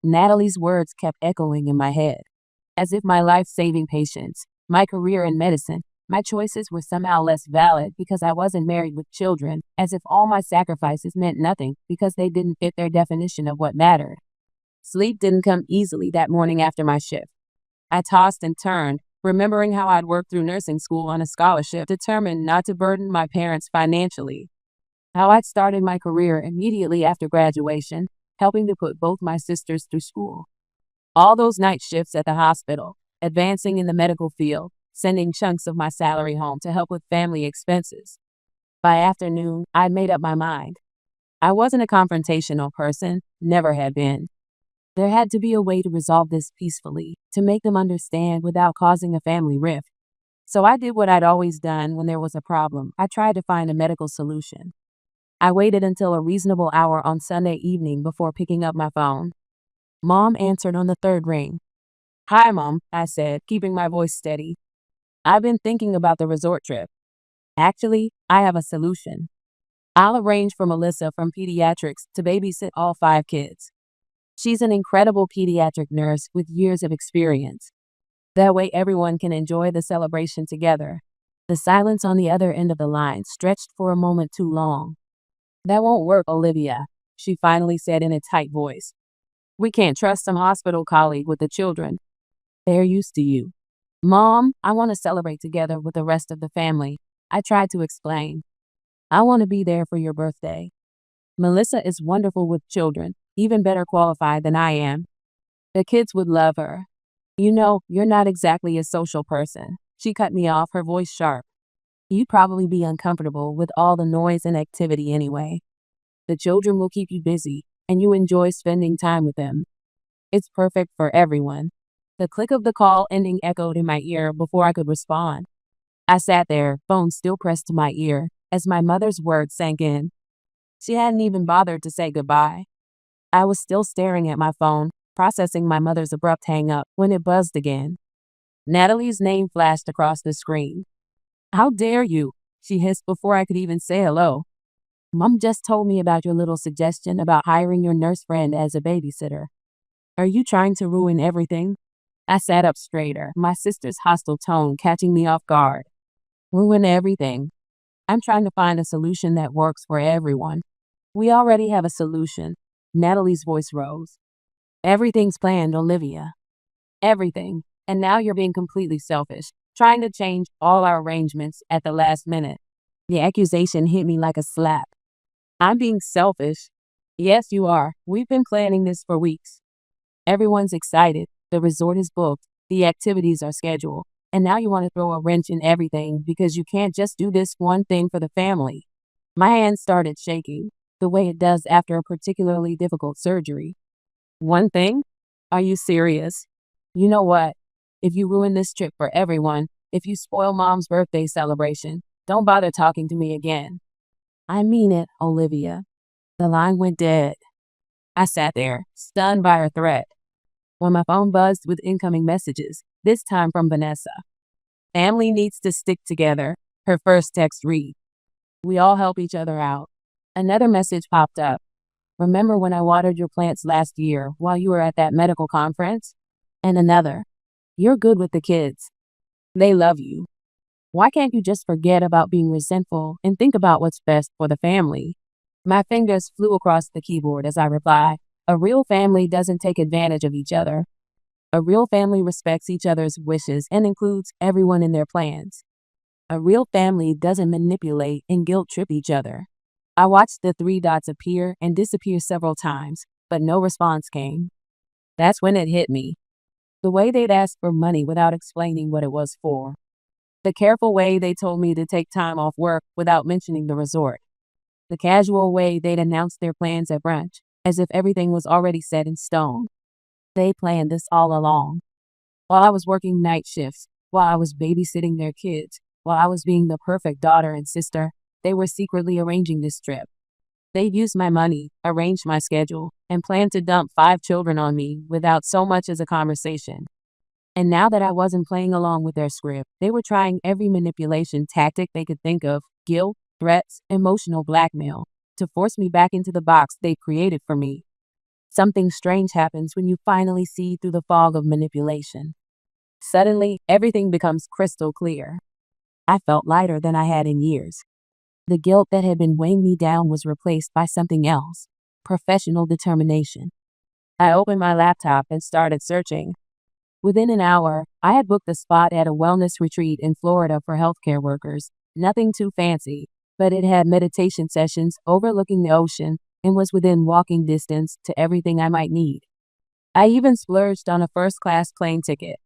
Natalie's words kept echoing in my head, as if my life-saving patients, my career in medicine, my choices were somehow less valid because I wasn't married with children, as if all my sacrifices meant nothing because they didn't fit their definition of what mattered. Sleep didn't come easily that morning after my shift. I tossed and turned, remembering how I'd worked through nursing school on a scholarship, determined not to burden my parents financially. How I'd started my career immediately after graduation, helping to put both my sisters through school. All those night shifts at the hospital, advancing in the medical field, sending chunks of my salary home to help with family expenses. By afternoon, I'd made up my mind. I wasn't a confrontational person, never had been. There had to be a way to resolve this peacefully, to make them understand without causing a family rift. So I did what I'd always done when there was a problem. I tried to find a medical solution. I waited until a reasonable hour on Sunday evening before picking up my phone. Mom answered on the third ring. Hi, Mom, I said, keeping my voice steady. I've been thinking about the resort trip. Actually, I have a solution. I'll arrange for Melissa from pediatrics to babysit all 5 kids. She's an incredible pediatric nurse with years of experience. That way everyone can enjoy the celebration together. The silence on the other end of the line stretched for a moment too long. That won't work, Olivia, she finally said in a tight voice. We can't trust some hospital colleague with the children. They're used to you. Mom, I want to celebrate together with the rest of the family, I tried to explain. I want to be there for your birthday. Melissa is wonderful with children, even better qualified than I am. The kids would love her. You know, you're not exactly a social person. She cut me off, her voice sharp. You'd probably be uncomfortable with all the noise and activity anyway. The children will keep you busy, and you enjoy spending time with them. It's perfect for everyone. The click of the call ending echoed in my ear before I could respond. I sat there, phone still pressed to my ear, as my mother's words sank in. She hadn't even bothered to say goodbye. I was still staring at my phone, processing my mother's abrupt hang-up, when it buzzed again. Natalie's name flashed across the screen. How dare you? She hissed before I could even say hello. Mom just told me about your little suggestion about hiring your nurse friend as a babysitter. Are you trying to ruin everything? I sat up straighter, my sister's hostile tone catching me off guard. Ruin everything. I'm trying to find a solution that works for everyone. We already have a solution. Natalie's voice rose. Everything's planned, Olivia. Everything. And now you're being completely selfish, trying to change all our arrangements at the last minute. The accusation hit me like a slap. I'm being selfish. Yes, you are. We've been planning this for weeks. Everyone's excited. The resort is booked. The activities are scheduled. And now you want to throw a wrench in everything because you can't just do this one thing for the family. My hand started shaking, the way it does after a particularly difficult surgery. One thing? Are you serious? You know what? If you ruin this trip for everyone, if you spoil Mom's birthday celebration, don't bother talking to me again. I mean it, Olivia. The line went dead. I sat there, stunned by her threat, when my phone buzzed with incoming messages, this time from Vanessa. Family needs to stick together, her first text read. We all help each other out. Another message popped up. Remember when I watered your plants last year while you were at that medical conference? And another. You're good with the kids. They love you. Why can't you just forget about being resentful and think about what's best for the family? My fingers flew across the keyboard as I replied, a real family doesn't take advantage of each other. A real family respects each other's wishes and includes everyone in their plans. A real family doesn't manipulate and guilt trip each other. I watched the 3 dots appear and disappear several times, but no response came. That's when it hit me. The way they'd ask for money without explaining what it was for. The careful way they told me to take time off work without mentioning the resort. The casual way they'd announce their plans at brunch, as if everything was already set in stone. They planned this all along. While I was working night shifts, while I was babysitting their kids, while I was being the perfect daughter and sister, they were secretly arranging this trip. They'd used my money, arranged my schedule, and planned to dump 5 children on me without so much as a conversation. And now that I wasn't playing along with their script, they were trying every manipulation tactic they could think of, guilt, threats, emotional blackmail, to force me back into the box they created for me. Something strange happens when you finally see through the fog of manipulation. Suddenly, everything becomes crystal clear. I felt lighter than I had in years. The guilt that had been weighing me down was replaced by something else, professional determination. I opened my laptop and started searching. Within an hour, I had booked a spot at a wellness retreat in Florida for healthcare workers. Nothing too fancy, but it had meditation sessions overlooking the ocean and was within walking distance to everything I might need. I even splurged on a first-class plane ticket.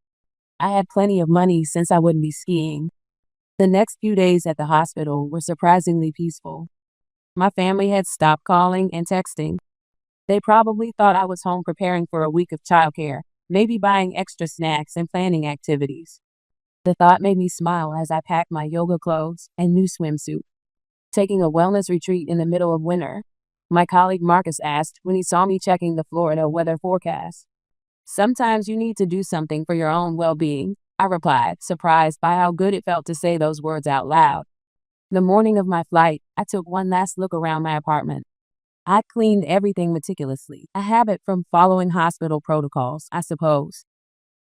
I had plenty of money since I wouldn't be skiing. The next few days at the hospital were surprisingly peaceful. My family had stopped calling and texting. They probably thought I was home preparing for a week of childcare, maybe buying extra snacks and planning activities. The thought made me smile as I packed my yoga clothes and new swimsuit. Taking a wellness retreat in the middle of winter, my colleague Marcus asked when he saw me checking the Florida weather forecast. Sometimes you need to do something for your own well-being, I replied, surprised by how good it felt to say those words out loud. The morning of my flight, I took one last look around my apartment. I cleaned everything meticulously, a habit from following hospital protocols, I suppose.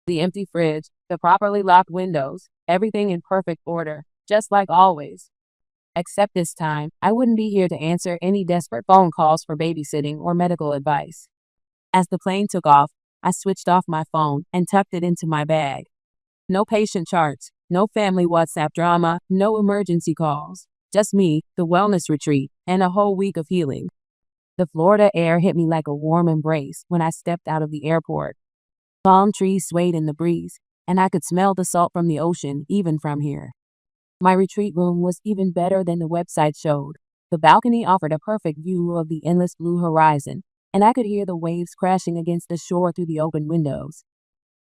The empty fridge, the properly locked windows, everything in perfect order, just like always. Except this time, I wouldn't be here to answer any desperate phone calls for babysitting or medical advice. As the plane took off, I switched off my phone and tucked it into my bag. No patient charts, no family WhatsApp drama, no emergency calls. Just me, the wellness retreat, and a whole week of healing. The Florida air hit me like a warm embrace when I stepped out of the airport. Palm trees swayed in the breeze, and I could smell the salt from the ocean even from here. My retreat room was even better than the website showed. The balcony offered a perfect view of the endless blue horizon, and I could hear the waves crashing against the shore through the open windows.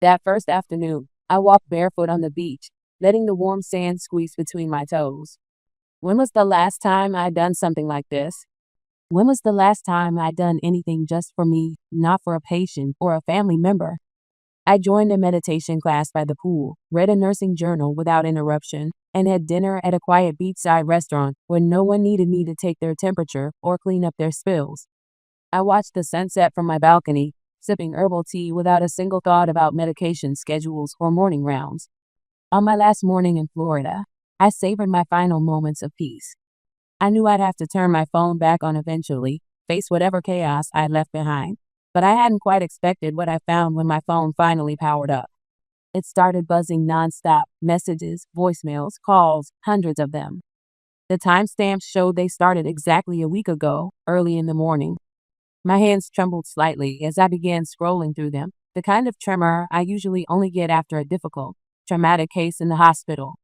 That first afternoon, I walked barefoot on the beach, letting the warm sand squeeze between my toes. When was the last time I'd done something like this? When was the last time I'd done anything just for me, not for a patient or a family member? I joined a meditation class by the pool, read a nursing journal without interruption, and had dinner at a quiet beachside restaurant where no one needed me to take their temperature or clean up their spills. I watched the sunset from my balcony, sipping herbal tea without a single thought about medication schedules or morning rounds. On my last morning in Florida, I savored my final moments of peace. I knew I'd have to turn my phone back on eventually, face whatever chaos I'd left behind. But I hadn't quite expected what I found when my phone finally powered up. It started buzzing nonstop, messages, voicemails, calls, hundreds of them. The timestamps showed they started exactly a week ago, early in the morning. My hands trembled slightly as I began scrolling through them, the kind of tremor I usually only get after a difficult, traumatic case in the hospital.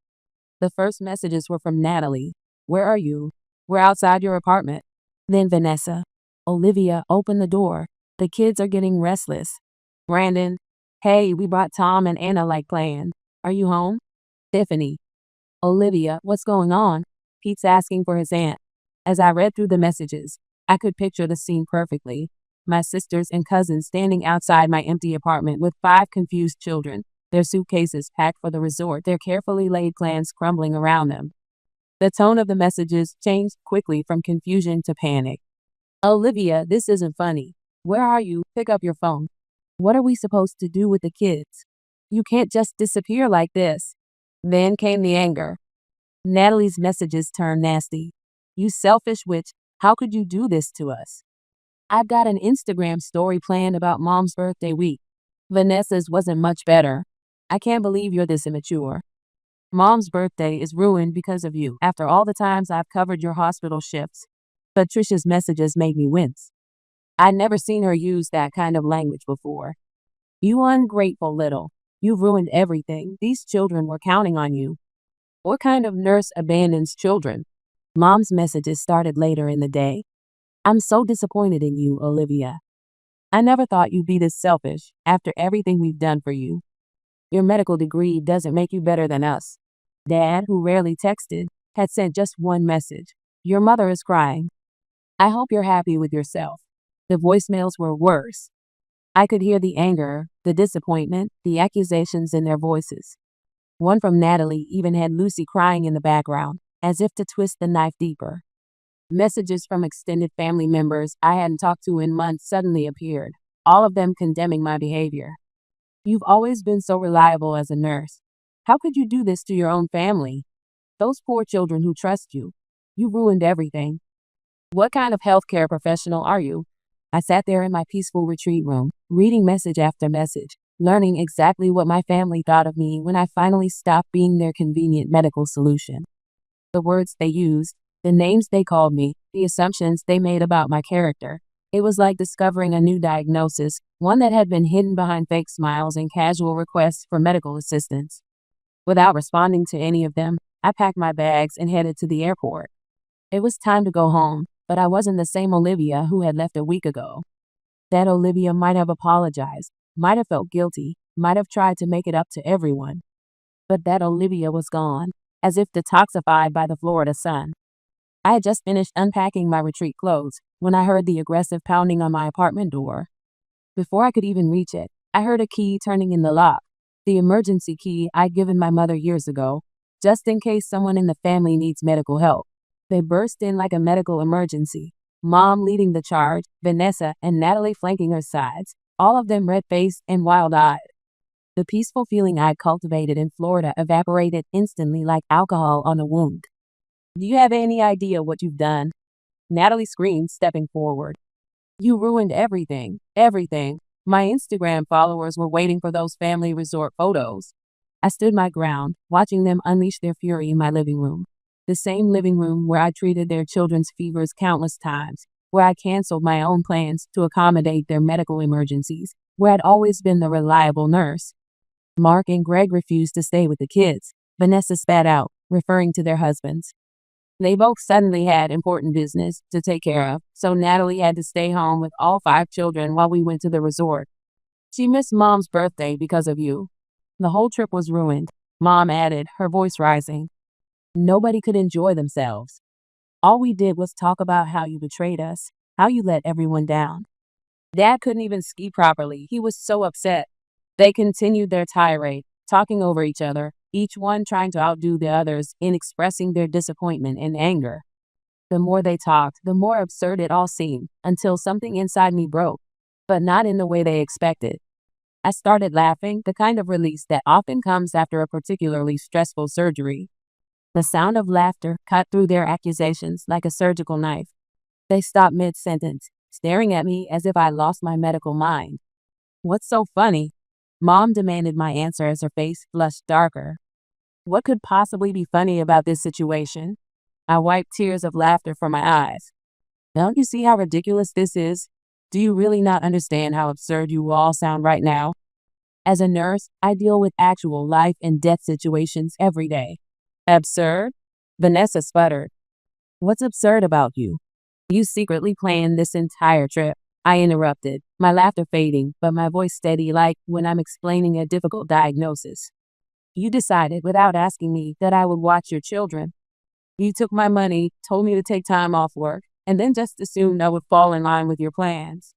The first messages were from Natalie. "Where are you? We're outside your apartment." Then Vanessa. "Olivia, open the door. The kids are getting restless." Brandon. "Hey, we brought Tom and Anna like planned. Are you home?" Tiffany. "Olivia, what's going on? Pete's asking for his aunt." As I read through the messages, I could picture the scene perfectly. My sisters and cousins standing outside my empty apartment with 5 confused children, their suitcases packed for the resort, their carefully laid plans crumbling around them. The tone of the messages changed quickly from confusion to panic. "Olivia, this isn't funny. Where are you? Pick up your phone. What are we supposed to do with the kids? You can't just disappear like this." Then came the anger. Natalie's messages turned nasty. "You selfish witch, how could you do this to us? I've got an Instagram story planned about Mom's birthday week." Vanessa's wasn't much better. "I can't believe you're this immature. Mom's birthday is ruined because of you after all the times I've covered your hospital shifts." Patricia's messages made me wince. I'd never seen her use that kind of language before. "You ungrateful little. You've ruined everything. These children were counting on you." What kind of nurse abandons children? Mom's messages started later in the day. "I'm so disappointed in you, Olivia. I never thought you'd be this selfish after everything we've done for you. Your medical degree doesn't make you better than us." Dad, who rarely texted, had sent just one message. "Your mother is crying. I hope you're happy with yourself." The voicemails were worse. I could hear the anger, the disappointment, the accusations in their voices. One from Natalie even had Lucy crying in the background, as if to twist the knife deeper. Messages from extended family members I hadn't talked to in months suddenly appeared, all of them condemning my behavior. "You've always been so reliable as a nurse. How could you do this to your own family? Those poor children who trust you. You ruined everything. What kind of healthcare professional are you?" I sat there in my peaceful retreat room, reading message after message, learning exactly what my family thought of me when I finally stopped being their convenient medical solution. The words they used, the names they called me, the assumptions they made about my character. It was like discovering a new diagnosis, one that had been hidden behind fake smiles and casual requests for medical assistance. Without responding to any of them, I packed my bags and headed to the airport. It was time to go home, but I wasn't the same Olivia who had left a week ago. That Olivia might have apologized, might have felt guilty, might have tried to make it up to everyone. But that Olivia was gone, as if detoxified by the Florida sun. I had just finished unpacking my retreat clothes when I heard the aggressive pounding on my apartment door. Before I could even reach it, I heard a key turning in the lock, the emergency key I'd given my mother years ago, just in case someone in the family needs medical help. They burst in like a medical emergency, Mom leading the charge, Vanessa and Natalie flanking her sides, all of them red-faced and wild-eyed. The peaceful feeling I'd cultivated in Florida evaporated instantly like alcohol on a wound. "Do you have any idea what you've done?" Natalie screamed, stepping forward. "You ruined everything, everything. My Instagram followers were waiting for those family resort photos." I stood my ground, watching them unleash their fury in my living room. The same living room where I treated their children's fevers countless times, where I canceled my own plans to accommodate their medical emergencies, where I'd always been the reliable nurse. Mark and Greg refused to stay with the kids, Vanessa spat out, referring to their husbands. They both suddenly had important business to take care of, so Natalie had to stay home with all 5 children while we went to the resort. "She missed Mom's birthday because of you. The whole trip was ruined," Mom added, her voice rising. "Nobody could enjoy themselves. All we did was talk about how you betrayed us, how you let everyone down." Dad couldn't even ski properly. He was so upset. They continued their tirade, talking over each other, each one trying to outdo the others in expressing their disappointment and anger. The more they talked, the more absurd it all seemed, until something inside me broke, but not in the way they expected. I started laughing, the kind of release that often comes after a particularly stressful surgery. The sound of laughter cut through their accusations like a surgical knife. They stopped mid-sentence, staring at me as if I lost my medical mind. What's so funny? Mom demanded my answer as her face flushed darker. What could possibly be funny about this situation? I wiped tears of laughter from my eyes. Don't you see how ridiculous this is? Do you really not understand how absurd you all sound right now? As a nurse, I deal with actual life and death situations every day. Absurd? Vanessa sputtered. What's absurd about you? You secretly planned this entire trip. I interrupted, my laughter fading, but my voice steady like when I'm explaining a difficult diagnosis. You decided without asking me that I would watch your children. You took my money, told me to take time off work, and then just assumed I would fall in line with your plans.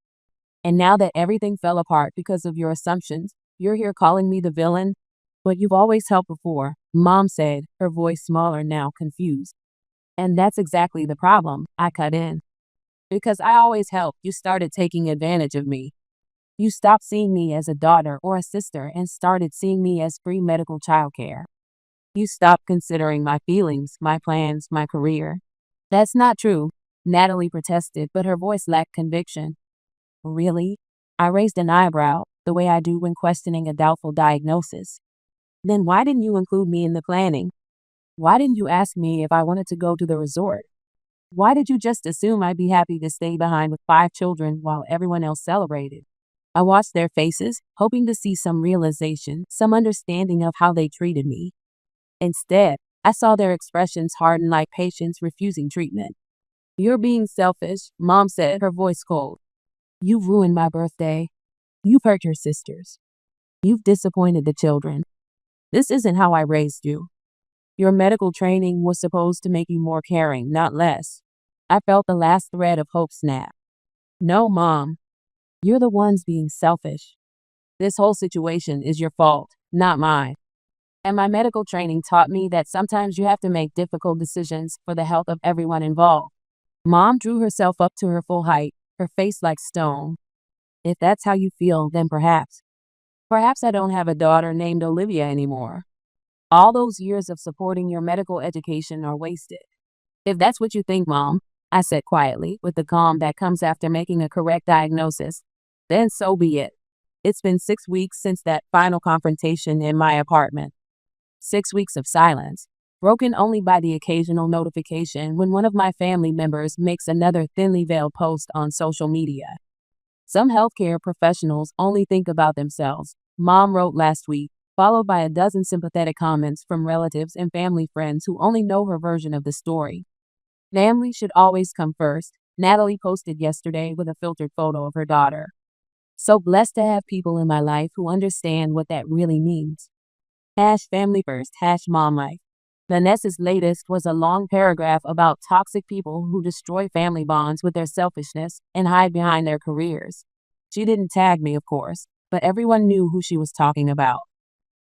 And now that everything fell apart because of your assumptions, you're here calling me the villain? But you've always helped before, Mom said, her voice smaller now, confused. And that's exactly the problem, I cut in. Because I always helped, you started taking advantage of me. You stopped seeing me as a daughter or a sister and started seeing me as free medical childcare. You stopped considering my feelings, my plans, my career. That's not true, Natalie protested, but her voice lacked conviction. Really? I raised an eyebrow, the way I do when questioning a doubtful diagnosis. Then why didn't you include me in the planning? Why didn't you ask me if I wanted to go to the resort? Why did you just assume I'd be happy to stay behind with 5 children while everyone else celebrated? I watched their faces, hoping to see some realization, some understanding of how they treated me. Instead, I saw their expressions harden like patients refusing treatment. You're being selfish, Mom said, her voice cold. You've ruined my birthday. You've hurt your sisters. You've disappointed the children. This isn't how I raised you. Your medical training was supposed to make you more caring, not less. I felt the last thread of hope snap. No, Mom. You're the ones being selfish. This whole situation is your fault, not mine. And my medical training taught me that sometimes you have to make difficult decisions for the health of everyone involved. Mom drew herself up to her full height, her face like stone. If that's how you feel, then perhaps I don't have a daughter named Olivia anymore. All those years of supporting your medical education are wasted. If that's what you think, Mom, I said quietly, with the calm that comes after making a correct diagnosis, then so be it. It's been 6 weeks since that final confrontation in my apartment. 6 weeks of silence, broken only by the occasional notification when one of my family members makes another thinly veiled post on social media. Some healthcare professionals only think about themselves, Mom wrote last week, followed by a dozen sympathetic comments from relatives and family friends who only know her version of the story. Family should always come first, Natalie posted yesterday with a filtered photo of her daughter. So blessed to have people in my life who understand what that really means. #family first, #mom life. Vanessa's latest was a long paragraph about toxic people who destroy family bonds with their selfishness and hide behind their careers. She didn't tag me, of course, but everyone knew who she was talking about.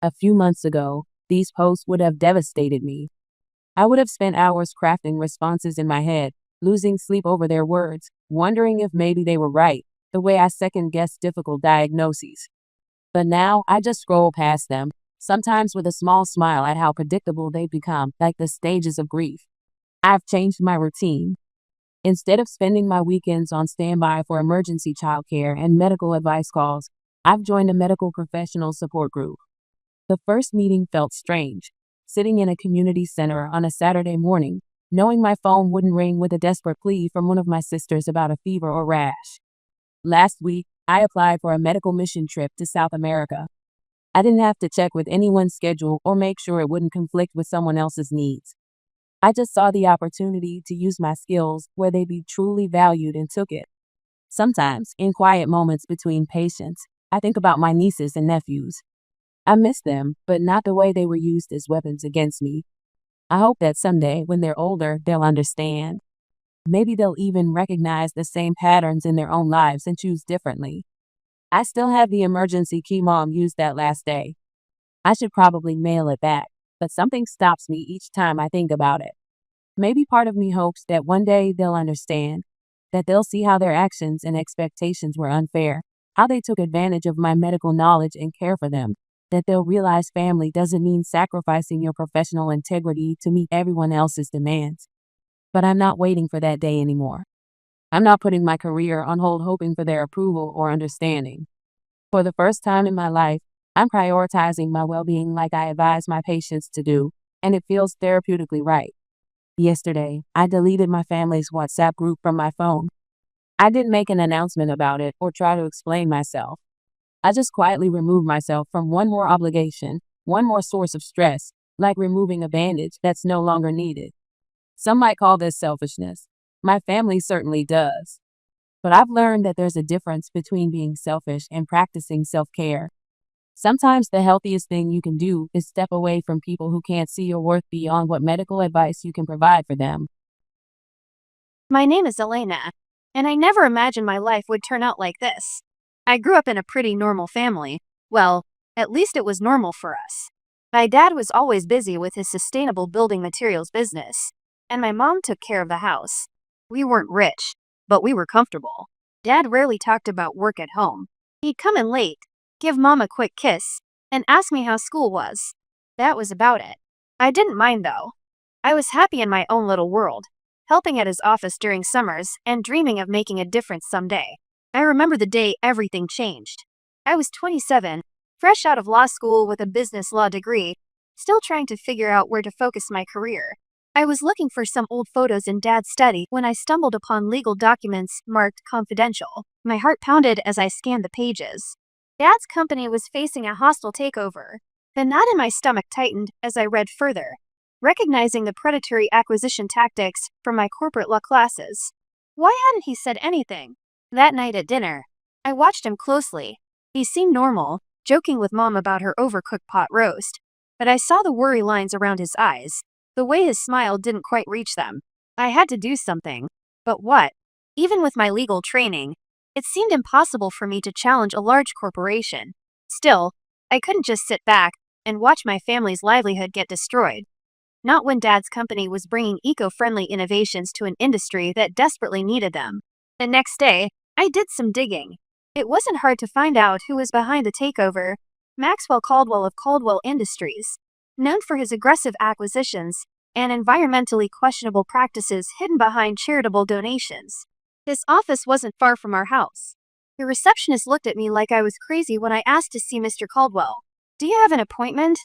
A few months ago, these posts would have devastated me. I would have spent hours crafting responses in my head, losing sleep over their words, wondering if maybe they were right, the way I second-guessed difficult diagnoses. But now, I just scroll past them, sometimes with a small smile at how predictable they've become, like the stages of grief. I've changed my routine. Instead of spending my weekends on standby for emergency childcare and medical advice calls, I've joined a medical professional support group. The first meeting felt strange, sitting in a community center on a Saturday morning, knowing my phone wouldn't ring with a desperate plea from one of my sisters about a fever or rash. Last week, I applied for a medical mission trip to South America. I didn't have to check with anyone's schedule or make sure it wouldn't conflict with someone else's needs. I just saw the opportunity to use my skills where they'd be truly valued and took it. Sometimes, in quiet moments between patients, I think about my nieces and nephews. I miss them, but not the way they were used as weapons against me. I hope that someday, when they're older, they'll understand. Maybe they'll even recognize the same patterns in their own lives and choose differently. I still have the emergency key Mom used that last day. I should probably mail it back, but something stops me each time I think about it. Maybe part of me hopes that one day they'll understand, that they'll see how their actions and expectations were unfair, how they took advantage of my medical knowledge and care for them, that they'll realize family doesn't mean sacrificing your professional integrity to meet everyone else's demands. But I'm not waiting for that day anymore. I'm not putting my career on hold hoping for their approval or understanding. For the first time in my life, I'm prioritizing my well-being like I advise my patients to do, and it feels therapeutically right. Yesterday, I deleted my family's WhatsApp group from my phone. I didn't make an announcement about it or try to explain myself. I just quietly removed myself from one more obligation, one more source of stress, like removing a bandage that's no longer needed. Some might call this selfishness. My family certainly does. But I've learned that there's a difference between being selfish and practicing self-care. Sometimes the healthiest thing you can do is step away from people who can't see your worth beyond what medical advice you can provide for them. My name is Elena, and I never imagined my life would turn out like this. I grew up in a pretty normal family. Well, at least it was normal for us. My dad was always busy with his sustainable building materials business, and my mom took care of the house. We weren't rich, but we were comfortable. Dad rarely talked about work at home. He'd come in late, give Mom a quick kiss, and ask me how school was. That was about it. I didn't mind though. I was happy in my own little world, helping at his office during summers and dreaming of making a difference someday. I remember the day everything changed. I was 27, fresh out of law school with a business law degree, still trying to figure out where to focus my career. I was looking for some old photos in Dad's study when I stumbled upon legal documents marked confidential. My heart pounded as I scanned the pages. Dad's company was facing a hostile takeover. The knot in my stomach tightened as I read further, recognizing the predatory acquisition tactics from my corporate law classes. Why hadn't he said anything? That night at dinner, I watched him closely. He seemed normal, joking with Mom about her overcooked pot roast, but I saw the worry lines around his eyes, the way his smile didn't quite reach them. I had to do something. But what? Even with my legal training, it seemed impossible for me to challenge a large corporation. Still, I couldn't just sit back and watch my family's livelihood get destroyed. Not when Dad's company was bringing eco-friendly innovations to an industry that desperately needed them. The next day, I did some digging. It wasn't hard to find out who was behind the takeover. Maxwell Caldwell of Caldwell Industries, known for his aggressive acquisitions and environmentally questionable practices hidden behind charitable donations. His office wasn't far from our house. The receptionist looked at me like I was crazy when I asked to see Mr. Caldwell. "Do you have an appointment?"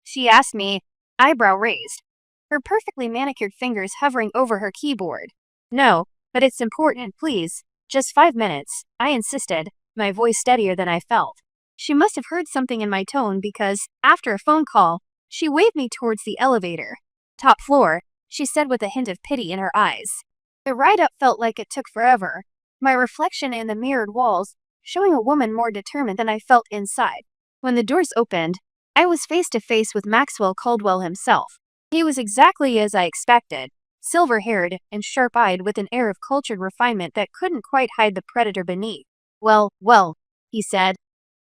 she asked me, eyebrow raised, her perfectly manicured fingers hovering over her keyboard. "No, but it's important, please. Just 5 minutes," I insisted, my voice steadier than I felt. She must have heard something in my tone because, after a phone call, she waved me towards the elevator. "Top floor," she said with a hint of pity in her eyes. The ride up felt like it took forever, my reflection in the mirrored walls showing a woman more determined than I felt inside. When the doors opened, I was face to face with Maxwell Caldwell himself. He was exactly as I expected, silver-haired and sharp-eyed with an air of cultured refinement that couldn't quite hide the predator beneath. Well, he said,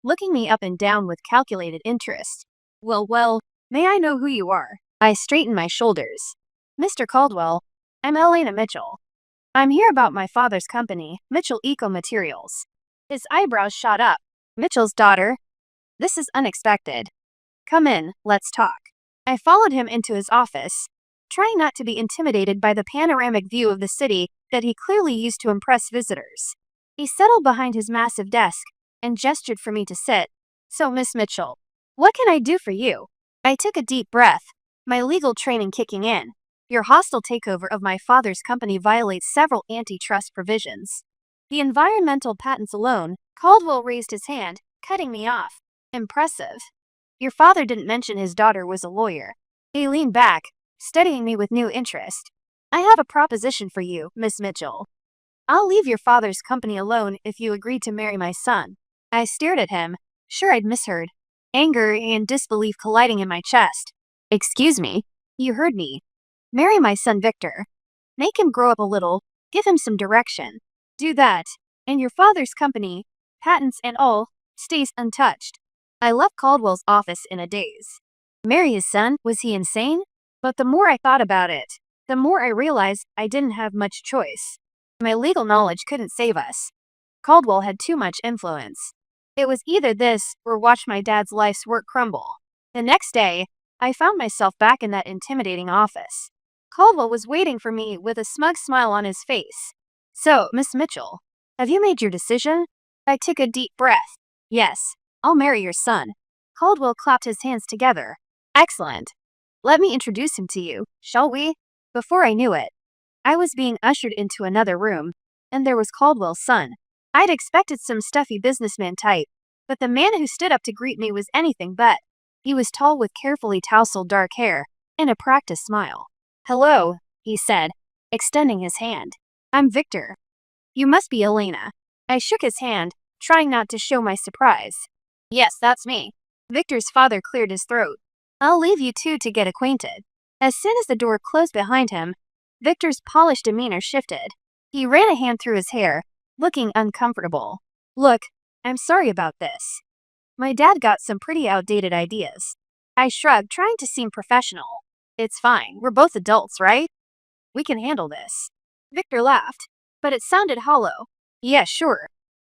looking me up and down with calculated interest. Well, may I know who you are?" I straightened my shoulders. "Mr. Caldwell, I'm Elena Mitchell. I'm here about my father's company, Mitchell Eco Materials." His eyebrows shot up. "Mitchell's daughter? This is unexpected. Come in, let's talk." I followed him into his office, trying not to be intimidated by the panoramic view of the city that he clearly used to impress visitors. He settled behind his massive desk and gestured for me to sit. "So, Miss Mitchell, what can I do for you?" I took a deep breath, my legal training kicking in. "Your hostile takeover of my father's company violates several antitrust provisions. The environmental patents alone." Caldwell raised his hand, cutting me off. "Impressive. Your father didn't mention his daughter was a lawyer." He leaned back, studying me with new interest. "I have a proposition for you, Miss Mitchell. I'll leave your father's company alone if you agree to marry my son." I stared at him, sure I'd misheard, anger and disbelief colliding in my chest. "Excuse me, you heard me. Marry my son Victor. Make him grow up a little, give him some direction. Do that, and your father's company, patents and all, stays untouched." I left Caldwell's office in a daze. Marry his son? Was he insane? But the more I thought about it, the more I realized I didn't have much choice. My legal knowledge couldn't save us. Caldwell had too much influence. It was either this or watch my dad's life's work crumble. The next day, I found myself back in that intimidating office. Caldwell was waiting for me with a smug smile on his face. "So, Miss Mitchell, have you made your decision?" I took a deep breath. "Yes, I'll marry your son." Caldwell clapped his hands together. "Excellent. Let me introduce him to you, shall we?" Before I knew it, I was being ushered into another room, and there was Caldwell's son. I'd expected some stuffy businessman type, but the man who stood up to greet me was anything but. He was tall with carefully tousled dark hair and a practiced smile. "Hello," he said, extending his hand. "I'm Victor. You must be Elena." I shook his hand, trying not to show my surprise. "Yes, that's me." Victor's father cleared his throat. "I'll leave you two to get acquainted." As soon as the door closed behind him, Victor's polished demeanor shifted. He ran a hand through his hair, looking uncomfortable. "Look, I'm sorry about this. My dad got some pretty outdated ideas." I shrugged, trying to seem professional. "It's fine. We're both adults, right? We can handle this." Victor laughed, but it sounded hollow. "Yeah, sure.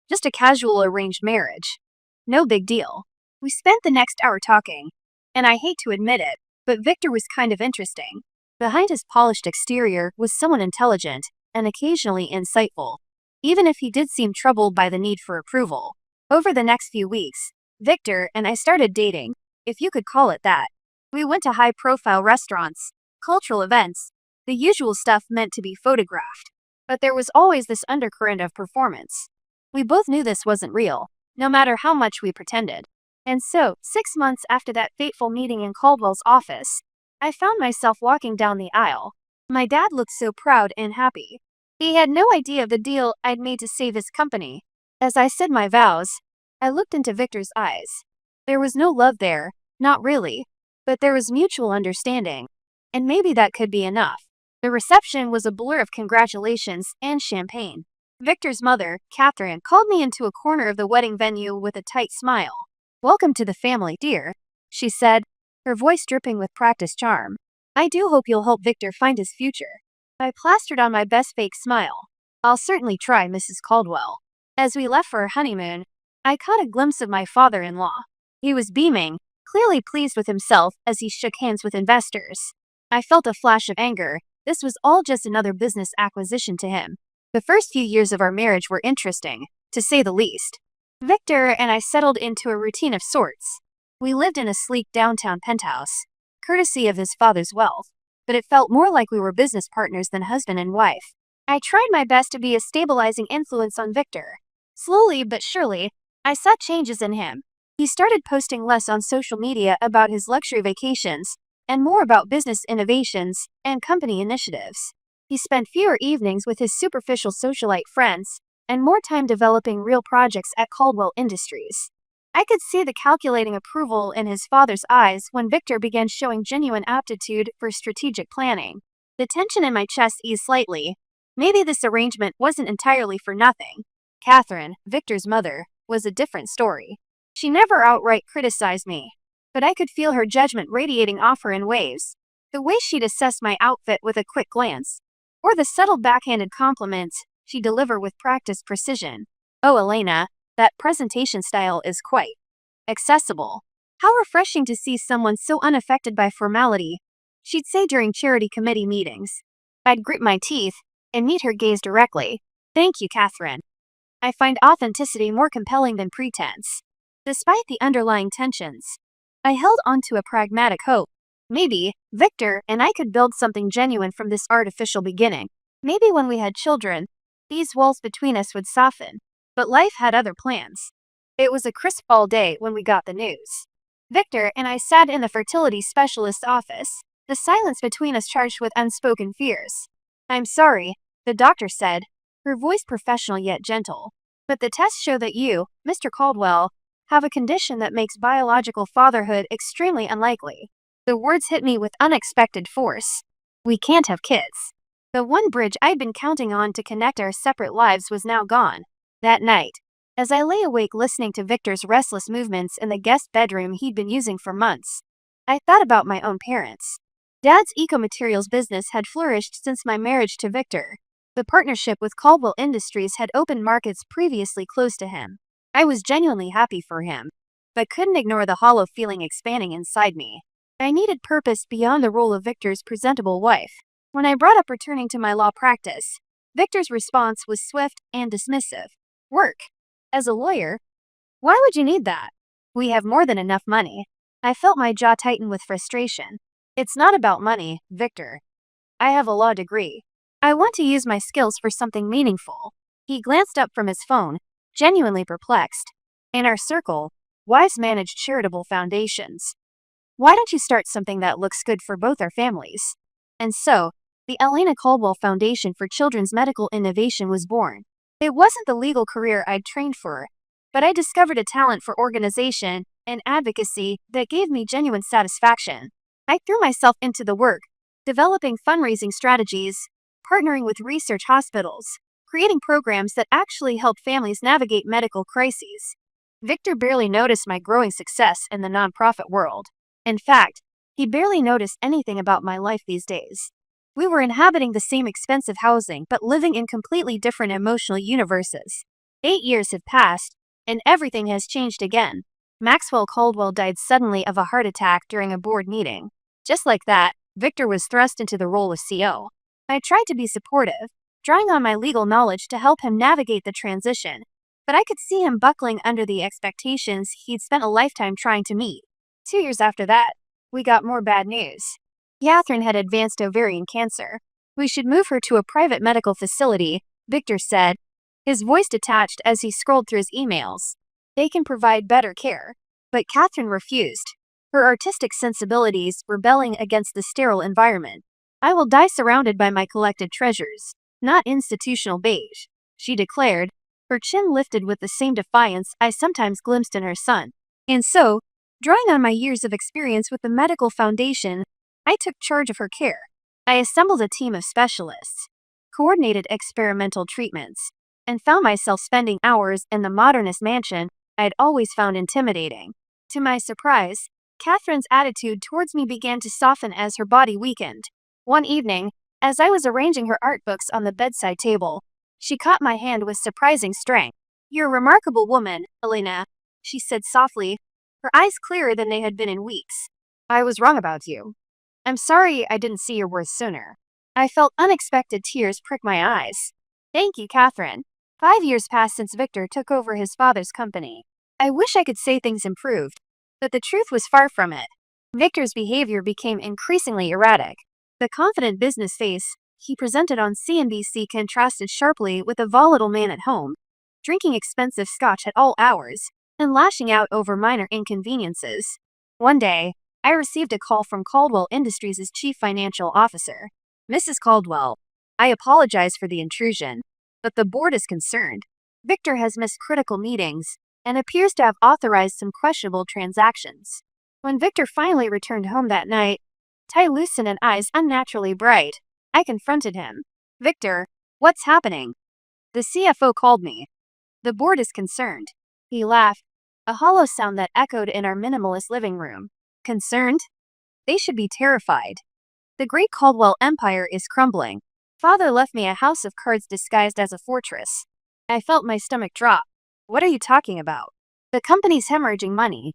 Just a casual arranged marriage. No big deal." We spent the next hour talking, and I hate to admit it, but Victor was kind of interesting. Behind his polished exterior was someone intelligent and occasionally insightful, even if he did seem troubled by the need for approval. Over the next few weeks, Victor and I started dating, if you could call it that. We went to high-profile restaurants, cultural events, the usual stuff meant to be photographed. But there was always this undercurrent of performance. We both knew this wasn't real, no matter how much we pretended. And so, 6 months after that fateful meeting in Caldwell's office, I found myself walking down the aisle. My dad looked so proud and happy. He had no idea of the deal I'd made to save his company. As I said my vows, I looked into Victor's eyes. There was no love there, not really, but there was mutual understanding. And maybe that could be enough. The reception was a blur of congratulations and champagne. Victor's mother, Catherine, called me into a corner of the wedding venue with a tight smile. "Welcome to the family, dear," she said, her voice dripping with practiced charm. "I do hope you'll help Victor find his future." I plastered on my best fake smile. "I'll certainly try, Mrs. Caldwell." As we left for our honeymoon, I caught a glimpse of my father-in-law. He was beaming, clearly pleased with himself as he shook hands with investors. I felt a flash of anger. This was all just another business acquisition to him. The first few years of our marriage were interesting, to say the least. Victor and I settled into a routine of sorts. We lived in a sleek downtown penthouse, courtesy of his father's wealth, but it felt more like we were business partners than husband and wife. I tried my best to be a stabilizing influence on Victor. Slowly but surely, I saw changes in him. He started posting less on social media about his luxury vacations, and more about business innovations and company initiatives. He spent fewer evenings with his superficial socialite friends, and more time developing real projects at Caldwell Industries. I could see the calculating approval in his father's eyes when Victor began showing genuine aptitude for strategic planning. The tension in my chest eased slightly. Maybe this arrangement wasn't entirely for nothing. Catherine, Victor's mother, was a different story. She never outright criticized me, but I could feel her judgment radiating off her in waves. The way she'd assess my outfit with a quick glance, or the subtle backhanded compliments she'd deliver with practiced precision. "Oh, Elena, that presentation style is quite accessible. How refreshing to see someone so unaffected by formality," she'd say during charity committee meetings. I'd grit my teeth and meet her gaze directly. "Thank you, Catherine. I find authenticity more compelling than pretense." Despite the underlying tensions, I held on to a pragmatic hope. Maybe Victor and I could build something genuine from this artificial beginning. Maybe when we had children, these walls between us would soften. But life had other plans. It was a crisp fall day when we got the news. Victor and I sat in the fertility specialist's office, the silence between us charged with unspoken fears. "I'm sorry," the doctor said, her voice professional yet gentle, "but the tests show that you, Mr. Caldwell, have a condition that makes biological fatherhood extremely unlikely." The words hit me with unexpected force. We can't have kids. The one bridge I'd been counting on to connect our separate lives was now gone. That night, as I lay awake listening to Victor's restless movements in the guest bedroom he'd been using for months, I thought about my own parents. Dad's eco-materials business had flourished since my marriage to Victor. The partnership with Caldwell Industries had opened markets previously closed to him. I was genuinely happy for him, but couldn't ignore the hollow feeling expanding inside me. I needed purpose beyond the role of Victor's presentable wife. When I brought up returning to my law practice, Victor's response was swift and dismissive. Work? As a lawyer? Why would you need that? We have more than enough money. I felt my jaw tighten with frustration. It's not about money, Victor. I have a law degree. I want to use my skills for something meaningful. He glanced up from his phone, genuinely perplexed. In our circle, wives manage charitable foundations. Why don't you start something that looks good for both our families? And so, the Elena Caldwell Foundation for Children's Medical Innovation was born. It wasn't the legal career I'd trained for, but I discovered a talent for organization and advocacy that gave me genuine satisfaction. I threw myself into the work, developing fundraising strategies, partnering with research hospitals, creating programs that actually help families navigate medical crises. Victor barely noticed my growing success in the nonprofit world. In fact, he barely noticed anything about my life these days. We were inhabiting the same expensive housing but living in completely different emotional universes. 8 years have passed, and everything has changed again. Maxwell Caldwell died suddenly of a heart attack during a board meeting. Just like that, Victor was thrust into the role of CO. I tried to be supportive, drawing on my legal knowledge to help him navigate the transition, but I could see him buckling under the expectations he'd spent a lifetime trying to meet. 2 years after that, we got more bad news. Catherine had advanced ovarian cancer. We should move her to a private medical facility, Victor said, his voice detached as he scrolled through his emails. They can provide better care. But Catherine refused, her artistic sensibilities rebelling against the sterile environment. I will die surrounded by my collected treasures, not institutional beige, she declared, her chin lifted with the same defiance I sometimes glimpsed in her son. And so, drawing on my years of experience with the medical foundation, I took charge of her care. I assembled a team of specialists, coordinated experimental treatments, and found myself spending hours in the modernist mansion I'd always found intimidating. To my surprise, Catherine's attitude towards me began to soften as her body weakened. One evening, as I was arranging her art books on the bedside table, she caught my hand with surprising strength. "You're a remarkable woman, Elena," she said softly, her eyes clearer than they had been in weeks. "I was wrong about you. I'm sorry I didn't see your worth sooner." I felt unexpected tears prick my eyes. "Thank you, Catherine." 5 years passed since Victor took over his father's company. I wish I could say things improved, but the truth was far from it. Victor's behavior became increasingly erratic. The confident business face he presented on CNBC contrasted sharply with a volatile man at home, drinking expensive scotch at all hours, and lashing out over minor inconveniences. One day, I received a call from Caldwell Industries' chief financial officer. "Mrs. Caldwell, I apologize for the intrusion, but the board is concerned. Victor has missed critical meetings and appears to have authorized some questionable transactions." When Victor finally returned home that night, tie loosened and eyes unnaturally bright, I confronted him. "Victor, what's happening?" "The CFO called me. The board is concerned." He laughed, a hollow sound that echoed in our minimalist living room. "Concerned? They should be terrified. The great Caldwell empire is crumbling. Father left me a house of cards disguised as a fortress." I felt my stomach drop. "What are you talking about?" "The company's hemorrhaging money.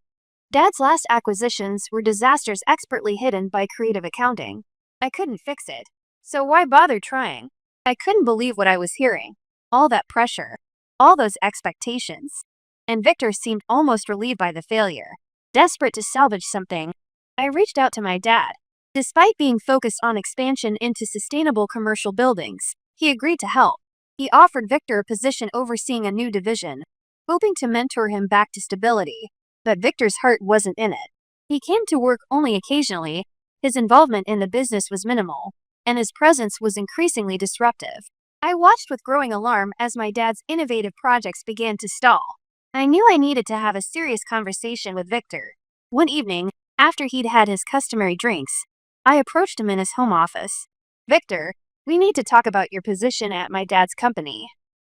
Dad's last acquisitions were disasters expertly hidden by creative accounting. I couldn't fix it, so why bother trying?" I couldn't believe what I was hearing. All that pressure, all those expectations. And Victor seemed almost relieved by the failure. Desperate to salvage something, I reached out to my dad. Despite being focused on expansion into sustainable commercial buildings, he agreed to help. He offered Victor a position overseeing a new division, hoping to mentor him back to stability. But Victor's heart wasn't in it. He came to work only occasionally, his involvement in the business was minimal, and his presence was increasingly disruptive. I watched with growing alarm as my dad's innovative projects began to stall. I knew I needed to have a serious conversation with Victor. One evening, after he'd had his customary drinks, I approached him in his home office. "Victor, we need to talk about your position at my dad's company.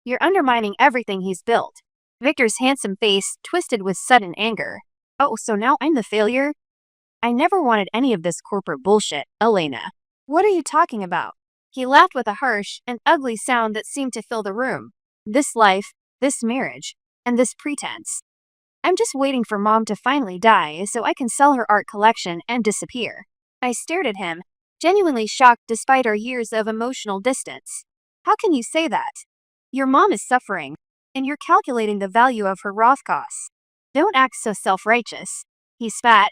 You're undermining everything he's built." Victor's handsome face twisted with sudden anger. "Oh, so now I'm the failure? I never wanted any of this corporate bullshit, Elena. What are you talking about?" He laughed with a harsh and ugly sound that seemed to fill the room. "This life, this marriage, And this pretense. I'm just waiting for Mom to finally die so I can sell her art collection and disappear. I stared at him, genuinely shocked despite our years of emotional distance. How can you say that? Your mom is suffering, and you're calculating the value of her Roth costs. Don't act so self-righteous. He spat,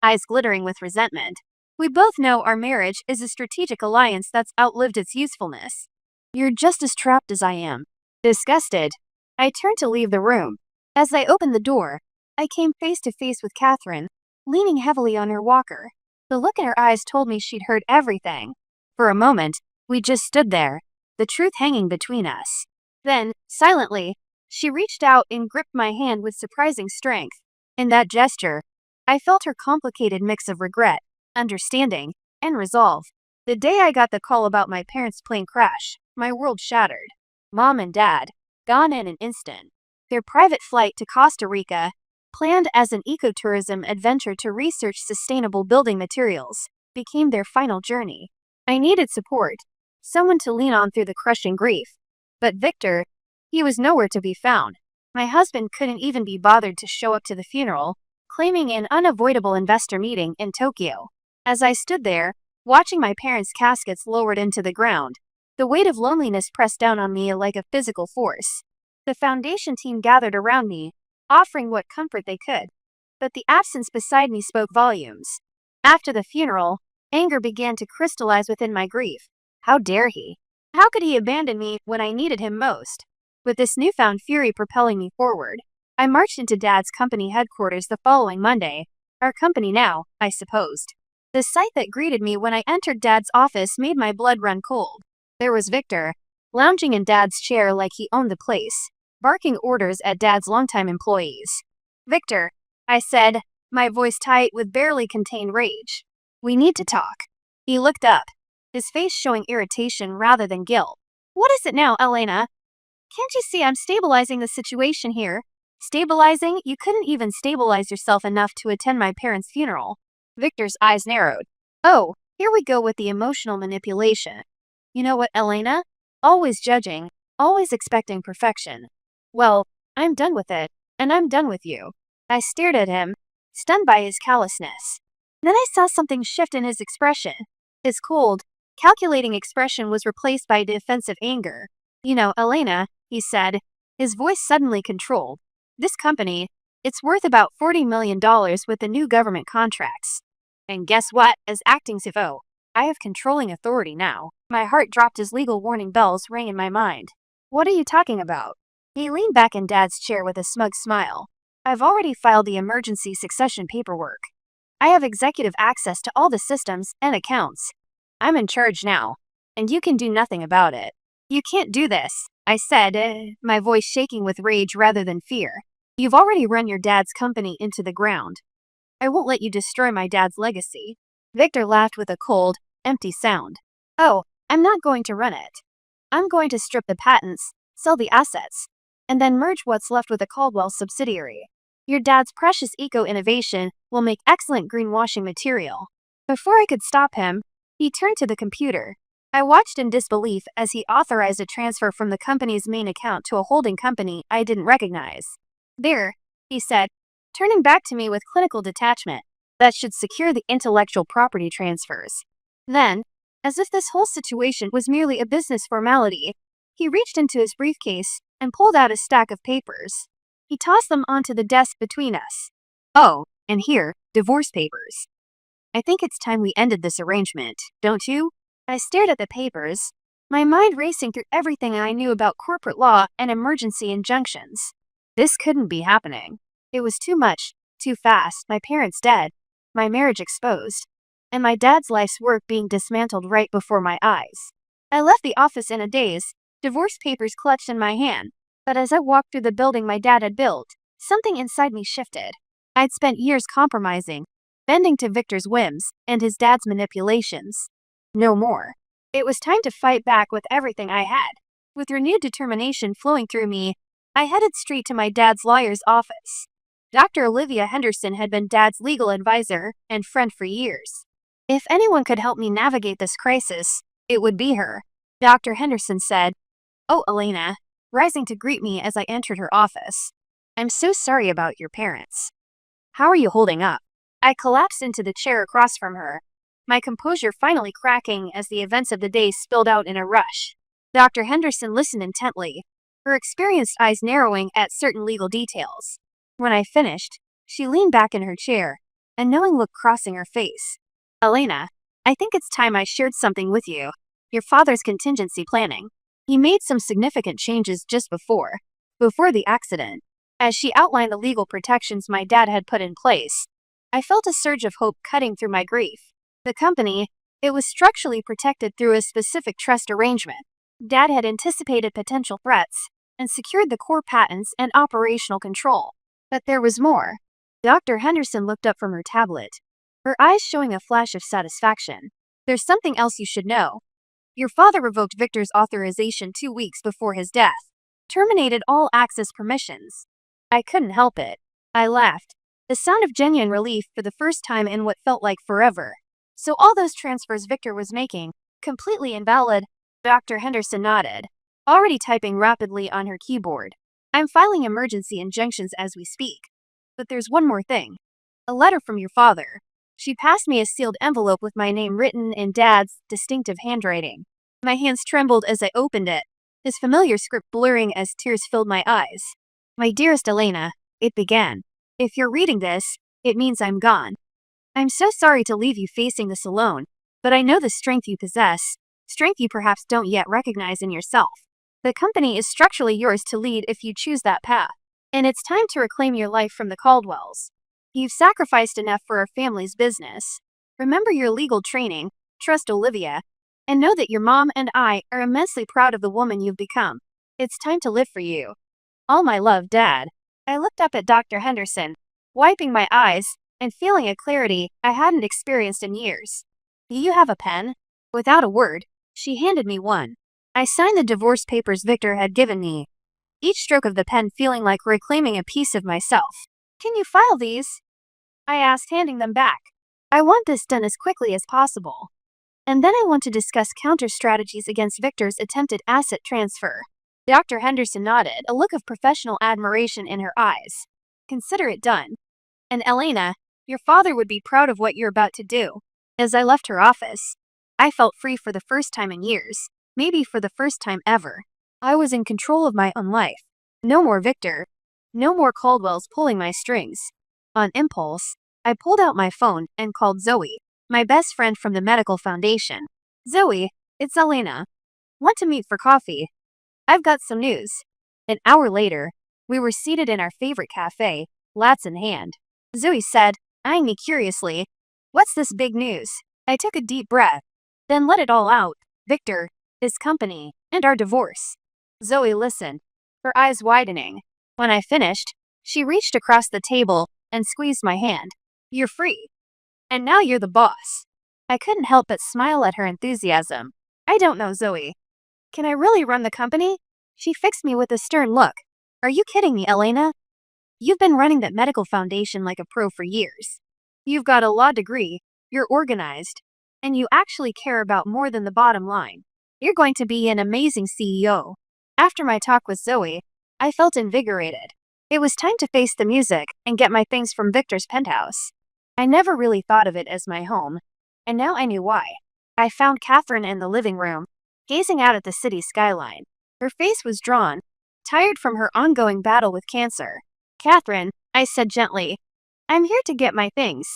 eyes glittering with resentment. We both know our marriage is a strategic alliance that's outlived its usefulness. You're just as trapped as I am. Disgusted, I turned to leave the room. As I opened the door, I came face to face with Catherine, leaning heavily on her walker. The look in her eyes told me she'd heard everything. For a moment, we just stood there, the truth hanging between us. Then, silently, she reached out and gripped my hand with surprising strength. In that gesture, I felt her complicated mix of regret, understanding, and resolve. The day I got the call about my parents' plane crash, my world shattered. Mom and Dad, gone in an instant. Their private flight to Costa Rica, planned as an ecotourism adventure to research sustainable building materials, became their final journey. I needed support, someone to lean on through the crushing grief. But Victor, he was nowhere to be found. My husband couldn't even be bothered to show up to the funeral, claiming an unavoidable investor meeting in Tokyo. As I stood there, watching my parents' caskets lowered into the ground, the weight of loneliness pressed down on me like a physical force. The foundation team gathered around me, offering what comfort they could. But the absence beside me spoke volumes. After the funeral, anger began to crystallize within my grief. How dare he? How could he abandon me when I needed him most? With this newfound fury propelling me forward, I marched into Dad's company headquarters the following Monday, our company now, I supposed. The sight that greeted me when I entered Dad's office made my blood run cold. There was Victor, lounging in Dad's chair like he owned the place, barking orders at Dad's longtime employees. Victor, I said, my voice tight with barely contained rage. We need to talk. He looked up, his face showing irritation rather than guilt. What is it now, Elena? Can't you see I'm stabilizing the situation here? Stabilizing? You couldn't even stabilize yourself enough to attend my parents' funeral. Victor's eyes narrowed. Oh, here we go with the emotional manipulation. You know what, Elena? Always judging, always expecting perfection. Well, I'm done with it, and I'm done with you. I stared at him, stunned by his callousness. Then I saw something shift in his expression. His cold, calculating expression was replaced by defensive anger. You know, Elena, he said, his voice suddenly controlled. This company, it's worth about $40 million with the new government contracts. And guess what? As acting CFO, I have controlling authority now. My heart dropped as legal warning bells rang in my mind. What are you talking about? He leaned back in Dad's chair with a smug smile. I've already filed the emergency succession paperwork. I have executive access to all the systems and accounts. I'm in charge now, and you can do nothing about it. You can't do this, I said, my voice shaking with rage rather than fear. You've already run your dad's company into the ground. I won't let you destroy my dad's legacy. Victor laughed with a cold, empty sound. Oh, I'm not going to run it. I'm going to strip the patents, sell the assets, and then merge what's left with a Caldwell subsidiary. Your dad's precious eco-innovation will make excellent greenwashing material. Before I could stop him, he turned to the computer. I watched in disbelief as he authorized a transfer from the company's main account to a holding company I didn't recognize. There, he said, turning back to me with clinical detachment, that should secure the intellectual property transfers. Then, as if this whole situation was merely a business formality, he reached into his briefcase and pulled out a stack of papers. He tossed them onto the desk between us. Oh, and here, divorce papers. I think it's time we ended this arrangement, don't you? I stared at the papers, my mind racing through everything I knew about corporate law and emergency injunctions. This couldn't be happening. It was too much, too fast, my parents dead, my marriage exposed, and my dad's life's work being dismantled right before my eyes. I left the office in a daze, divorce papers clutched in my hand, but as I walked through the building my dad had built, something inside me shifted. I'd spent years compromising, bending to Victor's whims and his dad's manipulations. No more. It was time to fight back with everything I had. With renewed determination flowing through me, I headed straight to my dad's lawyer's office. Dr. Olivia Henderson had been Dad's legal advisor and friend for years. If anyone could help me navigate this crisis, it would be her. Dr. Henderson said, "Oh, Elena," rising to greet me as I entered her office. I'm so sorry about your parents. How are you holding up? I collapsed into the chair across from her, my composure finally cracking as the events of the day spilled out in a rush. Dr. Henderson listened intently, her experienced eyes narrowing at certain legal details. When I finished, she leaned back in her chair, a knowing look crossing her face. Elena, I think it's time I shared something with you. Your father's contingency planning. He made some significant changes just before the accident. As she outlined the legal protections my dad had put in place, I felt a surge of hope cutting through my grief. The company, it was structurally protected through a specific trust arrangement. Dad had anticipated potential threats and secured the core patents and operational control. But there was more. Dr. Henderson looked up from her tablet, her eyes showing a flash of satisfaction. There's something else you should know. Your father revoked Victor's authorization 2 weeks before his death, terminated all access permissions. I couldn't help it. I laughed, the sound of genuine relief for the first time in what felt like forever. So all those transfers Victor was making, completely invalid? Dr. Henderson nodded, already typing rapidly on her keyboard. I'm filing emergency injunctions as we speak. But there's one more thing. A letter from your father. She passed me a sealed envelope with my name written in Dad's distinctive handwriting. My hands trembled as I opened it, his familiar script blurring as tears filled my eyes. My dearest Elena, it began. If you're reading this, it means I'm gone. I'm so sorry to leave you facing this alone, but I know the strength you possess, strength you perhaps don't yet recognize in yourself. The company is structurally yours to lead if you choose that path, and it's time to reclaim your life from the Caldwells. You've sacrificed enough for our family's business. Remember your legal training, trust Olivia, and know that your mom and I are immensely proud of the woman you've become. It's time to live for you. All my love, Dad. I looked up at Dr. Henderson, wiping my eyes and feeling a clarity I hadn't experienced in years. Do you have a pen? Without a word, she handed me one. I signed the divorce papers Victor had given me, each stroke of the pen feeling like reclaiming a piece of myself. Can you file these? I asked, handing them back. I want this done as quickly as possible. And then I want to discuss counter strategies against Victor's attempted asset transfer. Dr. Henderson nodded, a look of professional admiration in her eyes. Consider it done. And Elena, your father would be proud of what you're about to do. As I left her office, I felt free for the first time in years, maybe for the first time ever. I was in control of my own life. No more Victor. No more Caldwells pulling my strings. On impulse, I pulled out my phone and called Zoe, my best friend from the medical foundation. Zoe, it's Elena. Want to meet for coffee? I've got some news. An hour later, we were seated in our favorite cafe, lats in hand. Zoe said, eyeing me curiously, "What's this big news?" I took a deep breath, then let it all out. Victor, his company, and our divorce. Zoe listened, her eyes widening. When I finished, she reached across the table and squeezed my hand. You're free. And now you're the boss. I couldn't help but smile at her enthusiasm. I don't know, Zoe. Can I really run the company? She fixed me with a stern look. Are you kidding me, Elena? You've been running that medical foundation like a pro for years. You've got a law degree, you're organized, and you actually care about more than the bottom line. You're going to be an amazing CEO. After my talk with Zoe, I felt invigorated. It was time to face the music and get my things from Victor's penthouse. I never really thought of it as my home, and now I knew why. I found Catherine in the living room, gazing out at the city skyline. Her face was drawn, tired from her ongoing battle with cancer. Catherine, I said gently, I'm here to get my things.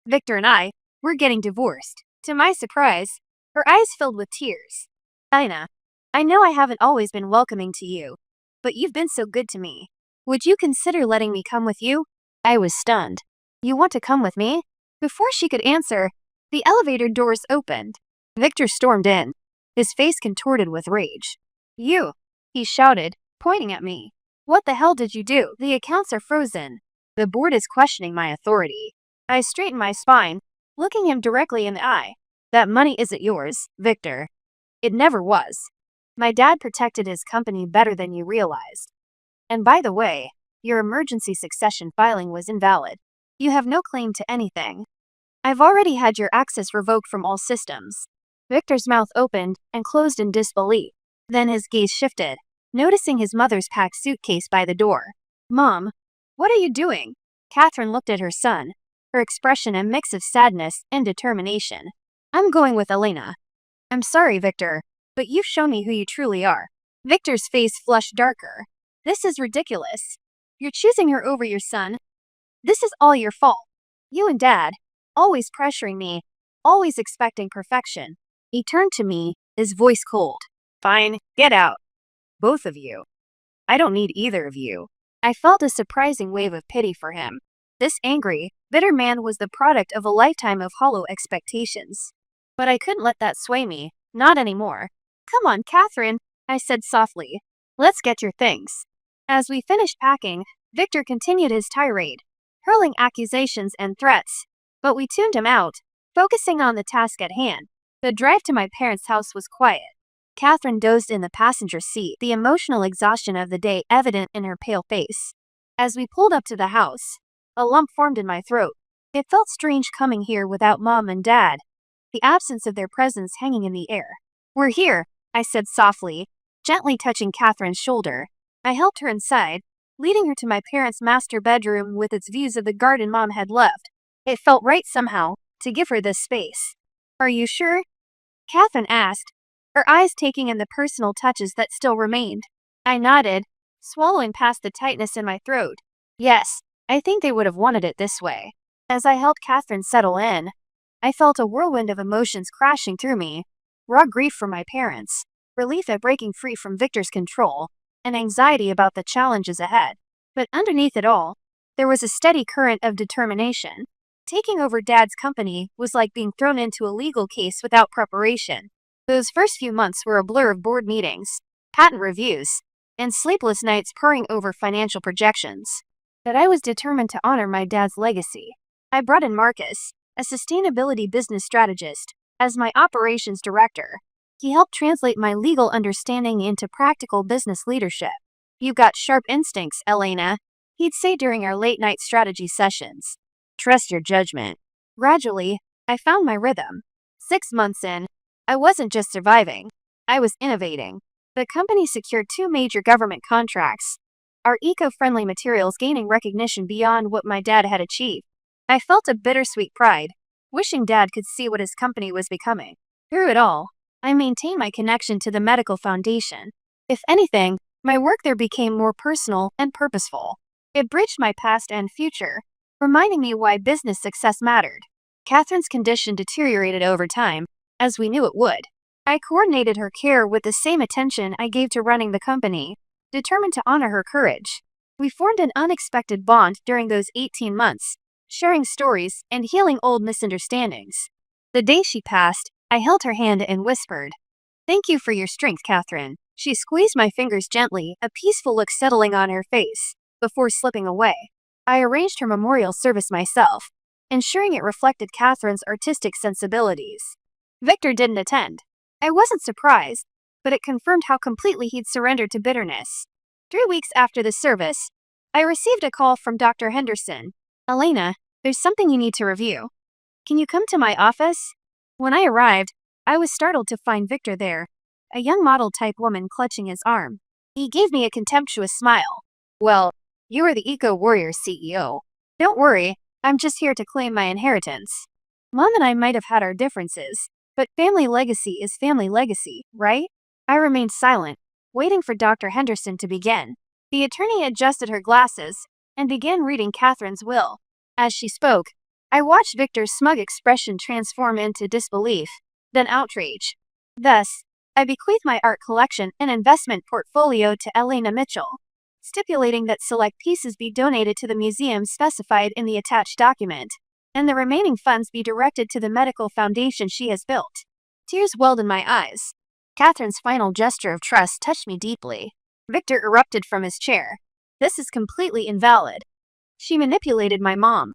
Victor and we're getting divorced. To my surprise, her eyes filled with tears. Ina, I know I haven't always been welcoming to you, but you've been so good to me. Would you consider letting me come with you? I was stunned. You want to come with me? Before she could answer, the elevator doors opened. Victor stormed in, his face contorted with rage. You, he shouted, pointing at me. What the hell did you do? The accounts are frozen. The board is questioning my authority. I straightened my spine, looking him directly in the eye. That money isn't yours, Victor. It never was. My dad protected his company better than you realized. And by the way, your emergency succession filing was invalid. You have no claim to anything. I've already had your access revoked from all systems. Victor's mouth opened and closed in disbelief. Then his gaze shifted, noticing his mother's packed suitcase by the door. Mom, What are you doing? Catherine looked at her son, her expression a mix of sadness and determination. I'm going with Elena. I'm sorry, Victor, but you've shown me who you truly are. Victor's face flushed darker. This is ridiculous. You're choosing her over your son. This is all your fault. You and Dad, always pressuring me, always expecting perfection. He turned to me, his voice cold. Fine, get out. Both of you. I don't need either of you. I felt a surprising wave of pity for him. This angry, bitter man was the product of a lifetime of hollow expectations. But I couldn't let that sway me, not anymore. Come on, Catherine, I said softly. Let's get your things. As we finished packing, Victor continued his tirade, hurling accusations and threats. But we tuned him out, focusing on the task at hand. The drive to my parents' house was quiet. Catherine dozed in the passenger seat, the emotional exhaustion of the day evident in her pale face. As we pulled up to the house, a lump formed in my throat. It felt strange coming here without Mom and Dad, the absence of their presence hanging in the air. We're here, I said softly, gently touching Catherine's shoulder. I helped her inside, leading her to my parents' master bedroom with its views of the garden Mom had left. It felt right somehow to give her this space. Are you sure? Catherine asked, her eyes taking in the personal touches that still remained. I nodded, swallowing past the tightness in my throat. Yes, I think they would have wanted it this way. As I helped Catherine settle in, I felt a whirlwind of emotions crashing through me. Raw grief for my parents, relief at breaking free from Victor's control, and anxiety about the challenges ahead. But underneath it all, there was a steady current of determination. Taking over Dad's company was like being thrown into a legal case without preparation. Those first few months were a blur of board meetings, patent reviews, and sleepless nights purring over financial projections. But I was determined to honor my dad's legacy. I brought in Marcus, a sustainability business strategist, as my operations director. He helped translate my legal understanding into practical business leadership. You've got sharp instincts, Elena, he'd say during our late-night strategy sessions. Trust your judgment. Gradually, I found my rhythm. 6 months in, I wasn't just surviving, I was innovating. The company secured 2 major government contracts, our eco-friendly materials gaining recognition beyond what my dad had achieved. I felt a bittersweet pride, wishing Dad could see what his company was becoming. Through it all, I maintained my connection to the medical foundation. If anything, my work there became more personal and purposeful. It bridged my past and future, reminding me why business success mattered. Catherine's condition deteriorated over time, as we knew it would. I coordinated her care with the same attention I gave to running the company, determined to honor her courage. We formed an unexpected bond during those 18 months, sharing stories and healing old misunderstandings. The day she passed, I held her hand and whispered, "Thank you for your strength, Catherine." She squeezed my fingers gently, a peaceful look settling on her face, before slipping away. I arranged her memorial service myself, ensuring it reflected Catherine's artistic sensibilities. Victor didn't attend. I wasn't surprised, but it confirmed how completely he'd surrendered to bitterness. 3 weeks after the service, I received a call from Dr. Henderson. "Elena, there's something you need to review. Can you come to my office?" When I arrived, I was startled to find Victor there, a young model-type woman clutching his arm. He gave me a contemptuous smile. "Well, you are the Eco-Warrior CEO. Don't worry, I'm just here to claim my inheritance." Mom and I might have had our differences, but family legacy is family legacy, right? I remained silent, waiting for Dr. Henderson to begin. The attorney adjusted her glasses and began reading Catherine's will. As she spoke, I watched Victor's smug expression transform into disbelief, then outrage. Thus, I bequeathed my art collection and investment portfolio to Elena Mitchell, stipulating that select pieces be donated to the museum specified in the attached document, and the remaining funds be directed to the medical foundation she has built. Tears welled in my eyes. Catherine's final gesture of trust touched me deeply. Victor erupted from his chair. "This is completely invalid. She manipulated my mom.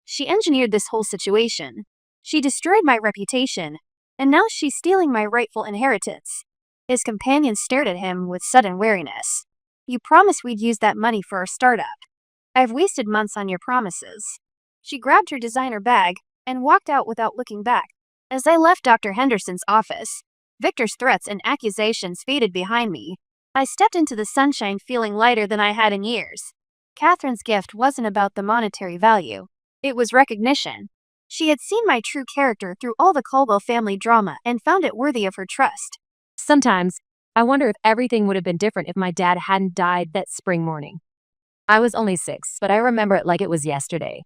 She engineered this whole situation. She destroyed my reputation, and now she's stealing my rightful inheritance." His companion stared at him with sudden wariness. "You promised we'd use that money for our startup. I've wasted months on your promises." She grabbed her designer bag and walked out without looking back. As I left Dr. Henderson's office, Victor's threats and accusations faded behind me. I stepped into the sunshine feeling lighter than I had in years. Catherine's gift wasn't about the monetary value. It was recognition. She had seen my true character through all the Caldwell family drama and found it worthy of her trust. Sometimes, I wonder if everything would have been different if my dad hadn't died that spring morning. I was only 6, but I remember it like it was yesterday.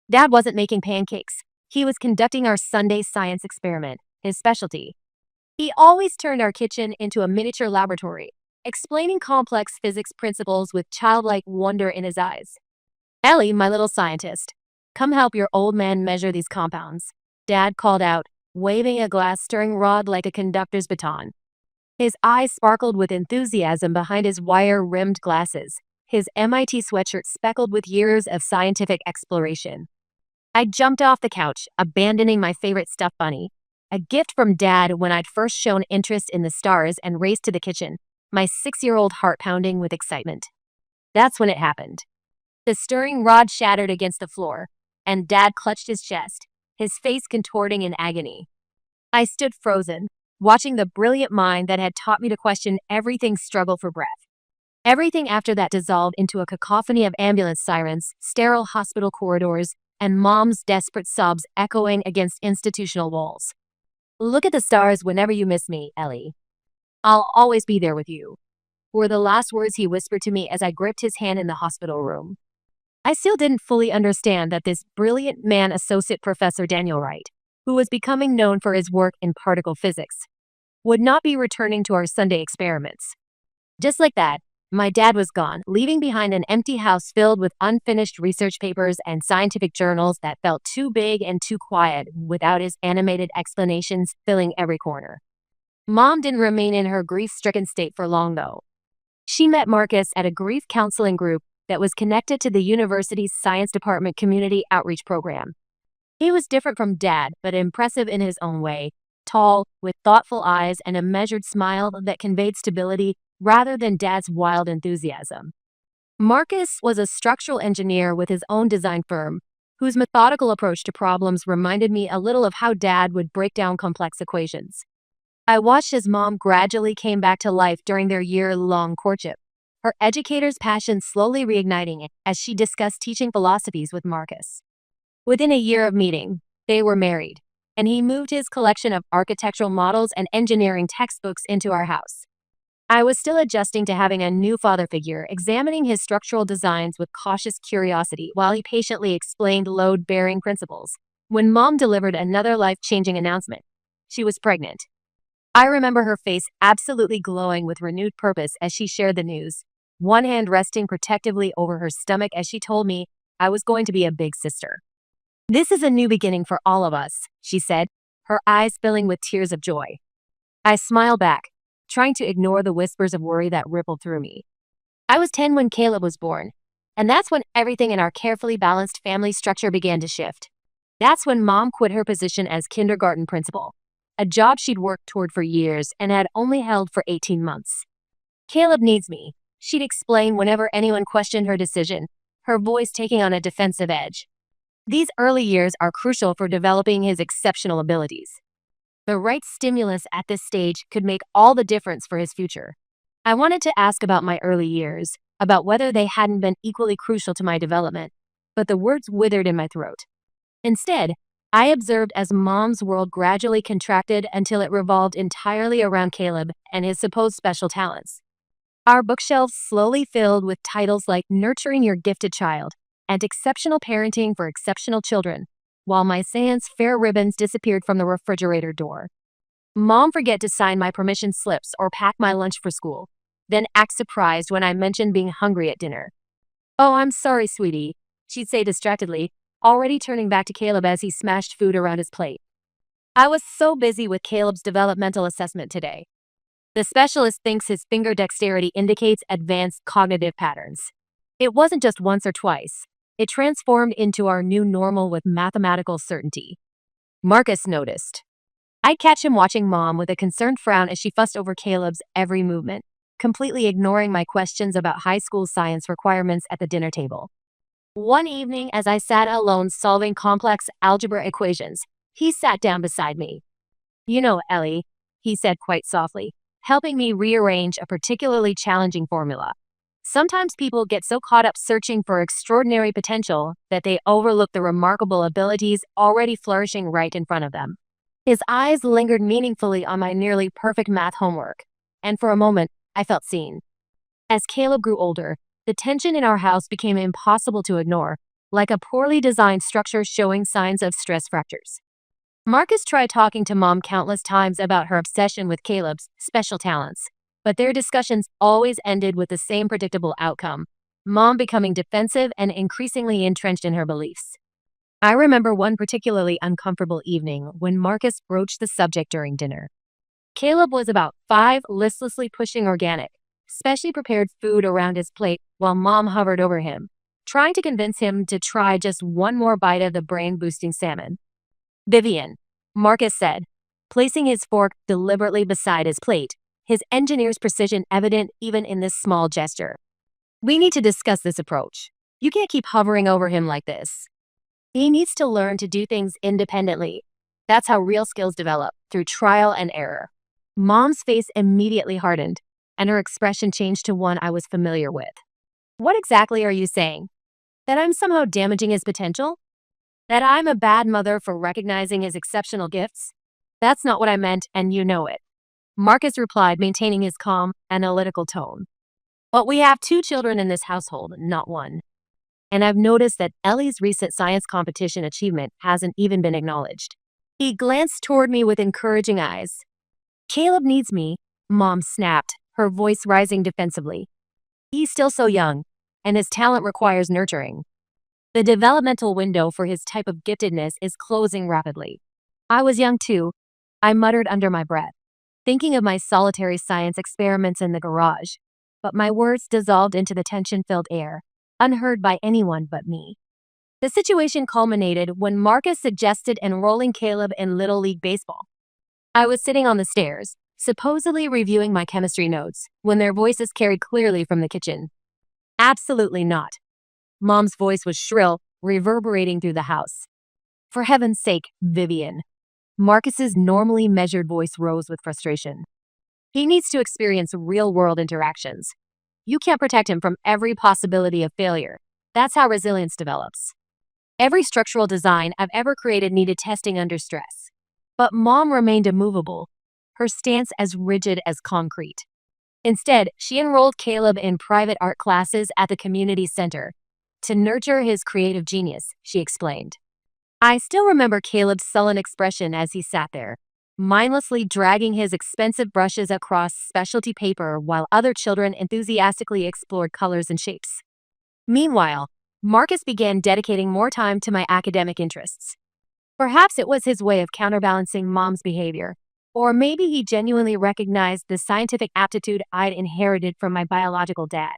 Dad wasn't making pancakes. He was conducting our Sunday science experiment, his specialty. He always turned our kitchen into a miniature laboratory, explaining complex physics principles with childlike wonder in his eyes. "Ellie, my little scientist, come help your old man measure these compounds," Dad called out, waving a glass stirring rod like a conductor's baton. His eyes sparkled with enthusiasm behind his wire-rimmed glasses, his MIT sweatshirt speckled with years of scientific exploration. I jumped off the couch, abandoning my favorite stuffed bunny, a gift from Dad when I'd first shown interest in the stars, and raced to the kitchen, my 6-year-old heart pounding with excitement. That's when it happened. The stirring rod shattered against the floor, and Dad clutched his chest, his face contorting in agony. I stood frozen, watching the brilliant mind that had taught me to question everything struggle for breath. Everything after that dissolved into a cacophony of ambulance sirens, sterile hospital corridors, and Mom's desperate sobs echoing against institutional walls. "Look at the stars whenever you miss me, Ellie. I'll always be there with you," were the last words he whispered to me as I gripped his hand in the hospital room. I still didn't fully understand that this brilliant man, Associate Professor Daniel Wright, who was becoming known for his work in particle physics, would not be returning to our Sunday experiments. Just like that, my dad was gone, leaving behind an empty house filled with unfinished research papers and scientific journals that felt too big and too quiet without his animated explanations filling every corner. Mom didn't remain in her grief-stricken state for long, though. She met Marcus at a grief counseling group that was connected to the university's science department community outreach program. He was different from Dad, but impressive in his own way, tall, with thoughtful eyes and a measured smile that conveyed stability rather than Dad's wild enthusiasm. Marcus was a structural engineer with his own design firm, whose methodical approach to problems reminded me a little of how Dad would break down complex equations. I watched as Mom gradually came back to life during their year-long courtship, her educator's passion slowly reigniting it as she discussed teaching philosophies with Marcus. Within a year of meeting, they were married, and he moved his collection of architectural models and engineering textbooks into our house. I was still adjusting to having a new father figure, examining his structural designs with cautious curiosity while he patiently explained load-bearing principles, when Mom delivered another life-changing announcement. She was pregnant. I remember her face absolutely glowing with renewed purpose as she shared the news, one hand resting protectively over her stomach as she told me I was going to be a big sister. "This is a new beginning for all of us," she said, her eyes filling with tears of joy. I smiled back, trying to ignore the whispers of worry that rippled through me. I was 10 when Caleb was born, and that's when everything in our carefully balanced family structure began to shift. That's when Mom quit her position as kindergarten principal, a job she'd worked toward for years and had only held for 18 months. "Caleb needs me," she'd explain whenever anyone questioned her decision, her voice taking on a defensive edge. "These early years are crucial for developing his exceptional abilities. The right stimulus at this stage could make all the difference for his future." I wanted to ask about my early years, about whether they hadn't been equally crucial to my development, but the words withered in my throat. Instead, I observed as Mom's world gradually contracted until it revolved entirely around Caleb and his supposed special talents. Our bookshelves slowly filled with titles like Nurturing Your Gifted Child and Exceptional Parenting for Exceptional Children, while my sans fair ribbons disappeared from the refrigerator door. Mom forget to sign my permission slips or pack my lunch for school, then act surprised when I mentioned being hungry at dinner. "Oh, I'm sorry, sweetie," she'd say distractedly, already turning back to Caleb as he smashed food around his plate. "I was so busy with Caleb's developmental assessment today. The specialist thinks his finger dexterity indicates advanced cognitive patterns. It wasn't just once or twice. It transformed into our new normal with mathematical certainty." Marcus noticed. I'd catch him watching Mom with a concerned frown as she fussed over Caleb's every movement, completely ignoring my questions about high school science requirements at the dinner table. One evening, as I sat alone solving complex algebra equations, he sat down beside me. "You know, Ellie," he said quite softly, helping me rearrange a particularly challenging formula. Sometimes people get so caught up searching for extraordinary potential that they overlook the remarkable abilities already flourishing right in front of them. His eyes lingered meaningfully on my nearly perfect math homework, and for a moment, I felt seen. As Caleb grew older, the tension in our house became impossible to ignore, like a poorly designed structure showing signs of stress fractures. Marcus tried talking to Mom countless times about her obsession with Caleb's special talents, but their discussions always ended with the same predictable outcome: Mom becoming defensive and increasingly entrenched in her beliefs. I remember one particularly uncomfortable evening when Marcus broached the subject during dinner. Caleb was about 5, listlessly pushing organic, specially prepared food around his plate while Mom hovered over him, trying to convince him to try just one more bite of the brain-boosting salmon. "Vivian," Marcus said, placing his fork deliberately beside his plate, his engineer's precision evident even in this small gesture. "We need to discuss this approach. You can't keep hovering over him like this. He needs to learn to do things independently. That's how real skills develop, through trial and error." Mom's face immediately hardened, and her expression changed to one I was familiar with. "What exactly are you saying? That I'm somehow damaging his potential? That I'm a bad mother for recognizing his exceptional gifts? That's not what I meant, and you know it," Marcus replied, maintaining his calm, analytical tone. "But we have 2 children in this household, not 1. And I've noticed that Ellie's recent science competition achievement hasn't even been acknowledged." He glanced toward me with encouraging eyes. "Caleb needs me," Mom snapped, her voice rising defensively. "He's still so young, and his talent requires nurturing. The developmental window for his type of giftedness is closing rapidly." "I was young too," I muttered under my breath, thinking of my solitary science experiments in the garage, but my words dissolved into the tension-filled air, unheard by anyone but me. The situation culminated when Marcus suggested enrolling Caleb in Little League Baseball. I was sitting on the stairs, supposedly reviewing my chemistry notes, when their voices carried clearly from the kitchen. "Absolutely not." Mom's voice was shrill, reverberating through the house. "For heaven's sake, Vivian." Marcus's normally measured voice rose with frustration. "He needs to experience real-world interactions. You can't protect him from every possibility of failure. That's how resilience develops. Every structural design I've ever created needed testing under stress." But Mom remained immovable, her stance as rigid as concrete. Instead, she enrolled Caleb in private art classes at the community center to nurture his creative genius, she explained. I still remember Caleb's sullen expression as he sat there, mindlessly dragging his expensive brushes across specialty paper while other children enthusiastically explored colors and shapes. Meanwhile, Marcus began dedicating more time to my academic interests. Perhaps it was his way of counterbalancing Mom's behavior, or maybe he genuinely recognized the scientific aptitude I'd inherited from my biological dad.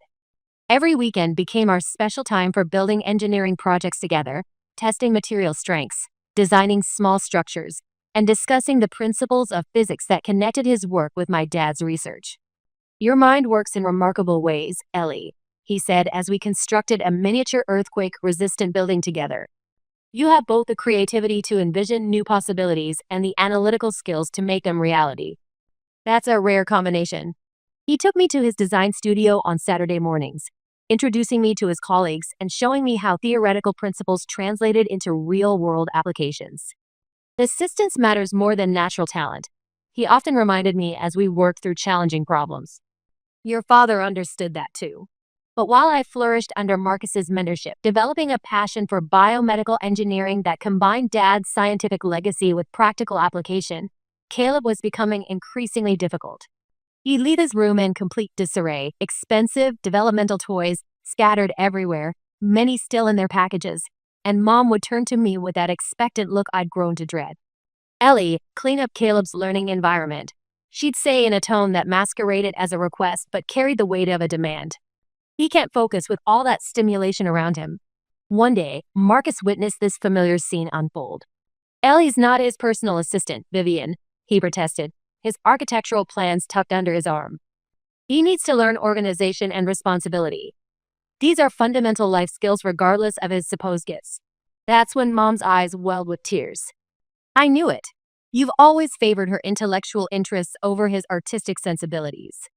Every weekend became our special time for building engineering projects together, testing material strengths, designing small structures, and discussing the principles of physics that connected his work with my dad's research. "Your mind works in remarkable ways, Ellie," he said as we constructed a miniature earthquake-resistant building together. "You have both the creativity to envision new possibilities and the analytical skills to make them reality. That's a rare combination." He took me to his design studio on Saturday mornings, introducing me to his colleagues and showing me how theoretical principles translated into real-world applications. Persistence matters more than natural talent, he often reminded me as we worked through challenging problems. Your father understood that too. But while I flourished under Marcus's mentorship, developing a passion for biomedical engineering that combined Dad's scientific legacy with practical application, Caleb was becoming increasingly difficult. He'd leave his room in complete disarray, expensive developmental toys scattered everywhere, many still in their packages, and Mom would turn to me with that expectant look I'd grown to dread. "Ellie, clean up Caleb's learning environment," she'd say in a tone that masqueraded as a request but carried the weight of a demand. "He can't focus with all that stimulation around him." One day, Marcus witnessed this familiar scene unfold. "Ellie's not his personal assistant, Vivian," he protested, his architectural plans tucked under his arm. "He needs to learn organization and responsibility. These are fundamental life skills regardless of his supposed gifts." That's when Mom's eyes welled with tears. "I knew it. You've always favored her intellectual interests over his artistic sensibilities."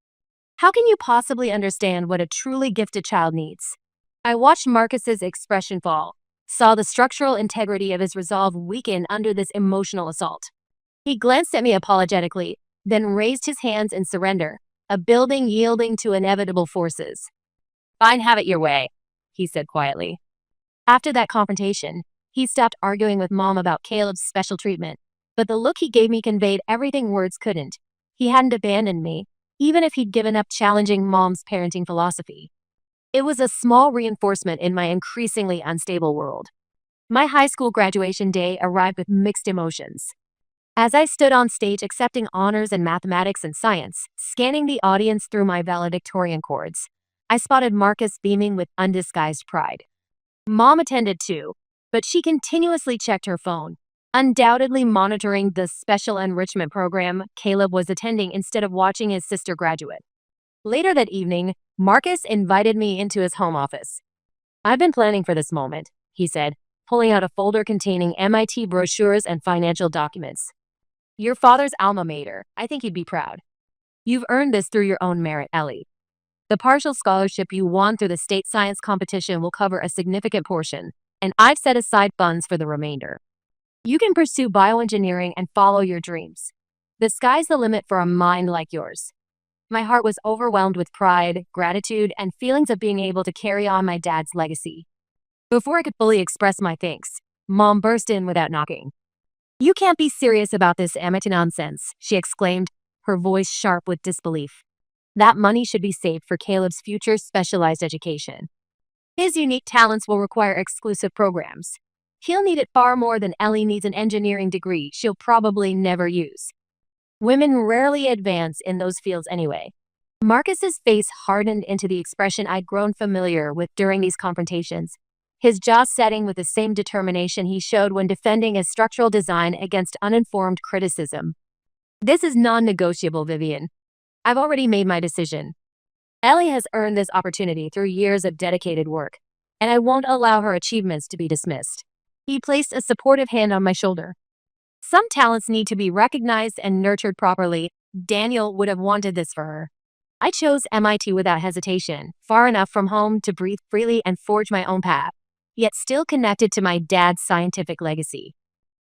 How can you possibly understand what a truly gifted child needs? I watched Marcus's expression fall, saw the structural integrity of his resolve weaken under this emotional assault. He glanced at me apologetically, then raised his hands in surrender, a building yielding to inevitable forces. Fine, have it your way, he said quietly. After that confrontation, he stopped arguing with Mom about Caleb's special treatment, but the look he gave me conveyed everything words couldn't. He hadn't abandoned me, even if he'd given up challenging Mom's parenting philosophy. It was a small reinforcement in my increasingly unstable world. My high school graduation day arrived with mixed emotions. As I stood on stage accepting honors in mathematics and science, scanning the audience through my valedictorian cords, I spotted Marcus beaming with undisguised pride. Mom attended too, but she continuously checked her phone, undoubtedly monitoring the special enrichment program Caleb was attending instead of watching his sister graduate. Later that evening, Marcus invited me into his home office. I've been planning for this moment, he said, pulling out a folder containing MIT brochures and financial documents. Your father's alma mater. I think he'd be proud. You've earned this through your own merit, Ellie. The partial scholarship you won through the state science competition will cover a significant portion, and I've set aside funds for the remainder. You can pursue bioengineering and follow your dreams. The sky's the limit for a mind like yours. My heart was overwhelmed with pride, gratitude, and feelings of being able to carry on my dad's legacy. Before I could fully express my thanks, Mom burst in without knocking. You can't be serious about this amateur nonsense, she exclaimed, her voice sharp with disbelief. That money should be saved for Caleb's future specialized education. His unique talents will require exclusive programs. He'll need it far more than Ellie needs an engineering degree she'll probably never use. Women rarely advance in those fields anyway. Marcus's face hardened into the expression I'd grown familiar with during these confrontations, his jaw setting with the same determination he showed when defending his structural design against uninformed criticism. This is non-negotiable, Vivian. I've already made my decision. Ellie has earned this opportunity through years of dedicated work, and I won't allow her achievements to be dismissed. He placed a supportive hand on my shoulder. Some talents need to be recognized and nurtured properly. Daniel would have wanted this for her. I chose MIT without hesitation, far enough from home to breathe freely and forge my own path, yet still connected to my dad's scientific legacy.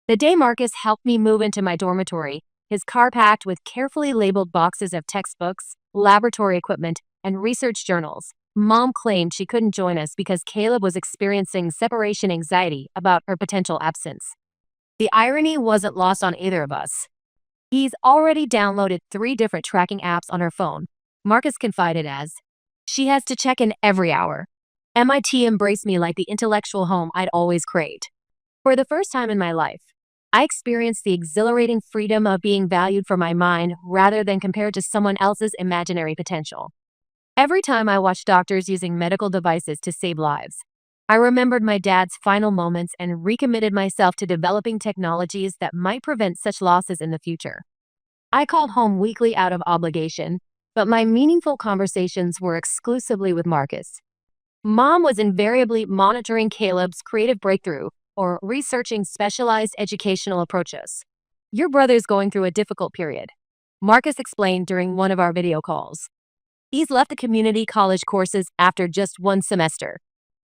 The day Marcus helped me move into my dormitory, his car packed with carefully labeled boxes of textbooks, laboratory equipment, and research journals, Mom claimed she couldn't join us because Caleb was experiencing separation anxiety about her potential absence. The irony wasn't lost on either of us. He's already downloaded 3 different tracking apps on her phone, Marcus confided as, she has to check in every hour. MIT embraced me like the intellectual home I'd always craved. For the first time in my life, I experienced the exhilarating freedom of being valued for my mind rather than compared to someone else's imaginary potential. Every time I watched doctors using medical devices to save lives, I remembered my dad's final moments and recommitted myself to developing technologies that might prevent such losses in the future. I called home weekly out of obligation, but my meaningful conversations were exclusively with Marcus. Mom was invariably monitoring Caleb's creative breakthrough or researching specialized educational approaches. Your brother's going through a difficult period, Marcus explained during one of our video calls. He's left the community college courses after just 1 semester.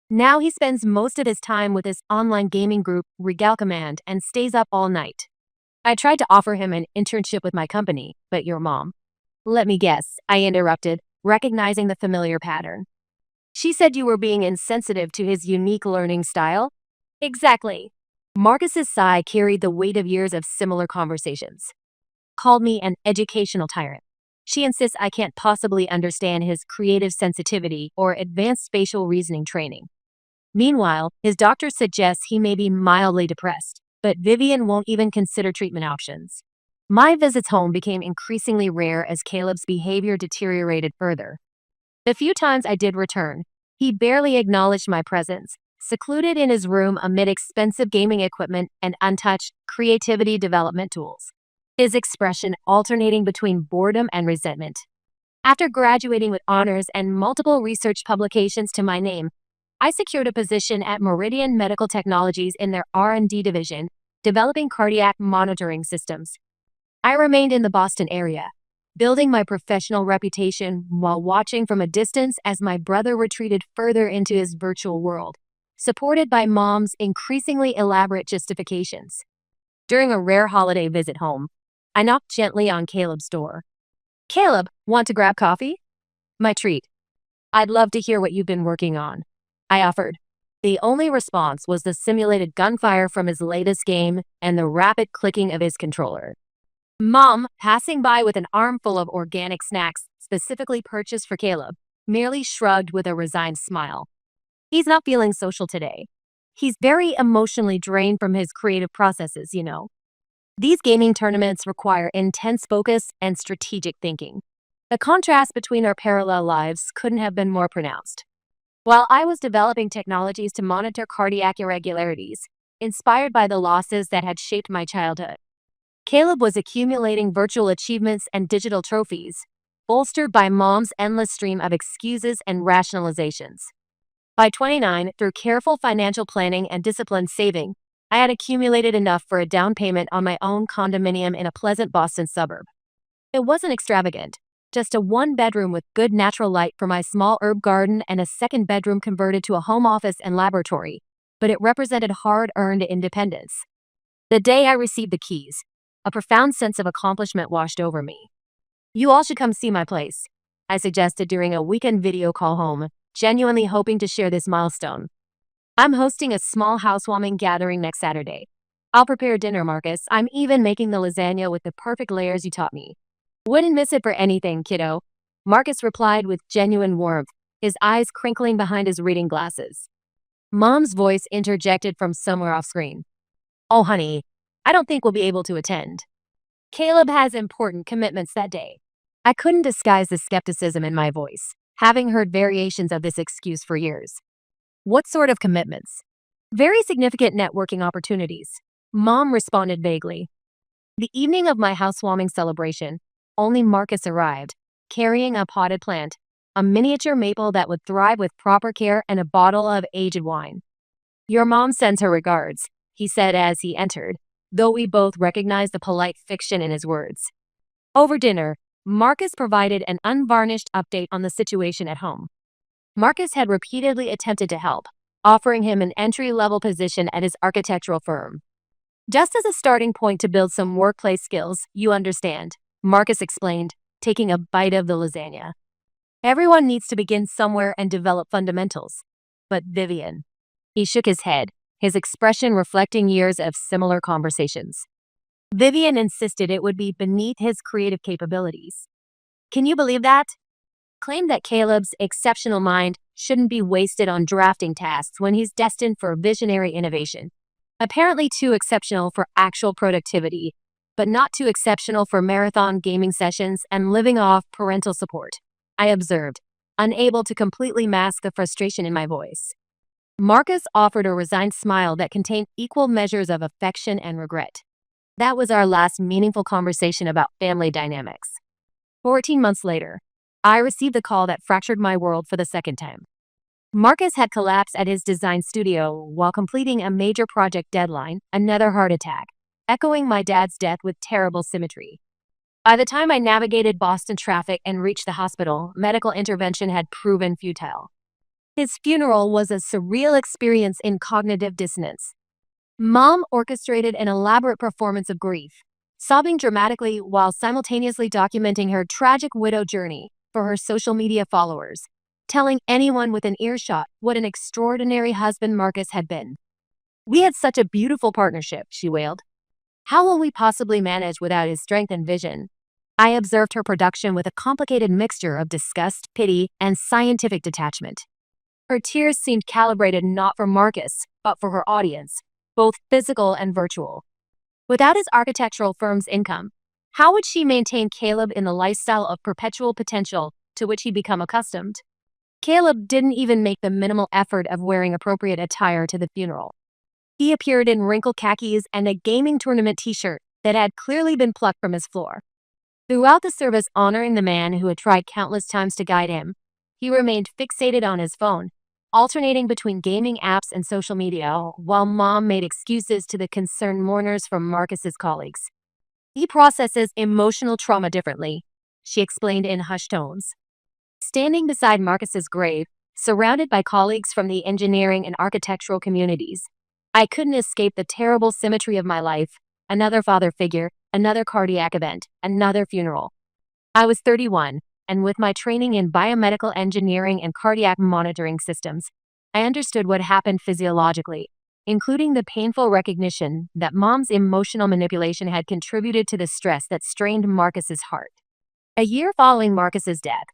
Now he spends most of his time with his online gaming group, Regal Command, and stays up all night. I tried to offer him an internship with my company, but your mom. Let me guess, I interrupted, recognizing the familiar pattern. She said you were being insensitive to his unique learning style? Exactly. Marcus's sigh carried the weight of years of similar conversations. Called me an educational tyrant. She insists I can't possibly understand his creative sensitivity or advanced spatial reasoning training. Meanwhile, his doctor suggests he may be mildly depressed, but Vivian won't even consider treatment options. My visits home became increasingly rare as Caleb's behavior deteriorated further. The few times I did return, he barely acknowledged my presence, secluded in his room amid expensive gaming equipment and untouched creativity development tools, his expression alternating between boredom and resentment. After graduating with honors and multiple research publications to my name, I secured a position at Meridian Medical Technologies in their R&D division, developing cardiac monitoring systems. I remained in the Boston area, building my professional reputation while watching from a distance as my brother retreated further into his virtual world, supported by mom's increasingly elaborate justifications. During a rare holiday visit home, I knocked gently on Caleb's door. "Caleb, want to grab coffee?" My treat. "I'd love to hear what you've been working on," I offered. The only response was the simulated gunfire from his latest game and the rapid clicking of his controller. Mom, passing by with an armful of organic snacks specifically purchased for Caleb, merely shrugged with a resigned smile. "He's not feeling social today. He's very emotionally drained from his creative processes, you know." These gaming tournaments require intense focus and strategic thinking. The contrast between our parallel lives couldn't have been more pronounced. While I was developing technologies to monitor cardiac irregularities, inspired by the losses that had shaped my childhood, Caleb was accumulating virtual achievements and digital trophies, bolstered by mom's endless stream of excuses and rationalizations. By 29, through careful financial planning and disciplined saving, I had accumulated enough for a down payment on my own condominium in a pleasant Boston suburb. It wasn't extravagant, just a one-bedroom with good natural light for my small herb garden and a second bedroom converted to a home office and laboratory, but it represented hard-earned independence. The day I received the keys, a profound sense of accomplishment washed over me. "You all should come see my place," I suggested during a weekend video call home, genuinely hoping to share this milestone. "I'm hosting a small housewarming gathering next Saturday. I'll prepare dinner, Marcus. I'm even making the lasagna with the perfect layers you taught me." "Wouldn't miss it for anything, kiddo," Marcus replied with genuine warmth, his eyes crinkling behind his reading glasses. Mom's voice interjected from somewhere off screen. "Oh, honey, I don't think we'll be able to attend. Caleb has important commitments that day." I couldn't disguise the skepticism in my voice, having heard variations of this excuse for years. "What sort of commitments?" "Very significant networking opportunities," Mom responded vaguely. The evening of my housewarming celebration, only Marcus arrived, carrying a potted plant, a miniature maple that would thrive with proper care and a bottle of aged wine. "Your mom sends her regards," he said as he entered, though we both recognized the polite fiction in his words. Over dinner, Marcus provided an unvarnished update on the situation at home. Marcus had repeatedly attempted to help, offering him an entry-level position at his architectural firm. "Just as a starting point to build some workplace skills, you understand," Marcus explained, taking a bite of the lasagna. "Everyone needs to begin somewhere and develop fundamentals." "But Vivian," he shook his head, his expression reflecting years of similar conversations. Vivian insisted it would be beneath his creative capabilities. "Can you believe that?" Claimed that Caleb's exceptional mind shouldn't be wasted on drafting tasks when he's destined for visionary innovation. Apparently too exceptional for actual productivity, but not too exceptional for marathon gaming sessions and living off parental support, I observed, unable to completely mask the frustration in my voice. Marcus offered a resigned smile that contained equal measures of affection and regret. That was our last meaningful conversation about family dynamics. 14 months later, I received a call that fractured my world for the second time. Marcus had collapsed at his design studio while completing a major project deadline, another heart attack, echoing my dad's death with terrible symmetry. By the time I navigated Boston traffic and reached the hospital, medical intervention had proven futile. His funeral was a surreal experience in cognitive dissonance. Mom orchestrated an elaborate performance of grief, sobbing dramatically while simultaneously documenting her tragic widow journey for her social media followers, telling anyone within earshot what an extraordinary husband Marcus had been. "We had such a beautiful partnership," she wailed. "How will we possibly manage without his strength and vision?" I observed her production with a complicated mixture of disgust, pity, and scientific detachment. Her tears seemed calibrated not for Marcus, but for her audience, both physical and virtual. Without his architectural firm's income, how would she maintain Caleb in the lifestyle of perpetual potential to which he'd become accustomed? Caleb didn't even make the minimal effort of wearing appropriate attire to the funeral. He appeared in wrinkled khakis and a gaming tournament t-shirt that had clearly been plucked from his floor. Throughout the service honoring the man who had tried countless times to guide him, he remained fixated on his phone, alternating between gaming apps and social media, while Mom made excuses to the concerned mourners from Marcus's colleagues. He processes emotional trauma differently, she explained in hushed tones. Standing beside Marcus's grave, surrounded by colleagues from the engineering and architectural communities, I couldn't escape the terrible symmetry of my life. Another father figure, another cardiac event, another funeral. I was 31, and with my training in biomedical engineering and cardiac monitoring systems, I understood what happened physiologically, including the painful recognition that Mom's emotional manipulation had contributed to the stress that strained Marcus's heart. A year following Marcus's death,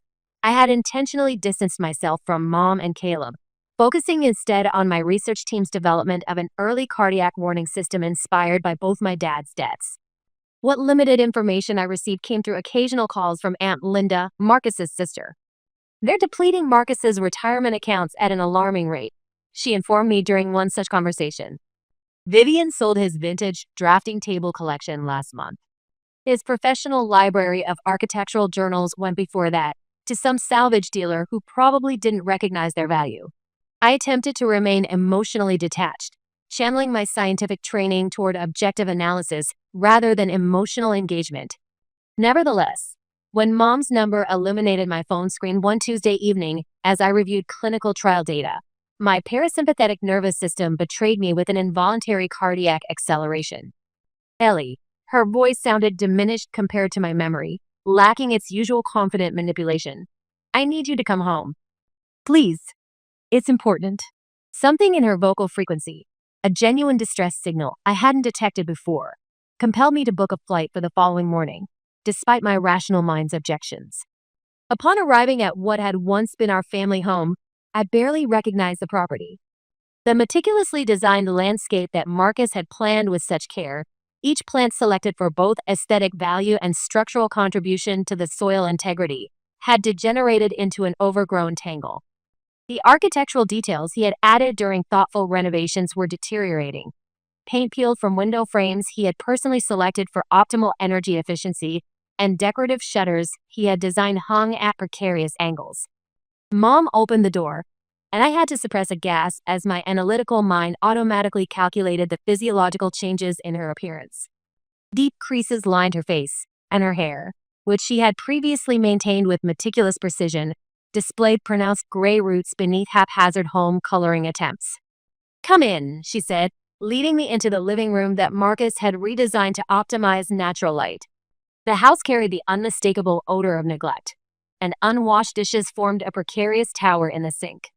I had intentionally distanced myself from Mom and Caleb, focusing instead on my research team's development of an early cardiac warning system inspired by both my dad's deaths. What limited information I received came through occasional calls from Aunt Linda, Marcus's sister. They're depleting Marcus's retirement accounts at an alarming rate, she informed me during one such conversation. Vivian sold his vintage drafting table collection last month. His professional library of architectural journals went before that, to some salvage dealer who probably didn't recognize their value. I attempted to remain emotionally detached, channeling my scientific training toward objective analysis rather than emotional engagement. Nevertheless, when Mom's number illuminated my phone screen one Tuesday evening as I reviewed clinical trial data, my parasympathetic nervous system betrayed me with an involuntary cardiac acceleration. Ellie, her voice sounded diminished compared to my memory, lacking its usual confident manipulation. I need you to come home. Please. It's important. Something in her vocal frequency, a genuine distress signal I hadn't detected before, compelled me to book a flight for the following morning, despite my rational mind's objections. Upon arriving at what had once been our family home, I barely recognized the property. The meticulously designed landscape that Marcus had planned with such care, each plant selected for both aesthetic value and structural contribution to the soil integrity, had degenerated into an overgrown tangle. The architectural details he had added during thoughtful renovations were deteriorating. Paint peeled from window frames he had personally selected for optimal energy efficiency, and decorative shutters he had designed hung at precarious angles. Mom opened the door, and I had to suppress a gasp as my analytical mind automatically calculated the physiological changes in her appearance. Deep creases lined her face, and her hair, which she had previously maintained with meticulous precision, displayed pronounced gray roots beneath haphazard home coloring attempts. "Come in," she said, leading me into the living room that Marcus had redesigned to optimize natural light. The house carried the unmistakable odor of neglect, and unwashed dishes formed a precarious tower in the sink.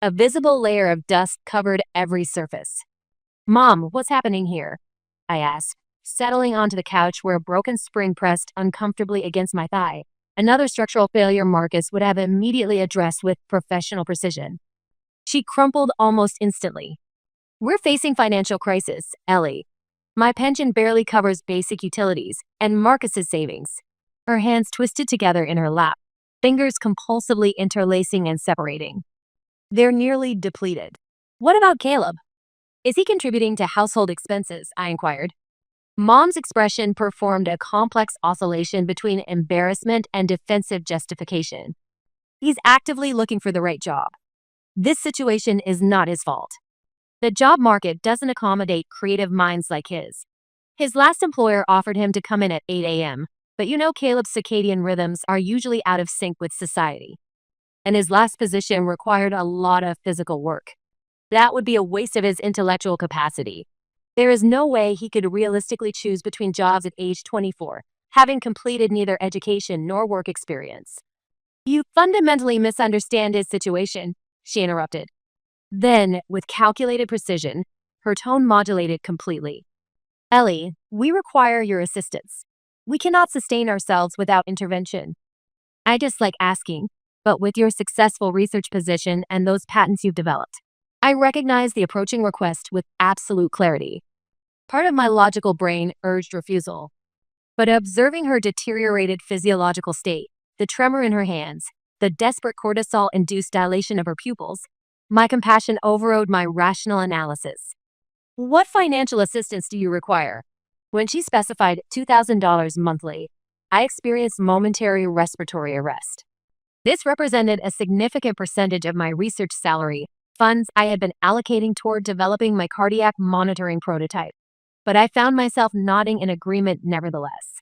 A visible layer of dust covered every surface. "Mom, what's happening here?" I asked, settling onto the couch where a broken spring pressed uncomfortably against my thigh, another structural failure Marcus would have immediately addressed with professional precision. She crumpled almost instantly. "We're facing financial crisis, Ellie. My pension barely covers basic utilities, and Marcus's savings." Her hands twisted together in her lap, fingers compulsively interlacing and separating. "They're nearly depleted." "What about Caleb? Is he contributing to household expenses?" I inquired. Mom's expression performed a complex oscillation between embarrassment and defensive justification. "He's actively looking for the right job. This situation is not his fault. The job market doesn't accommodate creative minds like his. His last employer offered him to come in at 8 a.m., but you know Caleb's circadian rhythms are usually out of sync with society. And his last position required a lot of physical work. That would be a waste of his intellectual capacity. There is no way he could realistically choose between jobs at age 24, having completed neither education nor work experience." "You fundamentally misunderstand his situation," she interrupted. Then, with calculated precision, her tone modulated completely. "Ellie, we require your assistance. We cannot sustain ourselves without intervention. I just like asking, but with your successful research position and those patents you've developed, I recognize the approaching request with absolute clarity." Part of my logical brain urged refusal. But observing her deteriorated physiological state, the tremor in her hands, the desperate cortisol-induced dilation of her pupils, my compassion overrode my rational analysis. "What financial assistance do you require?" When she specified $2,000 monthly, I experienced momentary respiratory arrest. This represented a significant percentage of my research salary, funds I had been allocating toward developing my cardiac monitoring prototype. But I found myself nodding in agreement nevertheless.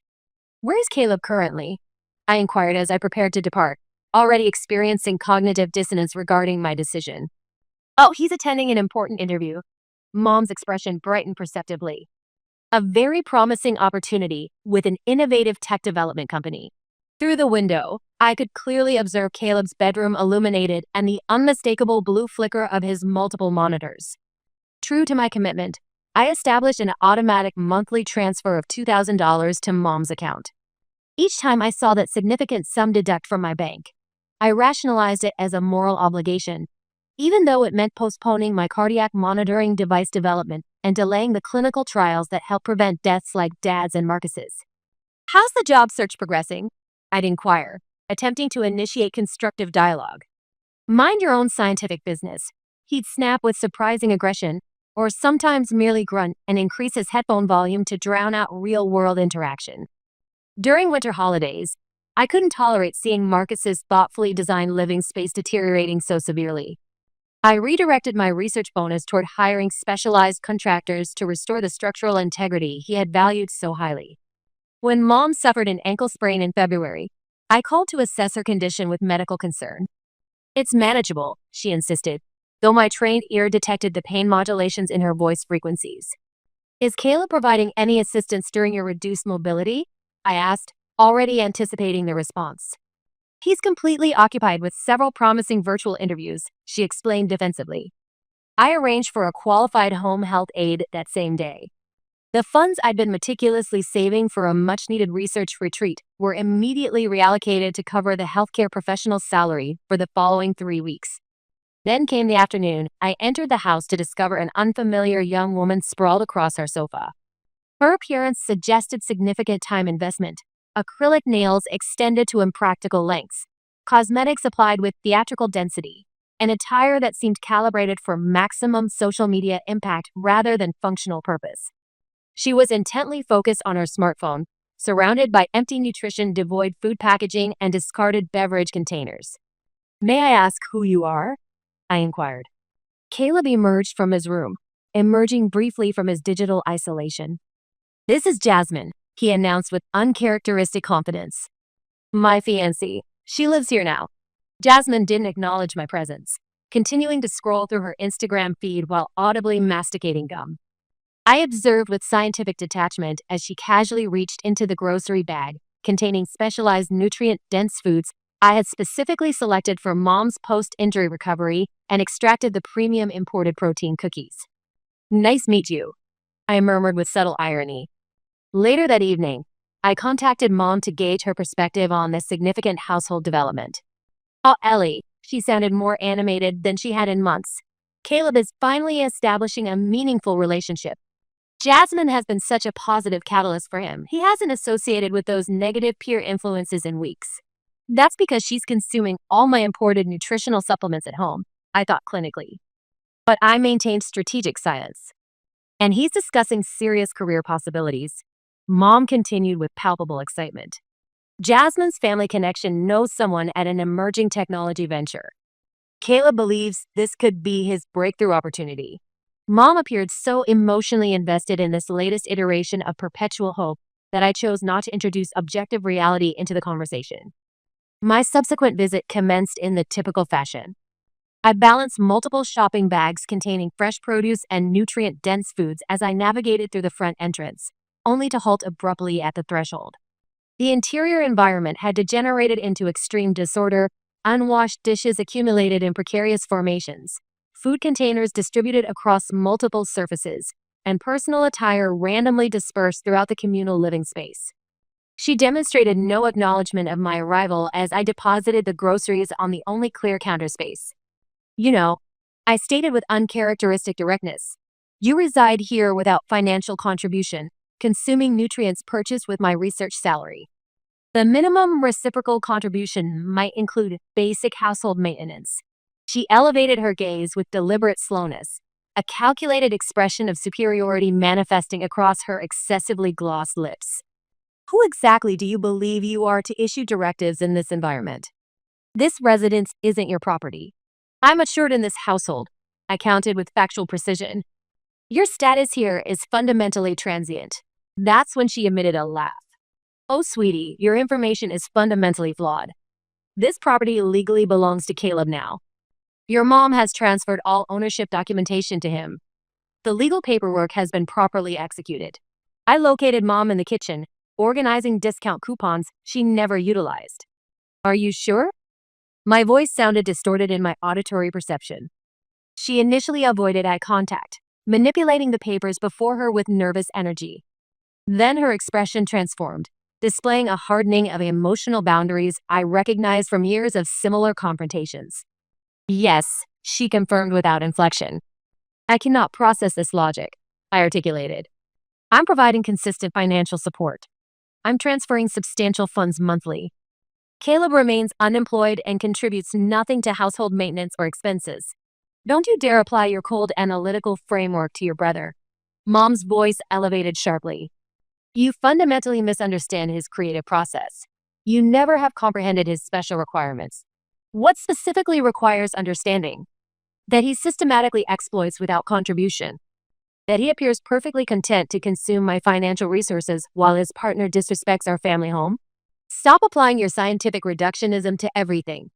"Where is Caleb currently?" I inquired as I prepared to depart, already experiencing cognitive dissonance regarding my decision. Oh, he's attending an important interview. Mom's expression brightened perceptibly. A very promising opportunity with an innovative tech development company. Through the window, I could clearly observe Caleb's bedroom illuminated and the unmistakable blue flicker of his multiple monitors. True to my commitment, I established an automatic monthly transfer of $2,000 to Mom's account. Each time I saw that significant sum deduct from my bank, I rationalized it as a moral obligation, even though it meant postponing my cardiac monitoring device development and delaying the clinical trials that help prevent deaths like Dad's and Marcus's. How's the job search progressing? I'd inquire, attempting to initiate constructive dialogue. Mind your own scientific business. He'd snap with surprising aggression, or sometimes merely grunt and increase his headphone volume to drown out real-world interaction. During winter holidays, I couldn't tolerate seeing Marcus's thoughtfully designed living space deteriorating so severely. I redirected my research bonus toward hiring specialized contractors to restore the structural integrity he had valued so highly. When Mom suffered an ankle sprain in February, I called to assess her condition with medical concern. It's manageable, she insisted, though my trained ear detected the pain modulations in her voice frequencies. Is Caleb providing any assistance during your reduced mobility? I asked, already anticipating the response. He's completely occupied with several promising virtual interviews, she explained defensively. I arranged for a qualified home health aide that same day. The funds I'd been meticulously saving for a much-needed research retreat were immediately reallocated to cover the healthcare professional's salary for the following 3 weeks. Then came the afternoon. I entered the house to discover an unfamiliar young woman sprawled across our sofa. Her appearance suggested significant time investment. Acrylic nails extended to impractical lengths, cosmetics applied with theatrical density, an attire that seemed calibrated for maximum social media impact rather than functional purpose. She was intently focused on her smartphone, surrounded by empty nutrition-devoid food packaging and discarded beverage containers. May I ask who you are? I inquired. Caleb emerged from his room, emerging briefly from his digital isolation. This is Jasmine, he announced with uncharacteristic confidence. My fiancée. She lives here now. Jasmine didn't acknowledge my presence, continuing to scroll through her Instagram feed while audibly masticating gum. I observed with scientific detachment as she casually reached into the grocery bag containing specialized nutrient-dense foods I had specifically selected for Mom's post-injury recovery and extracted the premium imported protein cookies. Nice meet you, I murmured with subtle irony. Later that evening, I contacted Mom to gauge her perspective on this significant household development. Oh, Ellie, she sounded more animated than she had in months. Caleb is finally establishing a meaningful relationship. Jasmine has been such a positive catalyst for him. He hasn't associated with those negative peer influences in weeks. That's because she's consuming all my imported nutritional supplements at home, I thought clinically. But I maintained strategic silence. And he's discussing serious career possibilities. Mom continued with palpable excitement. Jasmine's family connection knows someone at an emerging technology venture. Caleb believes this could be his breakthrough opportunity. Mom appeared so emotionally invested in this latest iteration of perpetual hope that I chose not to introduce objective reality into the conversation. My subsequent visit commenced in the typical fashion. I balanced multiple shopping bags containing fresh produce and nutrient-dense foods as I navigated through the front entrance, only to halt abruptly at the threshold. The interior environment had degenerated into extreme disorder, unwashed dishes accumulated in precarious formations, food containers distributed across multiple surfaces, and personal attire randomly dispersed throughout the communal living space. She demonstrated no acknowledgement of my arrival as I deposited the groceries on the only clear counter space. You know, I stated with uncharacteristic directness, you reside here without financial contribution, consuming nutrients purchased with my research salary. The minimum reciprocal contribution might include basic household maintenance. She elevated her gaze with deliberate slowness, a calculated expression of superiority manifesting across her excessively glossed lips. Who exactly do you believe you are to issue directives in this environment? This residence isn't your property. I'm assured in this household, I counted with factual precision. Your status here is fundamentally transient. That's when she emitted a laugh. Oh, sweetie, your information is fundamentally flawed. This property legally belongs to Caleb now. Your mom has transferred all ownership documentation to him. The legal paperwork has been properly executed. I located mom in the kitchen, organizing discount coupons she never utilized. Are you sure? My voice sounded distorted in my auditory perception. She initially avoided eye contact, manipulating the papers before her with nervous energy. Then her expression transformed, displaying a hardening of emotional boundaries I recognized from years of similar confrontations. Yes, she confirmed without inflection. I cannot process this logic, I articulated. I'm providing consistent financial support. I'm transferring substantial funds monthly. Caleb remains unemployed and contributes nothing to household maintenance or expenses. Don't you dare apply your cold analytical framework to your brother. Mom's voice elevated sharply. You fundamentally misunderstand his creative process. You never have comprehended his special requirements. What specifically requires understanding? That he systematically exploits without contribution. That he appears perfectly content to consume my financial resources while his partner disrespects our family home. Stop applying your scientific reductionism to everything.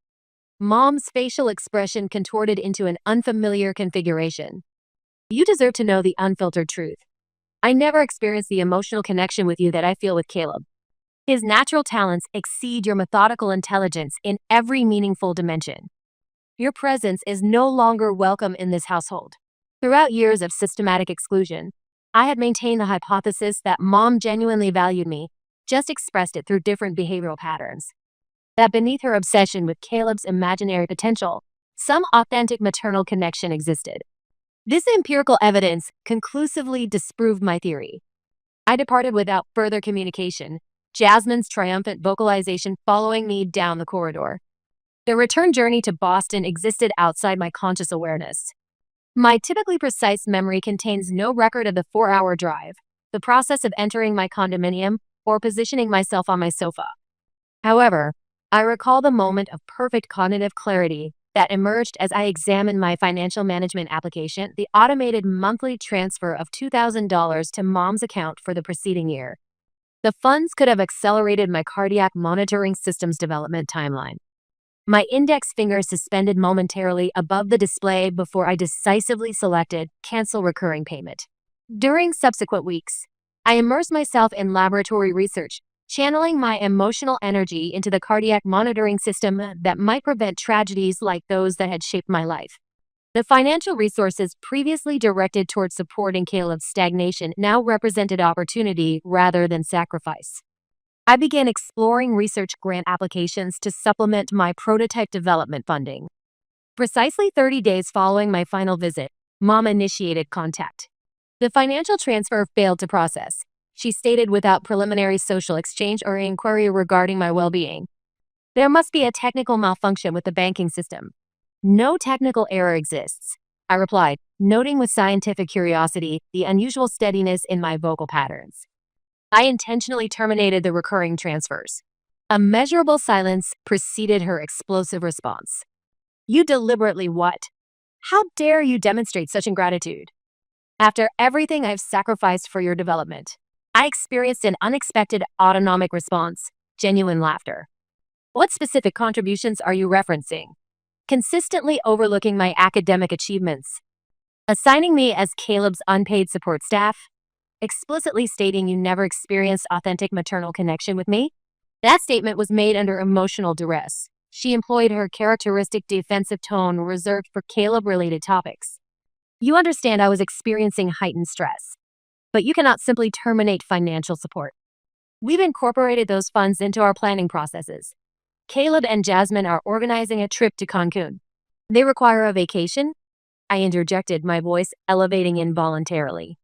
Mom's facial expression contorted into an unfamiliar configuration. You deserve to know the unfiltered truth. I never experienced the emotional connection with you that I feel with Caleb. His natural talents exceed your methodical intelligence in every meaningful dimension. Your presence is no longer welcome in this household. Throughout years of systematic exclusion, I had maintained the hypothesis that Mom genuinely valued me, just expressed it through different behavioral patterns. That beneath her obsession with Caleb's imaginary potential, some authentic maternal connection existed. This empirical evidence conclusively disproved my theory. I departed without further communication, Jasmine's triumphant vocalization following me down the corridor. The return journey to Boston existed outside my conscious awareness. My typically precise memory contains no record of the 4-hour drive, the process of entering my condominium, or positioning myself on my sofa. However, I recall the moment of perfect cognitive clarity that emerged as I examined my financial management application, the automated monthly transfer of $2,000 to Mom's account for the preceding year. The funds could have accelerated my cardiac monitoring systems development timeline. My index finger suspended momentarily above the display before I decisively selected Cancel Recurring Payment. During subsequent weeks, I immersed myself in laboratory research, channeling my emotional energy into the cardiac monitoring system that might prevent tragedies like those that had shaped my life. The financial resources previously directed towards supporting Caleb's stagnation now represented opportunity rather than sacrifice. I began exploring research grant applications to supplement my prototype development funding. Precisely 30 days following my final visit, Mom initiated contact. The financial transfer failed to process, she stated without preliminary social exchange or inquiry regarding my well-being. There must be a technical malfunction with the banking system. No technical error exists, I replied, noting with scientific curiosity the unusual steadiness in my vocal patterns. I intentionally terminated the recurring transfers. A measurable silence preceded her explosive response. You deliberately what? How dare you demonstrate such ingratitude? After everything I've sacrificed for your development, I experienced an unexpected autonomic response, genuine laughter. What specific contributions are you referencing? Consistently overlooking my academic achievements. Assigning me as Caleb's unpaid support staff. Explicitly stating you never experienced authentic maternal connection with me. That statement was made under emotional duress. She employed her characteristic defensive tone reserved for Caleb-related topics. You understand I was experiencing heightened stress. But you cannot simply terminate financial support. We've incorporated those funds into our planning processes. Caleb and Jasmine are organizing a trip to Cancun. They require a vacation? I interjected, my voice elevating involuntarily.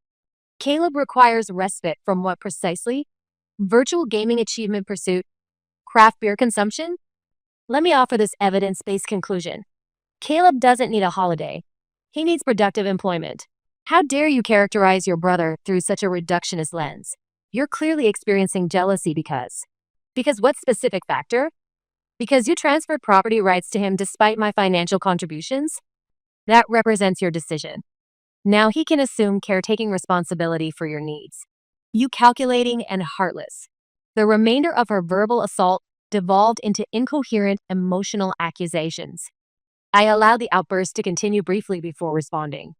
Caleb requires respite from what precisely? Virtual gaming achievement pursuit? Craft beer consumption? Let me offer this evidence-based conclusion. Caleb doesn't need a holiday. He needs productive employment. How dare you characterize your brother through such a reductionist lens? You're clearly experiencing jealousy because what specific factor? Because you transferred property rights to him despite my financial contributions? That represents your decision. Now he can assume caretaking responsibility for your needs. You calculating and heartless. The remainder of her verbal assault devolved into incoherent emotional accusations. I allowed the outburst to continue briefly before responding.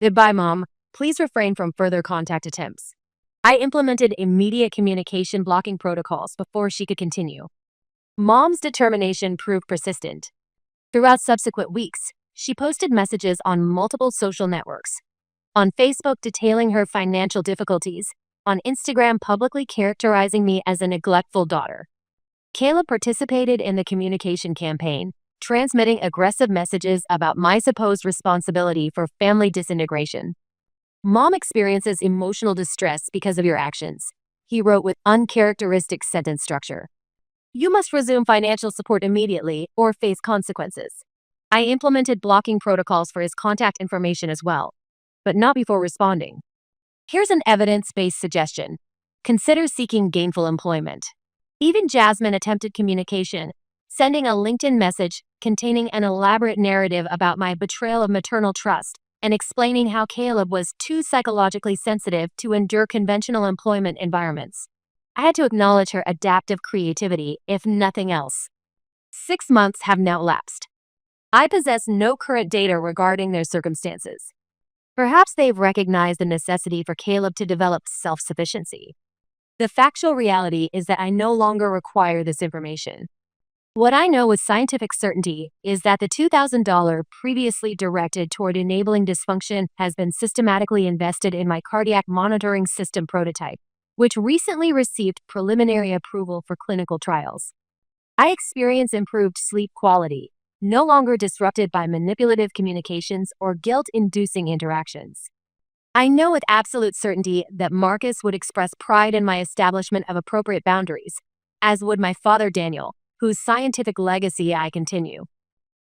Goodbye, Mom. Please refrain from further contact attempts. I implemented immediate communication blocking protocols before she could continue. Mom's determination proved persistent. Throughout subsequent weeks, she posted messages on multiple social networks. On Facebook detailing her financial difficulties, on Instagram publicly characterizing me as a neglectful daughter. Caleb participated in the communication campaign, transmitting aggressive messages about my supposed responsibility for family disintegration. Mom experiences emotional distress because of your actions, he wrote with uncharacteristic sentence structure. You must resume financial support immediately or face consequences. I implemented blocking protocols for his contact information as well, but not before responding. Here's an evidence-based suggestion. Consider seeking gainful employment. Even Jasmine attempted communication, sending a LinkedIn message containing an elaborate narrative about my betrayal of maternal trust and explaining how Caleb was too psychologically sensitive to endure conventional employment environments. I had to acknowledge her adaptive creativity, if nothing else. 6 months have now elapsed. I possess no current data regarding their circumstances. Perhaps they've recognized the necessity for Caleb to develop self-sufficiency. The factual reality is that I no longer require this information. What I know with scientific certainty is that the $2,000 previously directed toward enabling dysfunction has been systematically invested in my cardiac monitoring system prototype, which recently received preliminary approval for clinical trials. I experience improved sleep quality, no longer disrupted by manipulative communications or guilt-inducing interactions. I know with absolute certainty that Marcus would express pride in my establishment of appropriate boundaries, as would my father Daniel, whose scientific legacy I continue.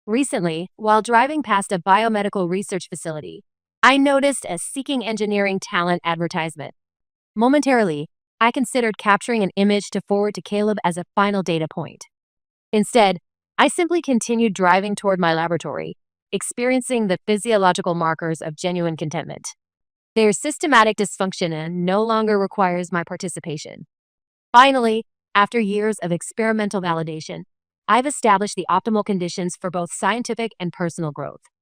Recently, while driving past a biomedical research facility, I noticed a Seeking Engineering Talent advertisement. Momentarily, I considered capturing an image to forward to Caleb as a final data point. Instead, I simply continued driving toward my laboratory, experiencing the physiological markers of genuine contentment. Their systematic dysfunction no longer requires my participation. Finally, after years of experimental validation, I've established the optimal conditions for both scientific and personal growth.